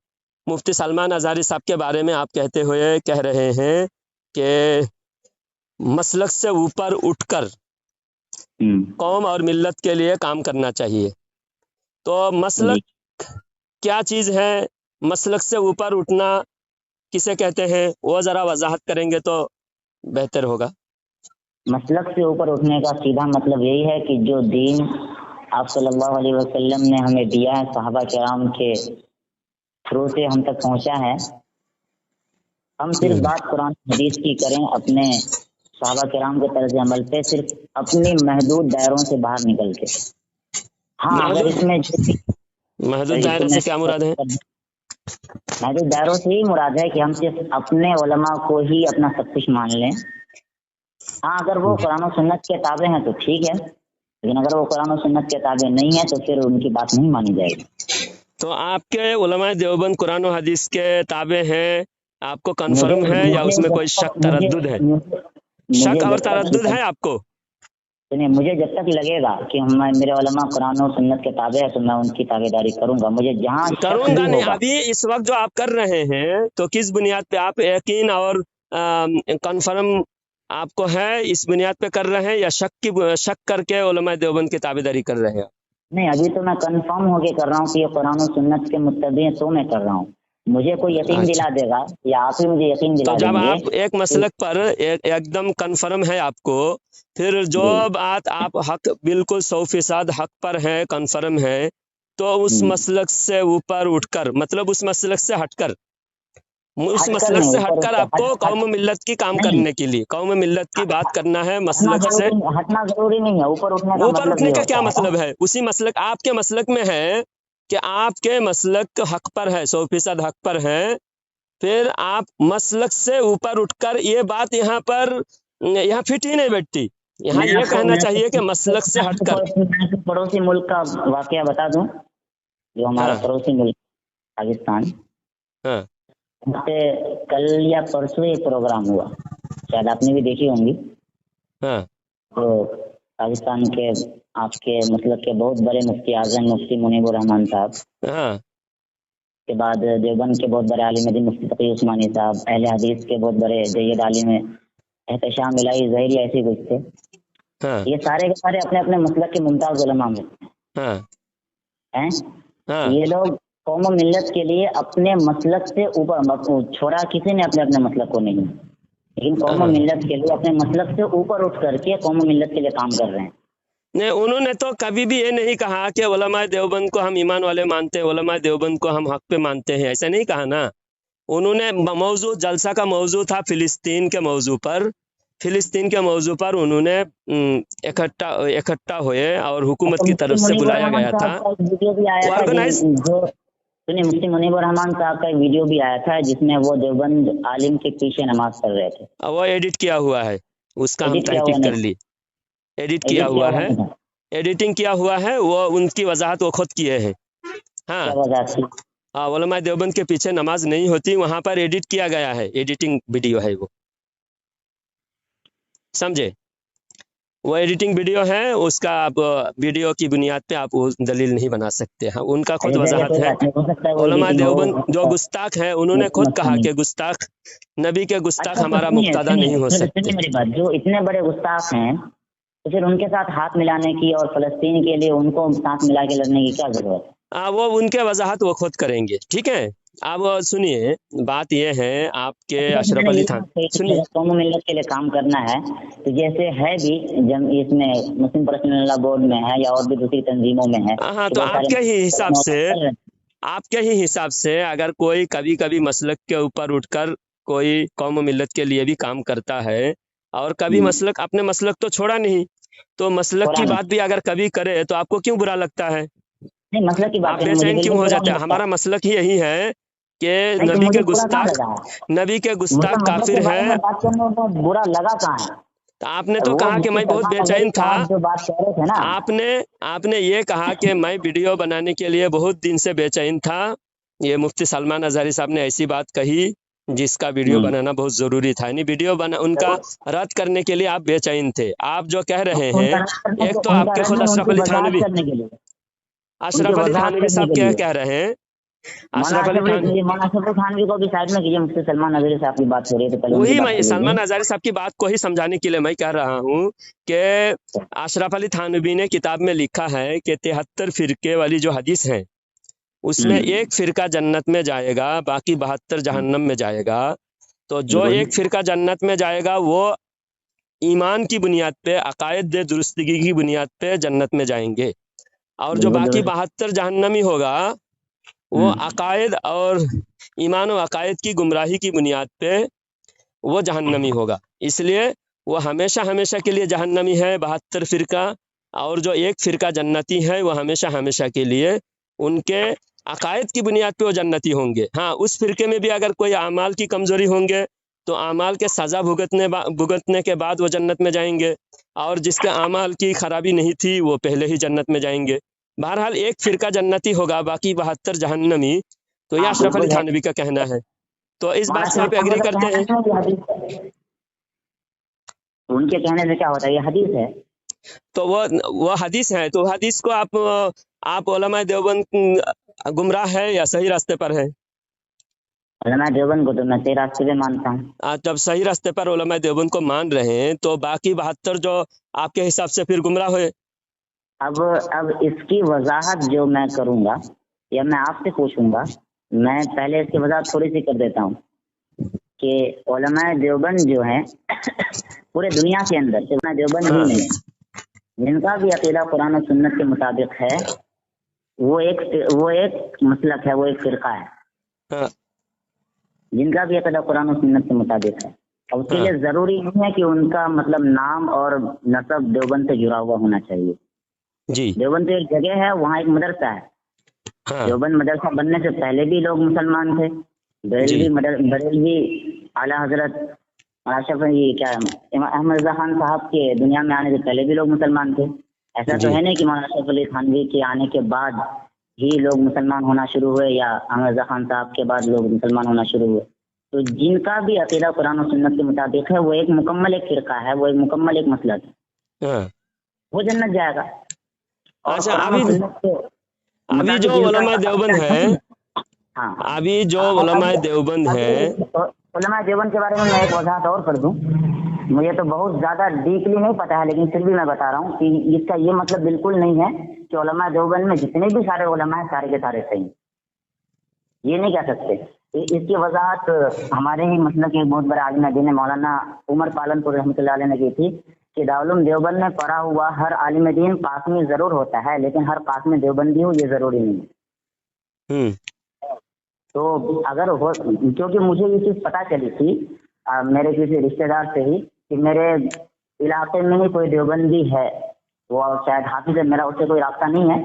मुफ्ती सलमान अज़हरी साहब के बारे में, आप कहते हुए कह रहे हैं कि मसलक से ऊपर उठकर कौम और मिल्लत के लिए काम करना चाहिए। तो मसलक क्या चीज़ है? मसलक से ऊपर उठना किसे कहते हैं, वो ज़रा वजाहत करेंगे तो बेहतर होगा। मसलक से ऊपर उठने का सीधा मतलब यही है कि जो दीन आप सल्लल्लाहु अलैहि वसल्लम ने हमें दिया है, सहाबा किराम के थ्रू से हम तक पहुंचा है, हम सिर्फ बात कुरान हदीस की करें, अपने सहाबा किराम के तर्ज अमल पे सिर्फ अपनी महदूद दायरों से बाहर निकल के। हाँ, अगर इसमें महदूद दायरे से क्या मुराद है? महदूद दायरों से ही मुराद है कि हम सिर्फ अपने उलमा को ही अपना सब कुछ मान लें। हाँ, अगर वो कुरान और सुन्नत के ताबे हैं तो ठीक है, लेकिन अगर वो कुरान और सुन्नत के ताबे नहीं है तो फिर उनकी बात नहीं मानी जाएगी। तो आपके उलमा देवबंद कुरान और हदीस के ताबे हैं, आपको कंफर्म है या उसमें कोई शक तरद्दुद है? शक और तरद्दुद है आपको? सुनिए, मुझे जब तक लगेगा कि मेरे उलमा कुरान और सुन्नत के ताबे है तो मैं उनकी ताबेदारी करूंगा। मुझे जहाँ करूंगा नहीं, अभी इस वक्त जो आप कर रहे हैं तो किस बुनियाद पे आप यकीन और कंफर्म आपको है, इस बुनियाद पे कर रहे हैं या शक करके उलमा देवबंद की ताबेदारी कर रहे हैं? नहीं, अभी तो मैं कंफर्म होके कर रहा हूँ कि ये कुरान और सुन्नत के मुत्तबी हैं तो मैं कर रहा हूँ, मुझे कोई यकीन अच्छा। दिला देगा या आप ही मुझे यकीन तो दिला जब देंगे आप एक मसलक पर एकदम कन्फर्म है आपको, फिर जो जी। बात आप हक बिल्कुल 100% हक पर है, कन्फर्म है, तो उस मसलक से ऊपर उठकर, मतलब उस मसलक से हटकर, उस हटकर मसलक नहीं, से ऊपर हटकर उठकर आपको हट कौम मिल्लत की काम नहीं, करने के लिए, कौम मिल्लत की बात करना है मसलक से। हटना जरूरी नहीं है। ऊपर उठने का ऊपर मतलब उठने ये का क्या होता है। मतलब है? उसी मसलक, आपके मसलक में है कि आपके मसलक हक पर है, 100% हक पर है, फिर आप मसलक से ऊपर उठकर, ये बात यहाँ फिट ही नहीं बैठती। यहाँ मैं ये आपको कहना मैं चाहिए कि आपको मसलक से हटकर। मैं आपको पड़ोसी मुल्क का वाकया बता दूं, जो हमारा हाँ पड़ोसी मुल्क पाकिस्तान, हाँ वहाँ पे कल या परसों ये प्रोग्राम हुआ, शायद आपने भी देखी होंगी। हाँ तो पाकिस्तान के आपके मतलब के बहुत बड़े मुफ्ती आजम मुफ्ती मुनीबुर रहमान साहब हाँ के बाद देवबंद के बहुत बड़े आलिम दीन मुफ्ती तकी उस्मानी साहब, अहले हदीस के बहुत बड़े जय्यद आलिम एहतशाम इलाही ज़हीरी ऐसे कुछ थे। हाँ ये सारे के सारे अपने अपने मसलक के मुमताज उलमा में हाँ हैं। हाँ ये लोग कौम और मिल्लत के लिए अपने मसलक से ऊपर, छोड़ा किसी ने अपने अपने मसलक को नहीं, लेकिन कौम और हाँ। मिल्लत के लिए अपने मसलक से ऊपर उठ करके कौम और मिल्लत के लिए काम कर रहे हैं। नहीं, उन्होंने तो कभी भी ये नहीं कहा कि उलमाए देवबंद को हम ईमान वाले मानते हैं, उलमाए देवबंद को हम हक पे मानते हैं, ऐसा नहीं कहा ना। उन्होंने मौजू, जलसा का मौजू था फिलिस्तीन के मौजू पर, फिलिस्तीन के मौजू पर उन्होंने इकट्ठा हुए और हुकूमत तो की मुफ्ती तरफ से मुनीबुर बुलाया रहमान गया था। साहब का एक वीडियो भी आया था ऑर्गेनाइज, जो सुनिए, मुफ्ती मुनीबुर रहमान साहब का एक वीडियो भी आया था जिसमें वो देवबंद आलिम के पीछे नमाज पढ़ रहे थे। वो एडिट किया हुआ है, उसका हम एडिट किया हुआ तहकीक कर नहीं, ली। एडिट किया एडिट किया हुआ हुआ है, नहीं था। एडिटिंग किया हुआ है, वो उनकी वजाहत वो खुद किए हैं। क्या हाँ वजह थी? उलमाए देवबंद के पीछे नमाज नहीं होती, वहां पर एडिट किया गया है, एडिटिंग वीडियो है वो, समझे? वो एडिटिंग वीडियो है, उसका आप वीडियो की बुनियाद पे आप वो दलील नहीं बना सकते। हाँ, उनका खुद अच्छा चलिए, वजाहत कोई है। बात नहीं, हो सकता है वो उलमा एडिटिंग देवबंद हो जो सकता है, गुस्ताख है, उन्होंने मुझे खुद समझता कहा नहीं। कि गुस्ताख, नबी के गुस्ताख अच्छा तो हमारा सुनिए मुक्तदा नहीं हो सुनिए सकते। सुनिए मेरी बात, जो इतने बड़े गुस्ताख हैं तो फिर उनके साथ हाथ मिलाने की और फलस्तीन के लिए उनको साथ मिला के लड़ने की क्या जरूरत है? वो उनके वजाहत वो खुद करेंगे, ठीक है। अब सुनिए, बात ये है, आपके अशरफ अली थान, सुनिए। कौम मिल्लत के लिए काम करना है तो जैसे है भी इसमें मुस्लिम पर्सनल लॉ बोर्ड में है या और भी दूसरी तंजीमों में है हाँ, कि तो बहुत सारे आपके ही हिसाब कर से, रहे हैं। आपके ही हिसाब से अगर कोई कभी कभी मसलक के ऊपर उठकर कोई कौम मिल्लत के लिए भी काम करता है, और कभी मसलक, अपने मसलक तो छोड़ा नहीं, तो मसलक थोड़ा की नहीं बात भी अगर कभी करे तो आपको क्यों बुरा लगता है? नहीं, मसलक की बात आप करना मुझे बेचैन क्यों बिल्कुल हो बुरा जाते नहीं हैं? लगता। हमारा मसलक ही यही है कि नहीं तो नबी मुझे के बुरा कहाँ गुस्ताख, लगा है? नबी के मुझे गुस्ताख मसलक के काफिर बारे में हैं। बात करने में बुरा लगा कहाँ है? तो आपने तो वो कहा कि मुफ्ती मैं बहुत सलमान बेचैन अजहरी था। साहब जो बात कह रहे थे ना, आपने आपने ये कहा कि मैं वीडियो बनाने के लिए बहुत दिन से बेचैन था। ये मुफ्ती सलमान अजहरी साहब ने ऐसी बात कही जिसका वीडियो बनाना बहुत जरूरी था, यानी वीडियो बना उनका रद्द करने के लिए आप बेचैन थे। आप जो कह रहे हैं, उनका रद्द करने एक के तो उनका आपके रद्द खुद नहीं, अशरफ उनकी अली वजाहत थानवी, करने के लिए, उनकी अशरफ अली वजाहत थानवी करने साहब के क्या लिए। कह रहे हैं? मौलाना अशरफ अली थान, मौलाना अशरफ अली थानवी को भी साइड में कीजिए, मुफ्ती सलमान अजहरी साहब की बात हो रही है तो पहले उनकी वही बात मैं कर सलमान लीजिए। अजहरी साहब की बात को ही समझाने के लिए मैं कह रहा हूँ कि अशरफ अली थानवी ने किताब में लिखा है कि 73 फिरके वाली जो हदीस है, उसमें एक फिरका जन्नत में जाएगा, बाकी 72 जहन्नम में जाएगा। तो जो बिल्कुल एक फिरका जन्नत में जाएगा वो ईमान की बुनियाद पे, अकायद दुरुस्तगी की बुनियाद पे जन्नत में जाएंगे, और जो बिल्कुल बाकी दुरुस्त। 72 जहन्नमी होगा वो अकायद और ईमान और अकायद की गुमराही की बुनियाद पे वो जहन्नमी होगा। इसलिए वो हमेशा हमेशा के लिए जहन्नमी है 72 फिरका, और जो एक फिरका जन्नती है वो हमेशा हमेशा के लिए उनके अकायद की बुनियाद पे वो जन्नती होंगे। हाँ, उस फिरके में भी अगर कोई अमाल की कमजोरी होंगे तो अमाल के सज़ा भुगतने के बाद वो जन्नत में जाएंगे, और जिसके अमाल की खराबी नहीं थी वो पहले ही जन्नत में जाएंगे। बहरहाल एक फिरका जन्नती होगा, बाकी 72 जहन्नमी। तो यह हाँ अशरफ अली बिल्कुल है। थानवी का कहना है। तो इस बात मौलाना से आप अशरफ एग्री थानवी का करते कहना हैं? है कि हदीस, उनके कहने से क्या होता है, ये हदीस है। तो वो हदीस है, तो हदीस को आप उलमा देवबंद गुमराह है या सही रास्ते पर है? उलमा देवबंद को तो मैं सही रास्ते पे मानता हूँ। जब सही रास्ते पर उलमा देवबंद को मान रहे हैं तो बाकी 72 जो आपके हिसाब से फिर गुमराह हुए। अब इसकी वजाहत जो मैं करूंगा या मैं आपसे पूछूंगा میں پہلے اس کی وضاحت تھوڑی سی کر دیتا ہوں کہ علماء دیوبند جو ہیں پورے دنیا کے اندر علماء دیوبند ہی نہیں، جن کا بھی عقیدہ قرآن و سنت کے مطابق ہے، وہ ایک مسلک ہے، وہ ایک فرقہ ہے، جن کا بھی عقیدہ قرآن و سنت کے مطابق ہے. اور اس کے لیے ضروری نہیں ہے کہ ان کا مطلب نام اور نسب دیوبند سے جڑا ہوا ہونا چاہیے. جی دیوبند ایک جگہ ہے، وہاں ایک مدرسہ ہے. دیوبند مدرسہ بننے سے پہلے بھی لوگ مسلمان تھے. بریلوی اعلیٰ حضرت احمد رضا خان صاحب کے دنیا میں آنے سے پہلے بھی لوگ مسلمان تھے. ایسا تو ہے نہیں کہ مولانا اشرف علی تھانوی کے آنے کے بعد ہی لوگ مسلمان ہونا شروع ہوئے یا احمد رضا خان صاحب کے بعد لوگ مسلمان ہونا شروع ہوئے. تو جن کا بھی عقیدہ قرآن و سنت کے مطابق ہے، وہ ایک مکمل ایک فرقہ ہے، وہ ایک مکمل ایک مسلک ہے، وہ جنت جائے گا. اچھا، ابھی جو علماء دیوبند ہے، ابھی جو علماء دیوبند ہے، علماء دیوبند کے بارے میں ایک وضاحت اور کر دوں. مجھے تو بہت زیادہ ڈیپلی نہیں پتا ہے، لیکن پھر بھی میں بتا رہا ہوں کہ اس کا یہ مطلب بالکل نہیں ہے کہ علماء دیوبند میں جتنے بھی سارے علماء ہیں سارے کے سارے صحیح، یہ نہیں کہہ سکتے. اس کی وضاحت ہمارے ہی مسلک کے بہت بڑے عالم دین مولانا عمر پالن پور رحمۃ اللہ علیہ نے کی تھی کہ دارالعلوم دیوبند میں پڑھا ہوا ہر عالم دین قاسمی ضرور ہوتا ہے، لیکن ہر قاسمی دیوبندی ہو یہ ضروری نہیں ہے. تو اگر ہو، کیونکہ مجھے یہ چیز پتہ چلی تھی میرے کسی رشتے دار سے ہی کہ میرے علاقے میں ہی کوئی دیوبندی ہے، وہ شاید حافظ ہے، میرا اس سے کوئی رابطہ نہیں ہے،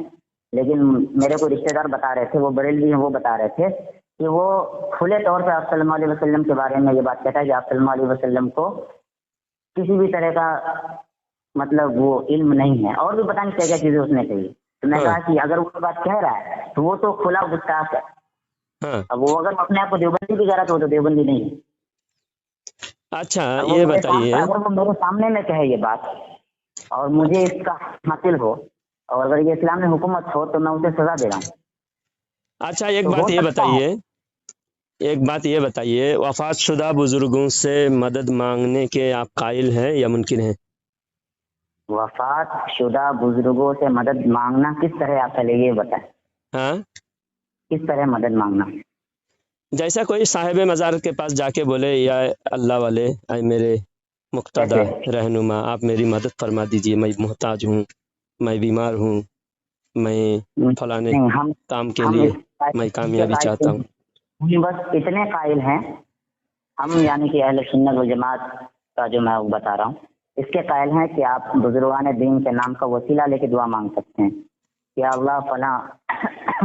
لیکن میرے کوئی رشتے دار بتا رہے تھے، وہ بریلوی ہیں، وہ بتا رہے تھے کہ وہ کھلے طور پہ آپ صلی اللہ علیہ وسلم کے بارے میں یہ بات کہتا ہے کہ آپ صلی اللہ علیہ وسلم کو کسی بھی طرح کا مطلب وہ علم نہیں ہے، اور بھی پتہ نہیں کیا چیزیں اس نے کہی. تو میں کہا کہ اگر وہ بات کہہ رہا ہے تو وہ تو کھلا گستاخ ہے. اب وہ اگر اپنے آپ کو دیوبندی بھی کہہ رہا تو وہ تو دیوبندی نہیں ہے. اچھا یہ بتائیے، اگر وہ میرے سامنے میں کہے یہ بات اور مجھے اس کا حاصل ہو، اور اگر یہ اسلامی حکومت ہو، تو میں اسے سزا دے رہا ہوں. اچھا ایک بات یہ بتائیے، وفات شدہ بزرگوں سے مدد مانگنے کے آپ قائل ہیں یا ممکن ہے؟ وفات شدہ بزرگوں سے مدد مانگنا کس طرح، آپ پہلے یہ بتائیں. کس طرح مدد مانگنا؟ جیسا کوئی صاحب مزار کے پاس جا کے بولے یا اللہ والے، اے میرے مقتدی رہنما، آپ میری مدد فرما دیجئے، میں محتاج ہوں، میں بیمار ہوں، میں فلانے کام کے لیے میں کامیابی چاہتا ہوں. بس اتنے قائل ہیں ہم، یعنی کہ اہل سنت و جماعت کا جو میں بتا رہا ہوں، اس کے قائل ہیں کہ آپ بزرگان دین کے نام کا وسیلہ لے کے دعا مانگ سکتے ہیں کہ اللہ فلاں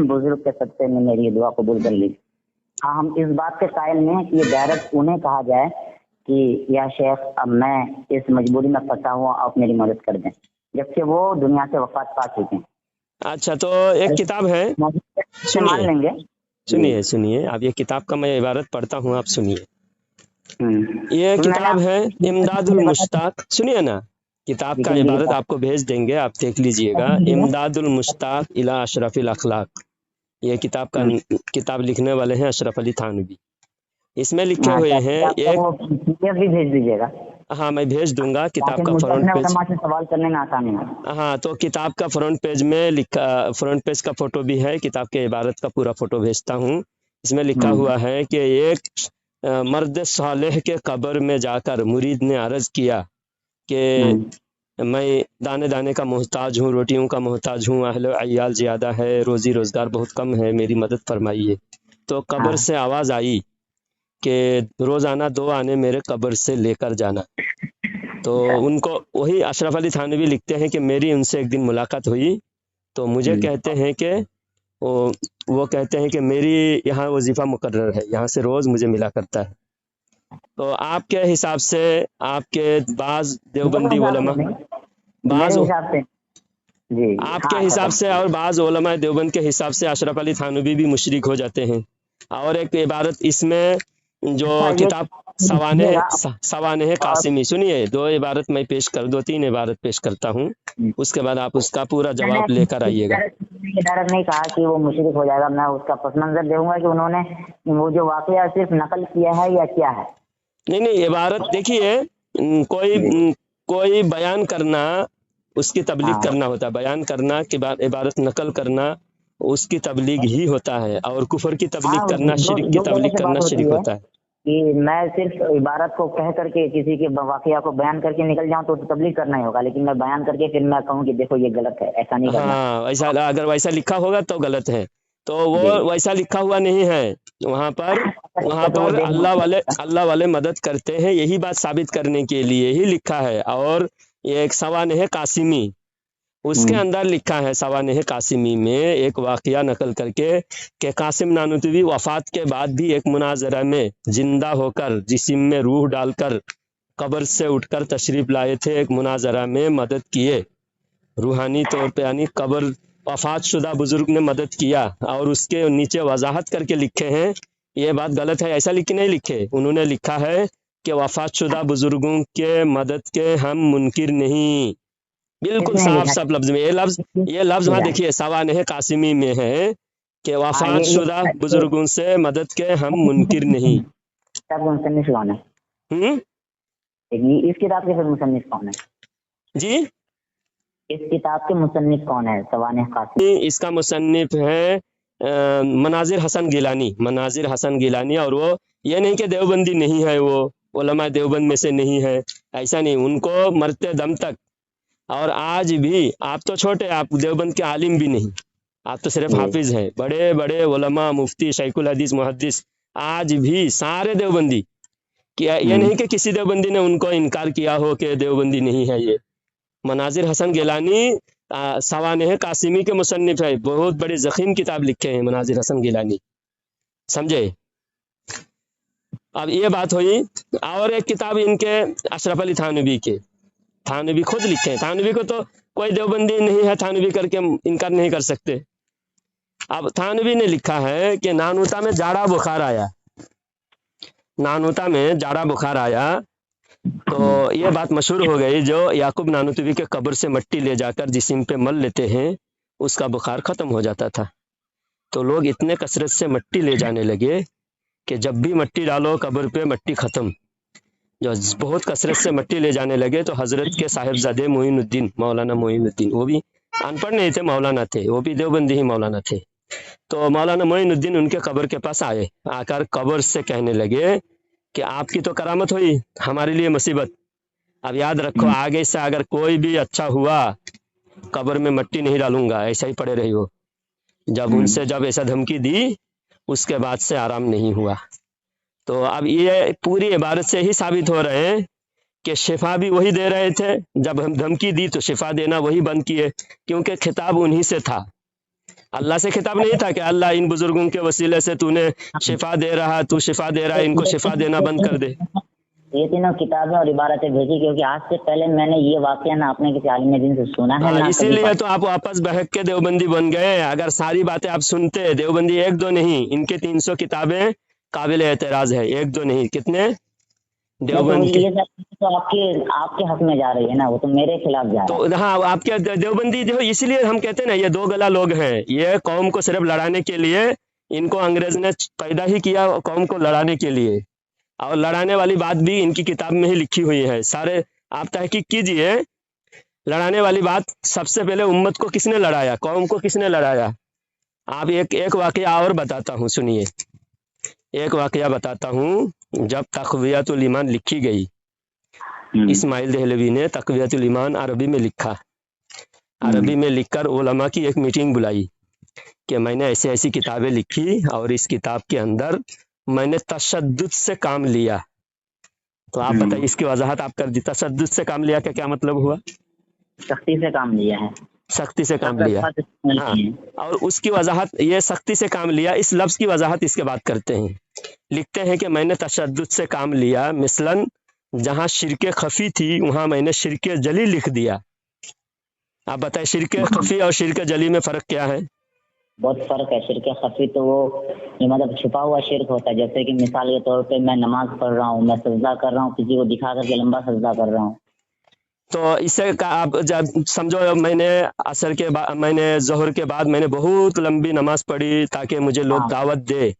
بزرگ کے صدقے میں میری دعا قبول کر لی. ہاں، ہم اس بات کے قائل نہیں ہیں کہ یہ ڈائریکٹ انہیں کہا جائے کہ یا شیخ اب میں اس مجبوری میں پھنسا ہوں، آپ میری مدد کر دیں، جبکہ وہ دنیا سے وفات پا چکے ہیں. اچھا، تو ایک کتاب ہے، مان لیں گے. سنیے آپ، یہ کتاب کا میں عبارت پڑھتا ہوں، آپ سنیے. یہ کتاب ہے امداد المشتاق، سنیے نا، کتاب کا عبارت آپ کو بھیج دیں گے، آپ دیکھ لیجئے گا. امداد المشتاق الی اشرف الاخلاق، یہ کتاب لکھنے والے ہیں اشرف علی تھانوی. اس میں لکھے ہوئے ہیں ایک، بھی بھیج دیجیے گا. ہاں میں بھیج دوں گا. کتاب کا فرنٹ پیج، سوال کرنے میں آسانی ہے. ہاں تو کتاب کا فرنٹ پیج میں لکھا، فرنٹ پیج کا فوٹو بھی ہے، کتاب کے عبارت کا پورا فوٹو بھیجتا ہوں. اس میں لکھا ہوا ہے کہ ایک مرد صالح کے قبر میں جا کر مرید نے عرض کیا کہ میں دانے دانے کا محتاج ہوں، روٹیوں کا محتاج ہوں، اہل و عیال زیادہ ہے، روزی روزگار بہت کم ہے، میری مدد فرمائیے. تو قبر سے آواز آئی کہ روزانہ 2 آنے میرے قبر سے لے کر جانا. تو ان کو وہی اشرف علی تھانوی لکھتے ہیں کہ میری ان سے ایک دن ملاقات ہوئی تو مجھے کہتے ہیں کہ وہ کہتے ہیں کہ میری یہاں وظیفہ مقرر ہے، یہاں سے روز مجھے ملا کرتا ہے. تو آپ کے حساب سے، آپ کے بعض دیوبندی علماء، آپ کے حساب سے اور بعض علماء دیوبند کے حساب سے اشرف علی تھانوی بھی مشرک ہو جاتے ہیں. اور ایک عبارت اس میں جو کتاب سوانح قاسمی، سنیے 2 عبارت میں پیش کر، 2-3 عبارت پیش کرتا ہوں، اس کے بعد آپ اس کا پورا جواب لے کر آئیے گا. ڈائریکٹ نہیں کہا کہ وہ مشرک ہو جائے گا، میں اس کا پس منظر دوں گا کہ انہوں نے وہ جو واقعہ صرف نقل کیا ہے یا کیا ہے. نہیں عبارت دیکھیے، کوئی بیان کرنا اس کی تبلیغ کرنا ہوتا ہے، بیان کرنا کے بعد عبارت نقل کرنا उसकी तबलीग ही होता है, और कुफर की तबलीग हाँ, करना, दो शिरक की दो जगह तबलीग से करना बात होती शिरक है होता है। कि मैं सिर्फ इबारत को कह करके किसी के वाकया को बयान करके निकल जाऊं तो तबलीग करना ही होगा, लेकिन मैं बयान करके फिर मैं कहूँ कि देखो ये गलत है, ऐसा नहीं करना। हाँ, ऐसा अगर वैसा लिखा होगा तो गलत है, तो वो जी। वैसा लिखा हुआ नहीं है वहाँ पर। वहाँ तो वो पर देखना अल्लाह वाले मदद करते हैं, यही बात साबित करने के लिए ही लिखा है। और ये एक सवानेह कासिमी, उसके अंदर लिखा है सवानेह कासिमी में एक वाकया नकल करके कि कासिम नानूतवी वफात के बाद भी एक मुनाजरा में जिंदा होकर जिस्म में रूह डालकर कब्र से उठकर तशरीफ लाए थे, एक मुनाजरा में मदद किए रूहानी तौर पे, यानी कब्र वफात शुदा बुजुर्ग ने मदद किया, और उसके नीचे वजाहत करके लिखे हैं ये बात गलत है, ऐसा लिख के नहीं लिखे। उन्होंने लिखा है कि वफात शुदा बुजुर्गों के मदद के हम मुनकिर नहीं, बिल्कुल किसने साफ लिखा साफ लफ्ज में ये लफ्ज वहाँ है? देखिए सवानेह कासिमी में है कि हाँ, वफात शुदा बुजुर्गों से मदद के हम मुनकिर नहीं। किताब का मुसन्निफ कौन है? इस किताब के फिर मुसन्निफ कौन है? जी, इस किताब के मुसन्निफ कौन है? सवानेह कासिमी। इसका मुसन्निफ है मनाजिर हसन गिलानी, मनाजिर हसन गिलानी। और वो ये नहीं कि देवबंदी नहीं है, वो उलमा देवबंद में से नहीं है, ऐसा नहीं, उनको मरते दम तक। और आज भी आप तो छोटे, आप देवबंद के आलिम भी नहीं, आप तो सिर्फ हाफिज हैं। बड़े बड़े उलमा, मुफ्ती, शेखुल हदीस, मुहद्दिस, आज भी सारे देवबंदी किया। ये नहीं कि किसी देवबंदी ने उनको इनकार किया हो कि देवबंदी नहीं है। ये मनाजिर हसन गिलानी सवानेह कासिमी के मुसन्निफ है, बहुत बड़ी ज़ख़ीम किताब लिखे हैं मनाजिर हसन गिलानी, समझे। अब ये बात हुई। और एक किताब इनके अशरफ अली थानवी के, थानवी खुद लिखे हैं, थानवी को तो कोई देवबंदी नहीं है थानवी करके इनकार नहीं कर सकते। अब थानवी ने लिखा है कि नानूता में जाड़ा बुखार आया, नानूता में जाड़ा बुखार आया, तो ये बात मशहूर हो गई, जो याकूब नानूतवी के कब्र से मट्टी ले जाकर जिस्म पे मल लेते हैं उसका बुखार ख़त्म हो जाता था। तो लोग इतने कसरत से मट्टी ले जाने लगे कि जब भी मट्टी डालो कब्र पे मट्टी ख़त्म। जो बहुत कसरत से मट्टी ले जाने लगे तो हज़रत के साहिबजादे मोइनुद्दीन, मौलाना मोइनुद्दीन, वो भी अनपढ़ नहीं थे, मौलाना थे, वो भी देवबंदी ही मौलाना थे। तो मौलाना मोइनुद्दीन उनके कब्र के पास आए, आकर कब्र से कहने लगे कि आपकी तो करामत हुई, हमारे लिए मुसीबत। अब याद रखो, आगे से अगर कोई भी अच्छा हुआ कब्र में मट्टी नहीं डालूंगा, ऐसा ही पड़े रही हो। जब ऐसा धमकी दी, उसके बाद से आराम नहीं हुआ। तो अब ये पूरी इबारत से ही साबित हो रहे हैं कि शिफा भी वही दे रहे थे, जब हम धमकी दी तो शिफा देना वही बंद किए, क्योंकि खिताब उन्हीं से था, अल्लाह से खिताब नहीं था कि अल्लाह इन बुजुर्गों के वसीले से तूने शिफा दे रहा, तू शिफा दे रहा है, इनको शिफा देना बंद कर दे। ये तीनों किताबें और इबारतें भेजी, क्योंकि आज से पहले मैंने ये वाकया ना अपने किसी आलिम दिन से सुना है ना, इसीलिए तो आप वापस बहक के देवबंदी बन गए। अगर सारी बातें आप सुनते, देवबंदी एक दो नहीं, इनके 300 किताबें काबिल एतराज है, एक दो नहीं, कितने देवबंद के। ये तो आपके हक में जा रही है ना, वो तो मेरे खिलाफ जा रहा है। तो हाँ, आपके देवबंदी जो, इसलिए हम कहते हैं ना, ये दो गला लोग हैं, ये कौम को सिर्फ लड़ाने के लिए, इनको अंग्रेज ने पैदा ही किया कौम को लड़ाने के लिए, और लड़ाने वाली बात भी इनकी किताब में ही लिखी हुई है। सारे आप तहकीक कीजिए, लड़ाने वाली बात सबसे पहले उम्मत को किसने लड़ाया, कौम को किसने लड़ाया। आप एक वाकया और बताता हूँ, सुनिए, एक वाकया बताता हूँ। जब तक़वियतुल ईमान लिखी गई, इस्माइल देहलवी ने तक़वियतुल ईमान अरबी में लिखा, अरबी में लिखकर उलमा की एक मीटिंग बुलाई कि मैंने ऐसी ऐसी किताबें लिखी और इस किताब के अंदर मैंने तशद्दुद से काम लिया। तो आप बताइए, इसकी वजाहत आप कर दी। तशद्दुद से काम लिया का क्या मतलब हुआ? सख्ती से काम लिया है, सख्ती से काम लिया। हाँ, और उसकी वजाहत, ये सख्ती से काम लिया, इस लफ्ज़ की वजाहत इसके बाद करते हैं, लिखते हैं कि मैंने तशद्दुद से काम लिया, मिसलन जहाँ शिरके खफी थी वहाँ मैंने शिरके जली लिख दिया। आप बताइए, शिरके खफी और शिरके जली में फ़र्क क्या है? बहुत फर्क है। शिरके खफी तो वो मतलब छुपा हुआ शिरक होता है, जैसे कि मिसाल के तौर पे मैं नमाज पढ़ रहा हूँ, मैं सजदा कर रहा हूँ, किसी को दिखा करके लंबा सजदा कर रहा हूँ। तो इससे आप जब समझो, मैंने असर के बाद, मैंने जोहर के बाद मैंने बहुत लंबी नमाज पढ़ी ताकि मुझे लोग दावत दे,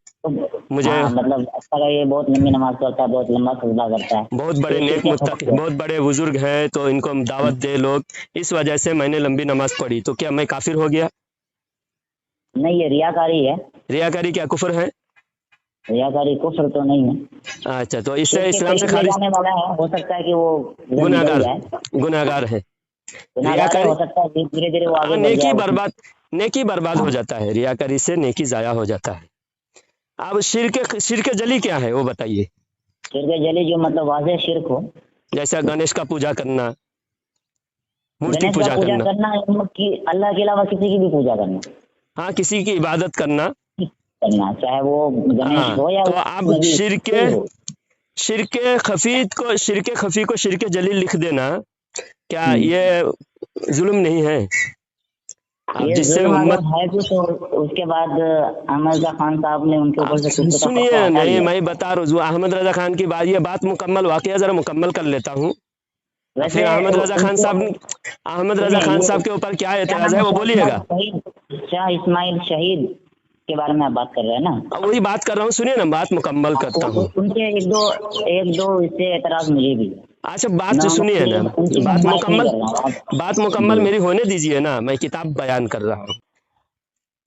मुझे मतलब अच्छा, ये बहुत लंबी नमाज पढ़ता है, बहुत लंबा सजदा करता है, बहुत बड़े नेक मुत्तकी, बहुत बड़े बुजुर्ग हैं, तो इनको दावत दे लोग, इस वजह से मैंने लंबी नमाज पढ़ी। तो क्या मैं काफिर हो गया? नहीं, ये रियाकारी है। रियाकारी क्या कुफर है? रियाकारी कुफ्र तो नहीं है। अच्छा, तो इससे इसके इस्लाम से करीब ले खारिज, जाने वाला है, हो सकता है कि वो गुनाहगार, जाए, गुनाहगार है। गुनाहगार है, रियाकारी, हो सकता है धीरे धीरे वो आगे बढ़ नेकी जाए। बर्बाद, नेकी बर्बाद हो हाँ। जाता है, रियाकारी से नेकी जाया हो जाता है। अब शिर्क जली क्या है वो बताइए। शिर्क जली जो मतलब वाज़ेह शिर्क हो, जैसा गणेश का पूजा करना, मूर्ति गणेश का पूजा पूजा करना, करना, कि अल्लाह के अलावा किसी की भी पूजा करना, हाँ, किसी की इबादत करना, चाहे वो गणेश हाँ। हो या तो वो अब नबी कोई हो। शिर्क खफी को शिर्क जली लिख देना, क्या ये जुल्म नहीं है? अब ये जिससे जुल्म उम्मत, अगर है भी तो उसके बाद अहमद रजा खान साहब ने उनके ऊपर से कुछ का फतवा सुनिए, हटा नहीं लिया। मैं बता रहा हूँ अहमद रजा खान की बात, ये बात मुकम्मल, वाकया जरा मुकम्मल कर लेता हूँ, वैसे फिर अहमद रजा खान उनको साहब, अहमद रजा खान साहब के ऊपर क्या क्या एतराज नाम है वो बोलिएगा। शाह इस्माइल शहीद के बारे में आप बात कर रहे हैं ना? वही बात कर रहा हूँ, सुनिए ना, बात मुकम्मल करता हूँ। उनके एक दो इससे एतराज मुझे भी है। अच्छा, बात तो सुनिए ना, बात मुकम्मल मेरी होने दीजिए ना, मैं किताब बयान कर रहा हूँ।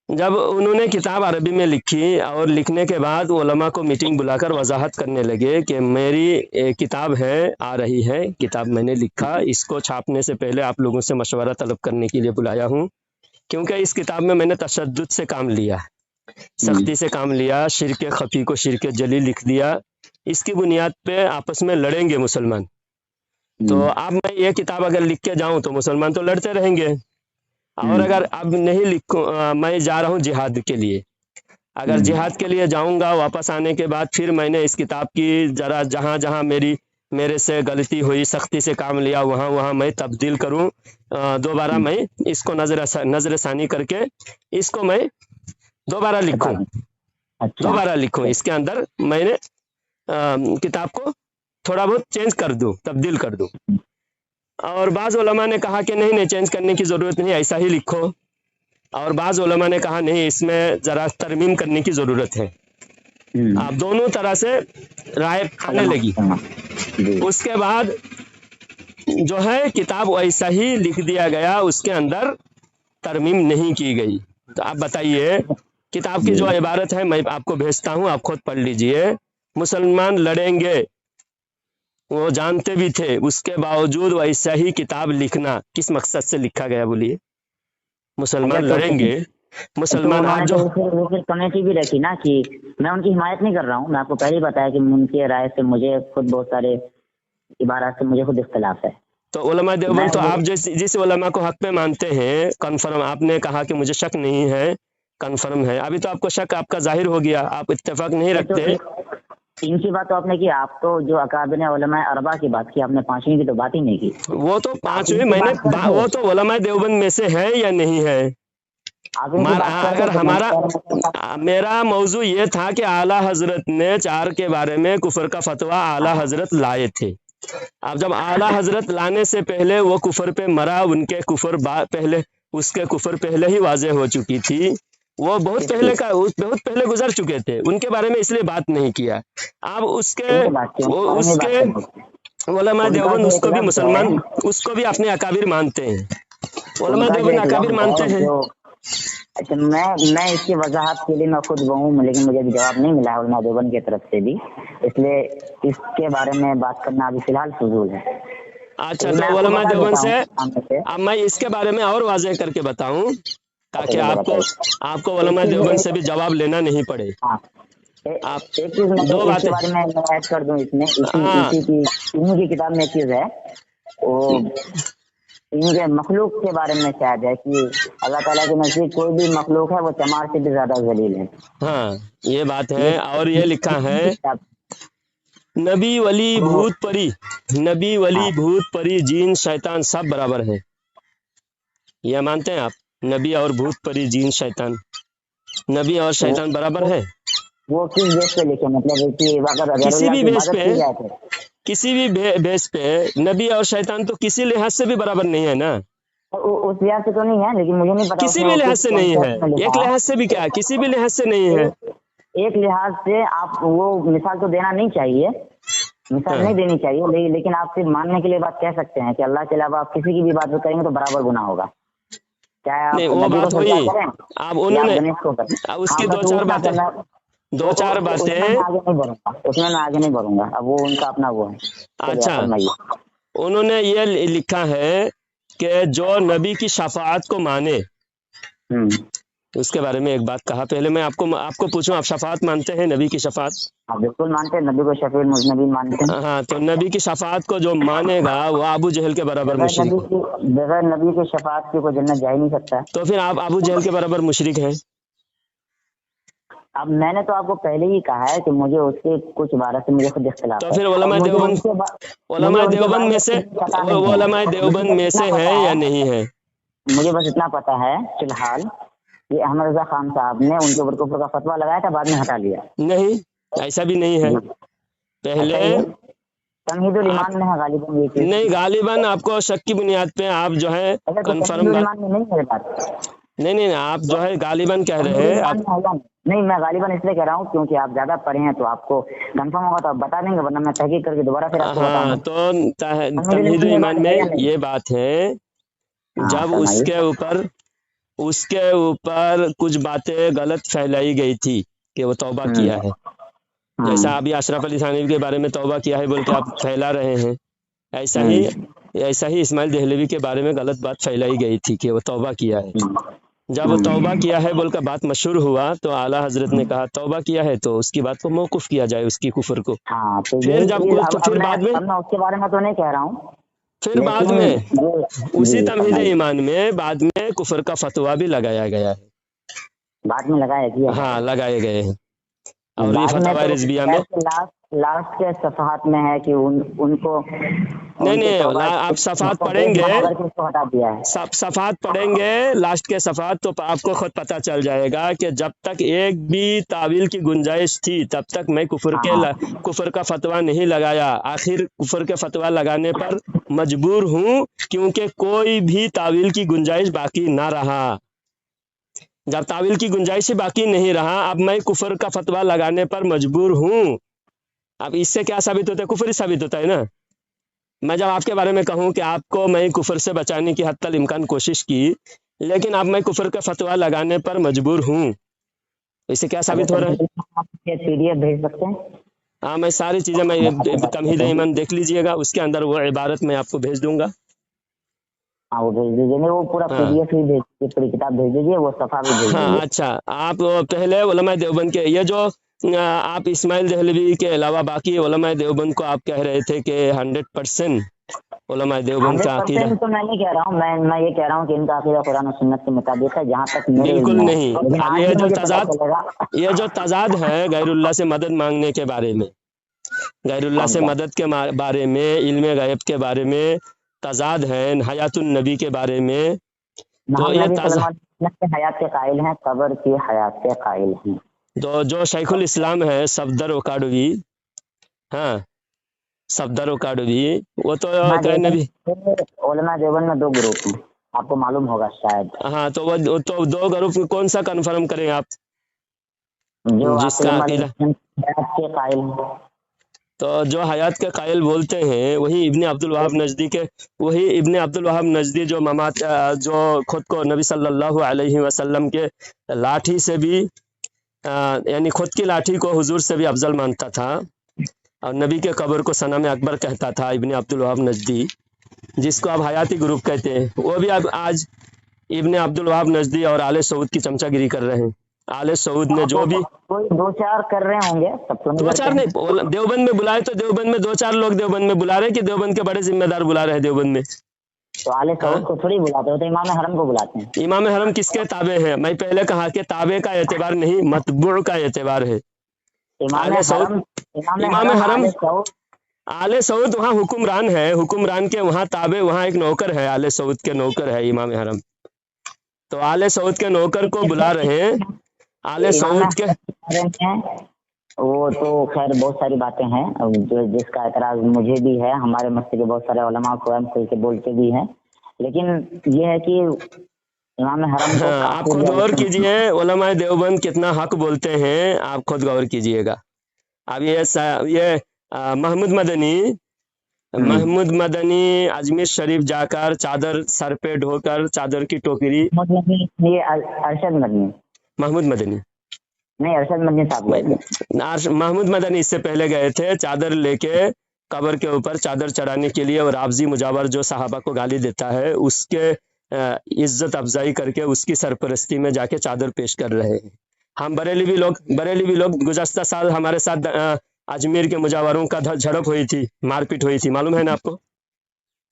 जब उन्होंने किताब अरबी में लिखी और लिखने के बाद उलमा को मीटिंग बुलाकर वजाहत करने लगे कि मेरी किताब है, आ रही है किताब, मैंने लिखा, इसको छापने से पहले आप लोगों से मशवरा तलब करने के लिए बुलाया हूँ, क्योंकि इस किताब में मैंने तशद्दुद से काम लिया, सख्ती से काम लिया, शिर्क खफी को शिर्क जली लिख दिया। इसकी बुनियाद पे आपस में लड़ेंगे मुसलमान। तो अब मैं ये किताब अगर लिख के जाऊं तो मुसलमान तो लड़ते रहेंगे, और अगर अब नहीं लिखूं, मैं जा रहा हूं जिहाद के लिए, अगर जिहाद के लिए जाऊंगा, वापस आने के बाद फिर मैंने इस किताब की जरा जहां जहां मेरे से गलती हुई, सख्ती से काम लिया, वहां वहां मैं तब्दील करूं, दोबारा मैं इसको नजरसानी करके इसको मैं दोबारा लिखूं, दोबारा लिखूं, इसके अंदर मैंने किताब को थोड़ा बहुत चेंज कर दूं, तब्दील कर दूं। और बाज़ उलमा ने कहा कि नहीं चेंज करने की ज़रूरत नहीं, ऐसा ही लिखो, और बाज़ उलमा ने कहा नहीं, इसमें ज़रा तरमीम करने की ज़रूरत है। आप दोनों तरह से राय आने लगी। उसके बाद जो है किताब वैसा ही लिख दिया गया, उसके अंदर तरमीम नहीं की गई। तो आप बताइए, किताब की जो इबारत है मैं आपको भेजता हूँ, आप खुद पढ़ लीजिए। मुसलमान लड़ेंगे, वो जानते भी थे, उसके बावजूद वैसा ही किताब लिखना किस मकसद से लिखा गया बोलिए? मुसलमान लड़ेंगे, मुसलमान आज जो वो फिर कमेटी भी रखी ना, कि मैं उनकी हिमायत नहीं कर रहा हूँ, मैं आपको पहले ही बताया कि उनकी राय से मुझे खुद बहुत सारे इबारत से मुझे खुद इख्तिलाफ है। तो उलमा देवबंद, तो आप जिस उलमा को हक पे मानते हैं, कन्फर्म, आपने कहा कि मुझे शक नहीं है, कन्फर्म है, अभी तो आपको शक आपका जाहिर हो गया, आप इत्तेफाक नहीं रखते। इनकी बात तो आपने की, आप तो जो अकाबिर उलमा अरबा की बात की, आपने पांचवी की तो बात ही नहीं की। वो तो पांचवी मैंने, वो तो उलमा देवबंद में से है या नहीं है? अगर हमारा, मेरा मौजू ये था कि आला हजरत ने 4 के बारे में कुफर का फतवा आला हजरत लाए थे। अब जब आला हजरत लाने से पहले वो कुफर पे मरा, उनके कुफर पहले, उसके कुफर पहले ही वाज़ेह हो चुकी थी, वो बहुत पहले गुजर चुके थे, उनके बारे में इसलिए बात नहीं किया। अब उसके उलमा देवबंद उसको भी मुसलमान, उसको भी अपने अकाबिर मानते हैं, उलमा देवबंद अकाबिर मानते हैं। अच्छा, मैं इसकी वजाहत के लिए मैं खुद हूँ, लेकिन मुझे अभी जवाब नहीं मिला है उलमा देवबंद की तरफ से भी, इसलिए इसके बारे में बात करना अभी फिलहाल फजूल है। अच्छा, तो उलमा देवबंद से अब मैं इसके बारे में और वाज़ेह करके बताऊं, ताकि आपको उलमा देवबंद से भी जवाब लेना नहीं पड़े। आप एक चीज दो बातें बारे में ऐड कर दूं इसमें, इन्हीं की किताब में एक चीज है, वो इनके मखलूक के बारे में शायद है कि अल्लाह ताला के नजदीक कोई भी मखलूक है वो चमार से भी ज्यादा जलील है। हाँ, ये बात है। और ये लिखा है, नबी वली भूत परी, नबी वली भूत परी जीन शैतान सब बराबर है, ये मानते हैं आप? नबी और भूत परी जीन शैतान, नबी और शैतान बराबर है? वो किस बेस पे लिखे, मतलब कि अगर किसी भी बेस पे, किसी भी बेस पे नबी और शैतान तो किसी लिहाज से भी बराबर नहीं है ना। उस लिहाज से तो नहीं है, लेकिन मुझे नहीं पता किसी भी लिहाज से नहीं है, एक लिहाज से भी क्या, किसी भी लिहाज से नहीं है। एक लिहाज से आप वो मिसाल तो देना नहीं चाहिए, मिसाल नहीं देनी चाहिए, लेकिन आप सिर्फ मानने के लिए बात कह सकते हैं कि अल्लाह के अलावा आप किसी की भी बात करेंगे तो बराबर गुनाह होगा। क्या आप नहीं, वो नबी को बात सजदा हुई। करें अब या आप उन्होंने गणेश को करें? अब उसकी हाँ, दो बस चार उतना बातें, करना। दो चार उसमें बातें। मैं आगे नहीं बढ़ूंगा, उसमें मैं आगे नहीं बढ़ूंगा। अब वो उनका अपना वो है। चलिए, अच्छा, आप फरमाइए। उन्होंने ये लिखा है कि जो नबी की शफाअत को माने, उसके बारे में एक बात कहा। पहले मैं आपको पूछूं, आप शफाअत मानते हैं, नबी की शफाअत? आप बिल्कुल मानते हैं, नबी को शफीउल मुज़नबीन मानते हैं। हाँ, तो नबी की शफाअत को जो मानेगा वो अबू जहल के बराबर मुशरिक है। बगैर नबी की शफाअत की कोई जन्नत जा ही नहीं सकता। तो फिर आप अबू जहल के बराबर मुशरिक हैं। अब मैंने तो आपको पहले ही कहा है कि मुझे उसके कुछ बारे से मुझे खुद इख्तिलाफ तो है। फिर और उलमाए मुझे देवबंद, उनके उलमाए उनके देवबंद बारे में में से, कुछ पता वो नहीं है। उलमाए देवबंद मुझे में बस से इतना है पता या नहीं है? मुझे बस इतना पता है फिलहाल, ये अहमद रजा खान साहब ने उनके ऊपर कुफर का फतवा लगाया था, बाद में हटा लिया। नहीं, ऐसा भी नहीं है। पहले तमहीदुल ईमान में है गालिबन ये चीज। नहीं, गालिबन आपको शक की बुनियाद पे आप जो है अच्छा, तो कन्फर्म तमहीदुल बात, ईमान में नहीं है बात। नहीं, आप जो है गालिबन कह रहे तमहीदुल हैं ईमान आप। में है या नहीं, मैं गालिबन इसलिए कह रहा हूँ क्योंकि आप ज्यादा पढ़े हैं, तो आपको कंफर्म होगा तो आप बता देंगे, वरना मैं तहकीक करके दोबारा फिर आपको हाँ, बताऊंगा। तो तमहीदुल तमहीदुल ईमान ईमान है या में नहीं? ये बात है, हाँ, जब फरमाइए। उसके ऊपर कुछ बातें गलत फैलाई गई थी कि वो तौबा किया है। जैसा अभी अशरफ अली थानवी के बारे में तौबा किया है बोल के आप फैला रहे हैं, ऐसा ही इस्माइल देहलवी के बारे में गलत बात फैलाई गई थी कि वो तौबा किया है। जब वो तौबा किया है बोल कर बात मशहूर हुआ तो आला हजरत ने कहा तौबा किया है तो उसकी बात को मौकूफ किया जाए, उसकी कुफर को। हाँ, तो फिर यही जब चीज फिर बाद में, अब मैं उसके बारे में तो नहीं कह रहा हूँ, फिर बाद लेकिन में उसी जी तमहीद फरमाइए। ईमान में बाद में कुफर का फतवा भी लगाया गया है। बाद में लगाया गया। हाँ, लगाए गए हैं। और ये बाद में फतवा तो रिजविया में लास्ट के सफहात में है कि उनको नहीं, आप सफात पढ़ेंगे, उसको हटा दिया है। सफात पढ़ेंगे लास्ट के सफात, तो आपको खुद पता चल जाएगा कि जब तक एक भी तावील की गुंजाइश थी तब तक मैं कुफर का फतवा नहीं लगाया। आखिर कुफर के फतवा लगाने पर मजबूर हूँ क्योंकि कोई भी तावील की गुंजाइश बाकी ना रहा। जब तावील की गुंजाइश ही बाकी नहीं रहा, अब मैं कुफर का फतवा लगाने पर मजबूर हूँ। अब इससे क्या साबित होता है? कुफर ही साबित होता है ना। मैं जब आपके बारे में कहूं कि आपको मैं कुफर से बचाने की हद तक इम्कान कोशिश की, लेकिन अब मैं कुफर का फतवा लगाने पर मजबूर हूं, इससे क्या साबित हो रहा है? PDF भेज सकते हैं? हाँ, मैं सारी चीज़ें, मैं तमहीद ईमान देख लीजिएगा, उसके अंदर वो इबारत मैं आपको भेज दूंगा। हाँ, वो भेज दीजिए। नहीं, वो पूरा हाँ। PDF ही भेज दीजिए, पूरी किताब भेज दीजिए, वो सफा भी भेज हाँ, दीजिए। अच्छा, आप पहले उलमाए देवबंद के ये जो आप इस्माइल देहलवी के अलावा बाकी उलमाए देवबंद को आप कह रहे थे कि 100% उलमाए देवबंद का अकीदा, 100% तो मैं नहीं कह रहा हूँ, मैं ये कह रहा हूँ कि इनका अकीदा कुरान और सुन्नत के मुताबिक है, जहाँ तक मेरे बिल्कुल इल्म में है। नहीं। लेकिन अब आज भी मुझे पता चलेगा। ये जो तजाद है गैरुल्लाह से मदद मांगने के बारे में, गैरुल्लाह से मदद के बारे में, इल्म गैब के बारे में तजाद है, हयातुन नबी के बारे में, तो ये हयात के कायल हैं, कब्र की हयात के कायल हैं। तो जो शेखुल इस्लाम है सफदर ओकाडवी, हाँ, सफदर ओकाडवी, वो तो नबी, उलमा देवबंद में 2 ग्रुप हैं, आपको मालूम होगा शायद। हाँ, तो वो तो 2 ग्रुप कौन सा कन्फर्म करें आप? जो जिसका अकीदा हयात के कायल हैं, तो जो हयात के कायल बोलते हैं वही इब्ने अब्दुल वहाब नजदी के, वही इब्ने अब्दुल वहाब नजदी जो जो खुद को नबी सल्लल्लाहु अलैहि वसल्लम के लाठी से भी यानी खुद की लाठी को हुजूर से भी अफजल मानता था और नबी के कब्र को सनम अकबर कहता था, इब्ने अब्दुल वहाब नजदी, जिसको आप हयाती ग्रुप कहते हैं, वो भी अब आज इब्ने अब्दुल वहाब नजदी और आले सऊद की चमचागिरी कर रहे हैं। आले सऊद ने जो भी कोई 2-4 कर रहे होंगे, सब तो नहीं 2-4 नहीं, देवबंद में बुलाए तो देवबंद में 2-4 लोग देवबंद में बुला रहे हैं कि देवबंद के बड़े जिम्मेदार बुला रहे हैं देवबंद में। तो आले सऊद को थोड़ी बुलाते हो, तो इमाम हरम को बुलाते हैं। इमाम हरम किसके ताबे हैं? मैं पहले कहा कि ताबे का एतबार नहीं, मतबू का एतबार है। आले सऊद, इमाम हरम, आले सऊद वहाँ हुक्मरान है, हुक्मरान के वहाँ ताबे, वहाँ एक नौकर है, आले सऊद के नौकर है इमाम हरम, तो आले सऊद के नौकर को बुला रहे हैं। आले सऊद के वो तो खैर बहुत सारी बातें हैं जो जिसका एतराज मुझे भी है, हमारे मस्जिद के बहुत सारे उलमा खुद के बोलते भी हैं, लेकिन ये है कि इमाम हरम को आप खुद गौर कीजिए उलमा देवबंद कितना हक बोलते हैं, आप खुद गौर कीजिएगा। अब ये महमूद मदनी महमूद मदनी अजमेर शरीफ जाकर चादर सर पे ढोकर चादर की टोकरी, ये अरशद मदनी, महमूद मदनी नहीं अरशद मदनी साहब गए थे। महमूद मदनी इससे पहले गए थे चादर लेके कब्र के ऊपर चादर चढ़ाने के लिए, और राबजी मुजावर जो सहाबा को गाली देता है उसके इज्जत अफजाई करके उसकी सरपरस्ती में जाके चादर पेश कर रहे हैं। हम बरेलवी लोग गुज़श्ता साल हमारे साथ अजमेर के मुजावरों का झड़प हुई थी, मारपीट हुई थी, मालूम है ना आपको?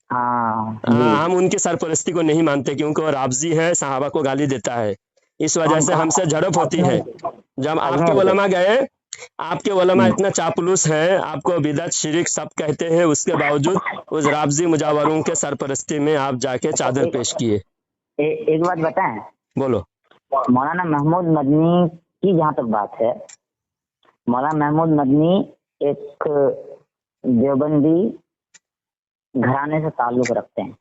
हाँ हम उनकी सरपरस्ती को नहीं मानते क्योंकि वो राबजी है, सहाबा को गाली देता है, इस वजह से हमसे झड़प होती है। जब आपके उलमा गए, आपके उलमा इतना चापलूस है, आपको बिदअत शिरक सब कहते हैं, उसके बावजूद उस राबजी मुजावरों के सरपरस्ती में आप जाके चादर पेश किए। एक बात बताएं, बोलो। मौलाना महमूद मदनी की जहाँ तक बात है, मौलाना महमूद मदनी एक देवबंदी घराने से ताल्लुक रखते हैं,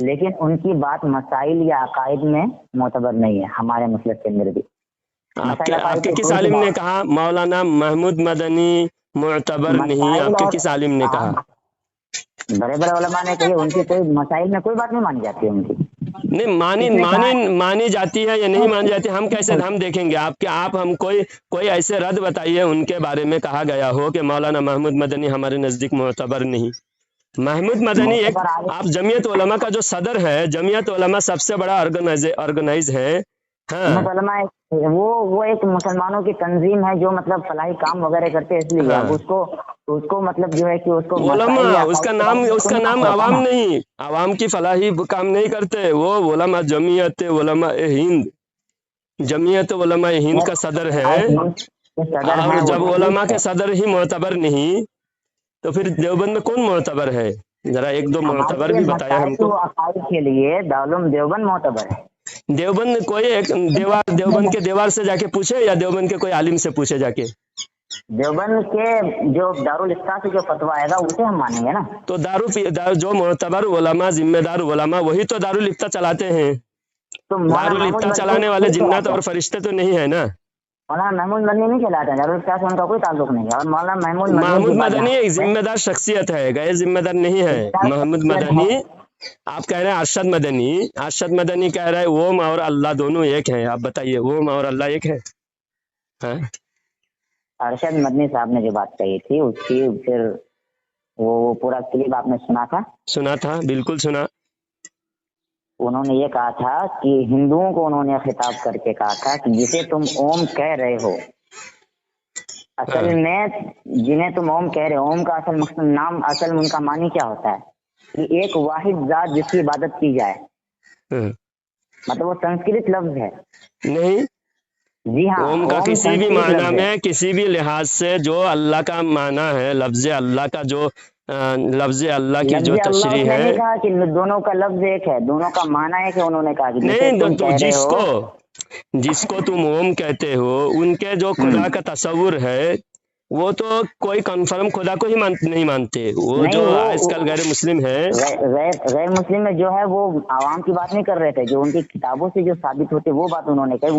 लेकिन उनकी बात मसाइल या अकायद में मोतबर नहीं है हमारे मसलक के अंदर भी। आपके किस आलिम ने कहा मौलाना महमूद मदनी मोतबर नहीं? आपके किस आलिम ने कहा? बड़े बड़े उलमा ने कही उनकी कोई मसाइल में कोई बात नहीं मानी जाती उनकी। नहीं मानी जाती है या नहीं मानी जाती, हम कैसे हम देखेंगे? आप हम कोई ऐसे रद्द बताइए उनके बारे में कहा गया हो कि मौलाना महमूद मदनी हमारे नजदीक मोतबर नहीं। महमूद मदनी एक, आप जमीयत उलमा का जो सदर है, जमीयत उलमा सबसे बड़ा ऑर्गेनाइज है। हाँ, वो एक मुसलमानों की तंजीम है जो मतलब फलाही काम वगैरह करते हैं, इसलिए हाँ। उसको मतलब जो है कि उसको उलमा, उसका नाम आवाम नहीं, आवाम की फलाही काम नहीं करते, वो उलमा जमीयत उलमा हिंद, जमीयत उलमा हिंद का सदर है। और जब उलमा के सदर ही मोतबर नहीं तो फिर देवबंद में कौन मोतबर है? जरा एक दो मोतबर भी बताया हमको। के लिए दारुल देवबंद मोतबर है। देवबंद कोई एक देवबंद के दीवार से जाके पूछे या देवबंद के कोई आलिम से पूछे जाके? देवबंद के जो दारुल इफ्ता से जो फतवा आएगा उसे हम मानेंगे ना। तो जो मोतबर उलमा, जिम्मेदार उलमा, वही तो दारुल इफ्ता चलाते हैं। तो दारुल इफ्ता चलाने वाले जिन्नात और फरिश्ते तो नहीं है ना। मौलाना महमूद मदनी नहीं चलाते हैं, दारुल इफ्ता से उनका कोई ताल्लुक नहीं है। और मौलाना महमूद मदनी एक जिम्मेदार शख्सियत है, गैर जिम्मेदार नहीं है। महमूद मदनी, आप कह रहे हैं अरशद मदनी कह रहे हैं ओम और अल्लाह दोनों एक है। आप बताइए, ओम और अल्लाह एक है? अरशद मदनी साहब ने जो बात कही थी उसकी फिर वो पूरा क्लिप आपने सुना था? बिल्कुल सुना। उन्होंने ये कहा था कि हिंदुओं को उन्होंने खिताब करके कहा था कि जिसे तुम ओम कह रहे हो, असल में जिन्हें तुम ओम कह रहे हो, ओम का असल मकसद नाम, असल में उनका मानी क्या होता है कि एक वाहिद जात जिसकी इबादत की जाए। मतलब वो संस्कृत लफ्ज है नहीं? जी हाँ, ओम का किसी भी माना में, किसी भी लिहाज से जो अल्लाह का माना है, लफ्ज अल्लाह का जो लफ्ज अल्लाह की जो तशरीह है, कहा कि दोनों का लफ्ज एक है, दोनों का माना एक है। उन्होंने कहा कि नहीं, तो जिसको तुम ओम कहते हो उनके जो खुदा का तस्वुर है वो तो कोई कंफर्म खुदा को ही नहीं मानते। वो जो आजकल गैर मुस्लिम है, गैर मुस्लिम में जो है वो आवाम की बात नहीं कर रहे थे, जो उनकी किताबों से जो साबित होते वो बात उन्होंने कही।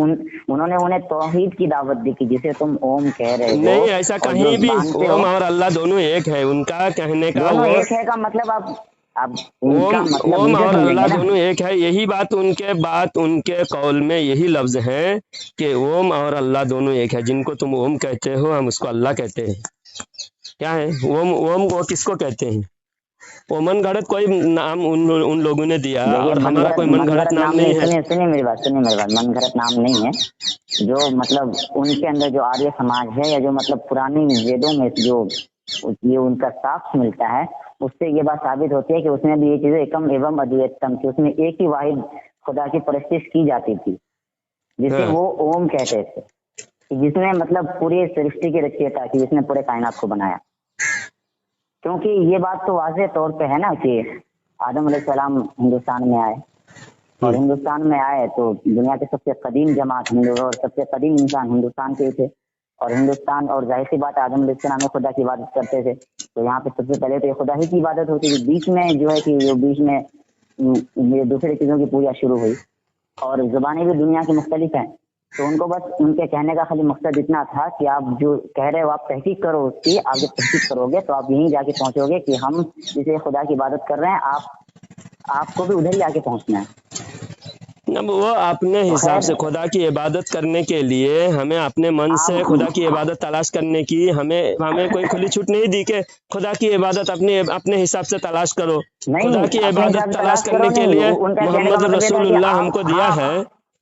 उन्होंने उन्हें तौहीद की दावत दी कि जिसे तुम ओम कह रहे हो। नहीं, ऐसा कहीं भी ओम और अल्लाह दोनों एक है, उनका कहने का वो एक है का मतलब अब ओम और अल्लाह दोनों एक है, यही बात उनके कौल में यही लफ्ज है कि ओम और अल्लाह दोनों एक है। जिनको तुम ओम कहते हो हम उसको अल्लाह कहते हैं। क्या है ओम वो किसको कहते हैं? वो मन घड़त कोई नाम उन लोगों ने दिया और हमारा कोई मन घड़त नाम नहीं है। सुनिए मेरी बात, मन घड़त नाम नहीं है। जो मतलब उनके अंदर जो आर्य समाज है या जो मतलब पुरानी वेदों में जो ये उनका साक्ष्य मिलता है, उससे ये बात साबित होती है कि उसमें भी ये चीजें एकम एवं अद्वैतम थी। उसमें एक ही वाहिद खुदा की परस्तिश की जाती थी जिसे वो ओम कहते थे, जिसने मतलब पूरी सृष्टि की रचयिता की, जिसने पूरे कायनात को बनाया। क्योंकि ये बात तो वाज़ेह तौर पे है ना कि आदम अलैहिस्सलाम हिंदुस्तान में आए, और हिंदुस्तान में आए तो दुनिया के सबसे कदीम जमात हिंदू और सबसे कदीम इंसान हिंदुस्तान के थे। और हिंदुस्तान, और जाहिर सी बात आदम अलैहिस्सलाम खुदा की इबादत करते थे, तो यहाँ पे सबसे पहले तो खुदा ही की इबादत होती थी। बीच में जो है कि जो बीच में दूसरी चीज़ों की पूजा शुरू हुई, और ज़ुबानें भी दुनिया की मुख्तलिफ हैं। तो उनको बस उनके कहने का खाली मकसद इतना था कि आप जो कह रहे हो आप तहकीक करो उसकी, आप जब तहकीक करोगे तो आप यहीं जाके पहुंचोगे कि हम जिसे खुदा की इबादत कर रहे हैं आपको भी उधर ही आके पहुंचना है। अब वो अपने हिसाब से खुदा की इबादत करने के लिए हमें अपने मन से खुदा की इबादत तलाश करने की हमें कोई खुली छूट नहीं दी कि खुदा की इबादत अपने हिसाब से तलाश करो। खुदा की इबादत तलाश करने के लिए मोहम्मद रसूलुल्लाह हमको दिया है।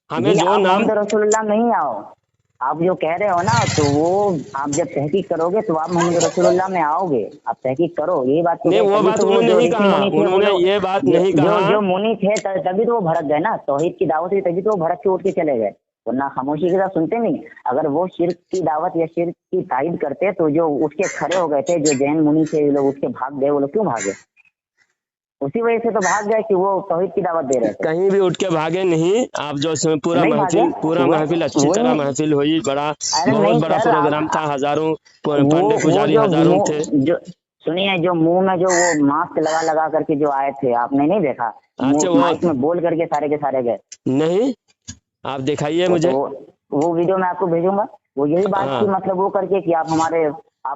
हमें जो नाम मोहम्मद रसूलुल्लाह नहीं आओ, आप जो कह रहे हो ना, तो वो आप जब तहकीक करोगे तो आप मोहम्मद रसूलुल्लाह में आओगे। आप तहकीक करो, ये बात नहीं, वो बात उन्होंने नहीं कहा, उन्होंने ये बात नहीं कहा। जो मुनी थे तभी तो वो भड़क गए ना, तौहीद की दावत हुई तभी तो वो भड़क के उठ के चले गए, वरना खामोशी के साथ सुनते नहीं। अगर वो शिर्क की दावत या शिर्क की तायद करते तो जो उठ के खड़े हो गए थे, जो जैन मुनि थे लोग उठ के भाग गए, वो लोग क्यों भागे? उसी वजह से तो भाग गए कि वो तौहीद की दावत दे रहे थे। कहीं भी उठ के भागे नहीं आप, जो इसमें पूरा महफिल अच्छी तरह महफिल हुई, बहुत बड़ा प्रोग्राम था, हजारों पंडित पुजारी हजारों थे। सुनिए, जो मुंह में जो वो मास्क लगा करके जो आए थे, आपने नहीं देखा? अच्छा, माइक में बोल करके सारे के सारे गए। नहीं, आप दिखाइए मुझे वो वीडियो मैं आपको भेजूंगा। वो यही बात की मतलब वो करके कि आप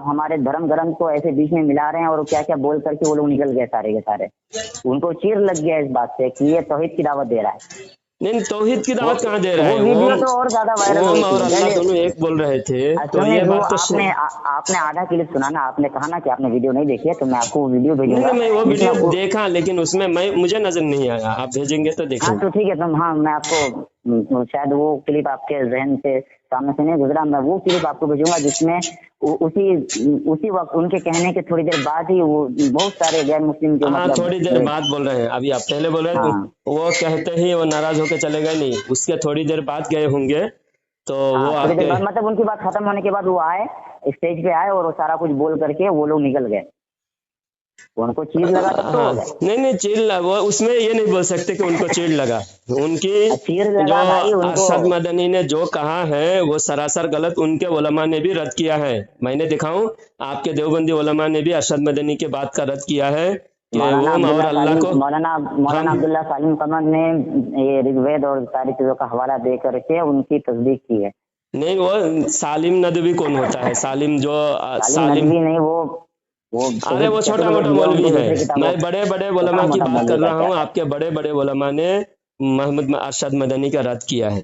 हमारे धर्म ग्रंथ को ऐसे बीच में मिला रहे हैं, और क्या क्या बोल करके वो लोग निकल गए सारे के सारे। उनको चीर लग गया इस बात से कि ये तौहीद की दावत दे रहा है। नहीं, तौहीद की दावत कहाँ दे रहा है? वो वीडियो तो और ज्यादा वायरल और अल्लाह दोनों एक बोल रहे थे। तो ये बात तो आपने आधा क्लिप सुना ना, आपने कहा ना कि आपने वीडियो नहीं देखी है, तो मैं आपको वीडियो भेजूंगा। मैं वो वीडियो देखा, लेकिन उसमें मुझे नजर नहीं आया। आप भेजेंगे तो देखेंगे। हाँ, तो ठीक है, तो हाँ, मैं आपको शायद वो क्लिप आपके जहन से सामने से नहीं गुजरा, मैं वो क्लिप आपको भेजूंगा जिसमें उसी वक्त उनके कहने के थोड़ी देर बाद ही वो बहुत सारे गैर मुस्लिम जो मतलब थोड़ी देर बाद बोल रहे हैं, अभी आप पहले बोल रहे हैं वो कहते ही वो नाराज होकर चले गए, नहीं उसके थोड़ी देर बाद गए होंगे। तो वो मतलब उनकी बात खत्म होने के बाद वो आए, स्टेज पे आए और वो सारा कुछ बोल करके वो लोग निकल गए। उनको चीड़ लगा तो नहीं चीड़, वो उसमें ये नहीं बोल सकते कि उनको चीड़ लगा। उनकी जो अरशद मदनी ने जो कहा है वो सरासर गलत उनके उलमा ने भी रद्द किया है। मैंने दिखाऊं, आपके देवबंदी उलमा ने भी अरशद मदनी के बात का रद्द किया है कि वो और अल्लाह को मौलाना अब्दुल्ला सालिम कमर ने ये ऋग्वेद और सारी चीजों का हवाला दे करके उनकी तस्दीक की है। नहीं, वो सालिम नदवी कौन होता है? सालिम नदवी नहीं, अरे वो छोटा मोटा मौलवी है। मैं बड़े बड़े उलमा की बात कर रहा हूँ। आपके बड़े बड़े उलमा ने मोहम्मद अरशद मदनी का रद्द किया है।